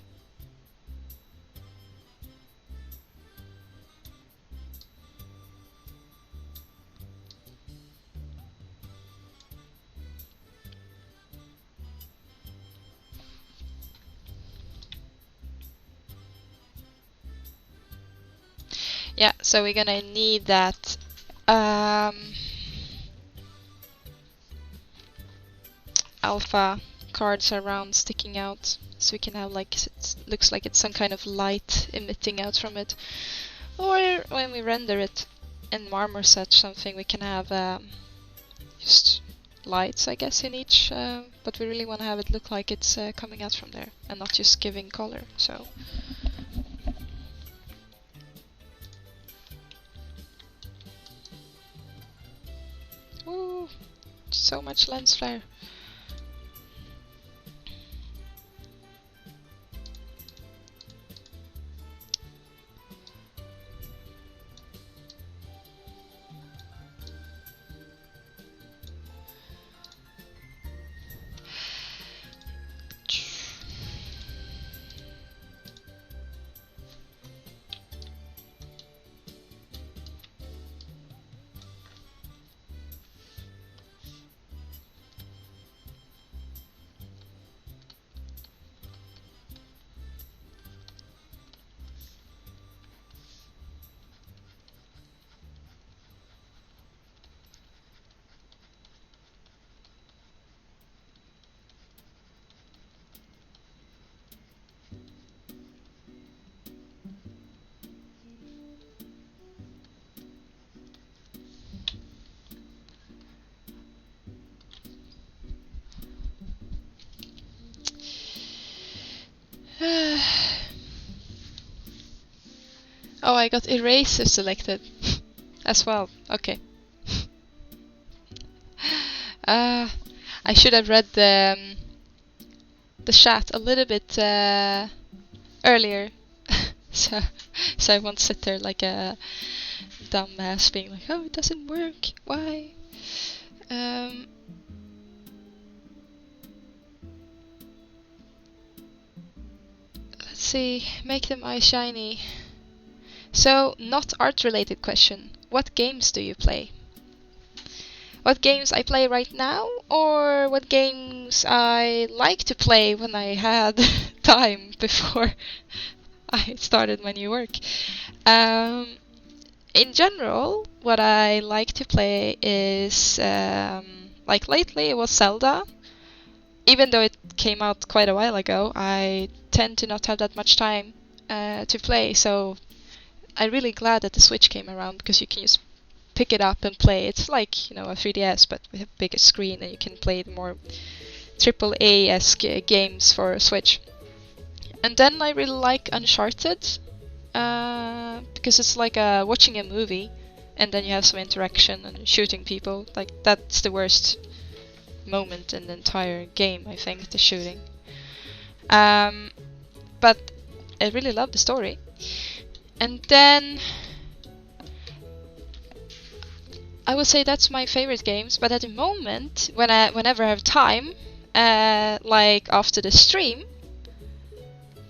Yeah, so we're gonna need that alpha cards around sticking out, so we can have like it looks like it's some kind of light emitting out from it. Or when we render it in Marmoset something, we can have just lights, I guess, in each. But we really want to have it look like it's coming out from there and not just giving color. So. Ooh, so much lens flare. Oh, I got eraser selected as well. Okay. I should have read the chat a little bit earlier, so I won't sit there like a dumbass being like, "Oh, it doesn't work. Why?" Let's see. Make them eye shiny. So, not art-related question. What games do you play? What games I play right now, or what games I like to play when I had time before I started my new work. In general, what I like to play is, like lately it was Zelda. Even though it came out quite a while ago, I tend to not have that much time to play, so I'm really glad that the Switch came around, because you can just pick it up and play. It's like, you know, a 3DS, but with a bigger screen, and you can play the more AAA-esque games for Switch. And then I really like Uncharted, because it's like watching a movie, and then you have some interaction and shooting people. Like, that's the worst moment in the entire game, I think, the shooting. But I really love the story. And then I would say that's my favorite games, but at the moment, whenever I have time, like after the stream,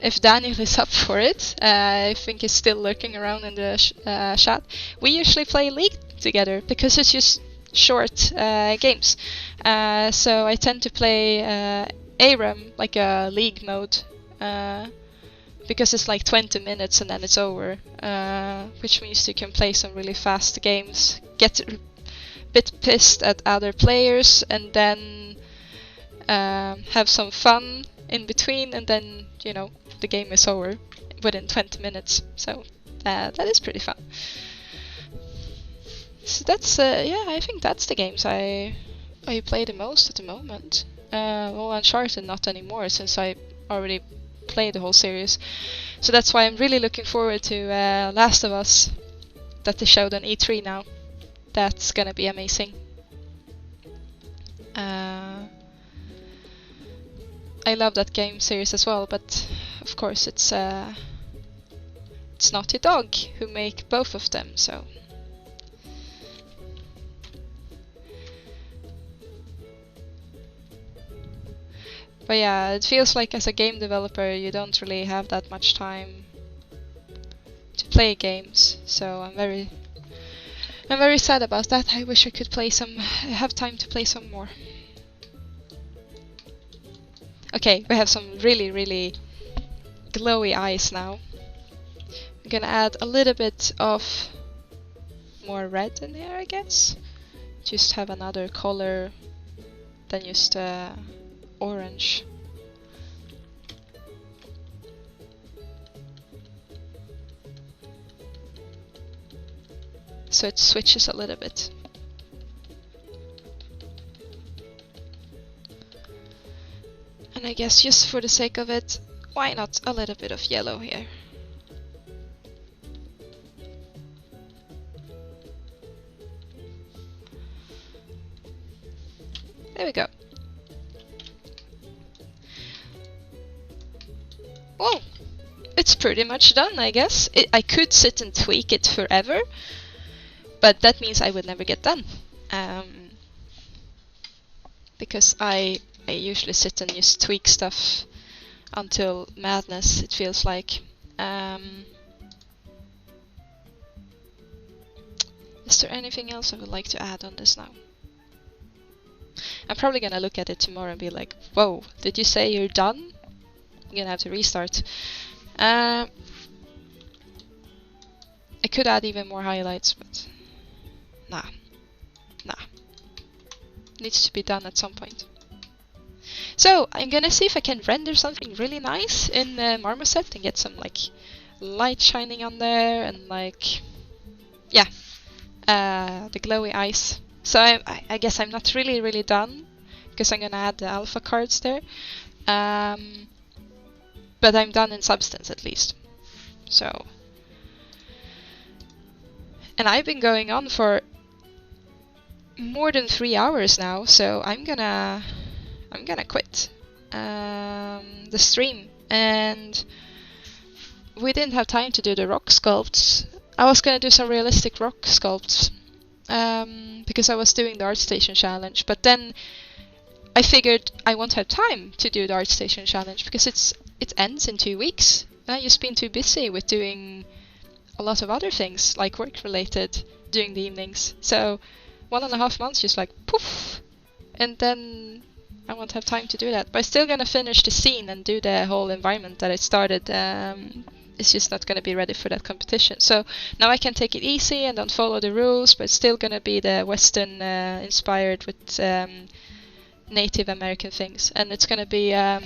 if Daniel is up for it, I think he's still lurking around in the chat, we usually play League together, because it's just short games. So I tend to play ARAM, like a League mode, because it's like 20 minutes and then it's over, which means you can play some really fast games, get a bit pissed at other players, and then have some fun in between, and then, you know, the game is over within 20 minutes. So that is pretty fun. So that's, yeah, I think that's the games I play the most at the moment. Well, Uncharted not anymore, since I already played the whole series. So that's why I'm really looking forward to Last of Us, that they showed on E3 now. That's gonna be amazing. I love that game series as well, but of course it's Naughty Dog who make both of them, so. But yeah, it feels like as a game developer you don't really have that much time to play games, so I'm very sad about that. I wish I could have time to play some more. Okay, we have some really, really glowy eyes now. I'm gonna add a little bit of more red in here, I guess. Just have another color than just orange. So it switches a little bit. And I guess just for the sake of it, why not a little bit of yellow here? There we go. Well, it's pretty much done, I guess. I could sit and tweak it forever, but that means I would never get done. Because I usually sit and just tweak stuff until madness, it feels like. Is there anything else I would like to add on this now? I'm probably gonna look at it tomorrow and be like, whoa, did you say you're done? I'm gonna have to restart. I could add even more highlights, but nah. Needs to be done at some point. So I'm gonna see if I can render something really nice in Marmoset and get some like light shining on there and like, yeah, the glowy eyes. So I guess I'm not really done, because I'm gonna add the alpha cards there. But I'm done in substance at least. So, and I've been going on for more than 3 hours now, so I'm gonna quit the stream. And we didn't have time to do the rock sculpts. I was gonna do some realistic rock sculpts because I was doing the ArtStation challenge, but then I figured I won't have time to do the ArtStation challenge because it ends in 2 weeks. I've just been too busy with doing a lot of other things, like work related, during the evenings. So 1.5 months just like poof, and then I won't have time to do that. But I'm still gonna finish the scene and do the whole environment that I started it's just not going to be ready for that competition. So now I can take it easy and don't follow the rules, but it's still going to be the Western inspired with Native American things, and it's going to be I'm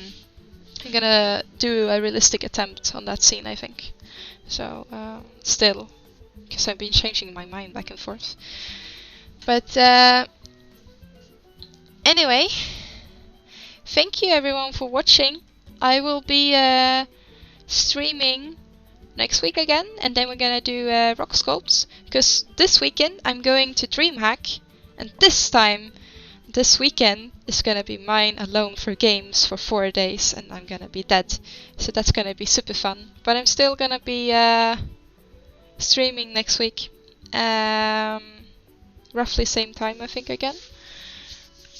going to do a realistic attempt on that scene, I think. So still, because I've been changing my mind back and forth. But anyway, thank you everyone for watching. I will be streaming next week again, and then we're gonna do rock sculpts, because this weekend I'm going to DreamHack, and this weekend is gonna be mine alone for games for 4 days, and I'm gonna be dead. So that's gonna be super fun. But I'm still gonna be streaming next week, roughly same time I think again,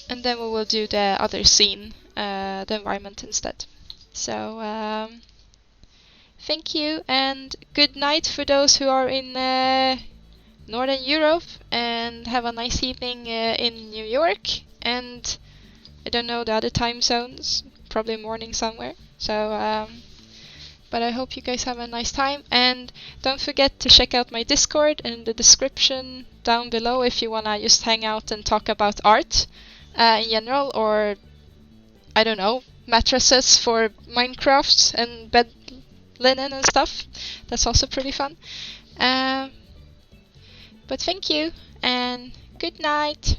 and then we will do the other scene, the environment instead. So thank you, and good night for those who are in Northern Europe, and have a nice evening in New York, and I don't know the other time zones, probably morning somewhere. So but I hope you guys have a nice time, and don't forget to check out my Discord in the description down below if you wanna just hang out and talk about art in general, or I don't know, mattresses for Minecraft and bed linen and stuff. That's also pretty fun. But thank you, and good night.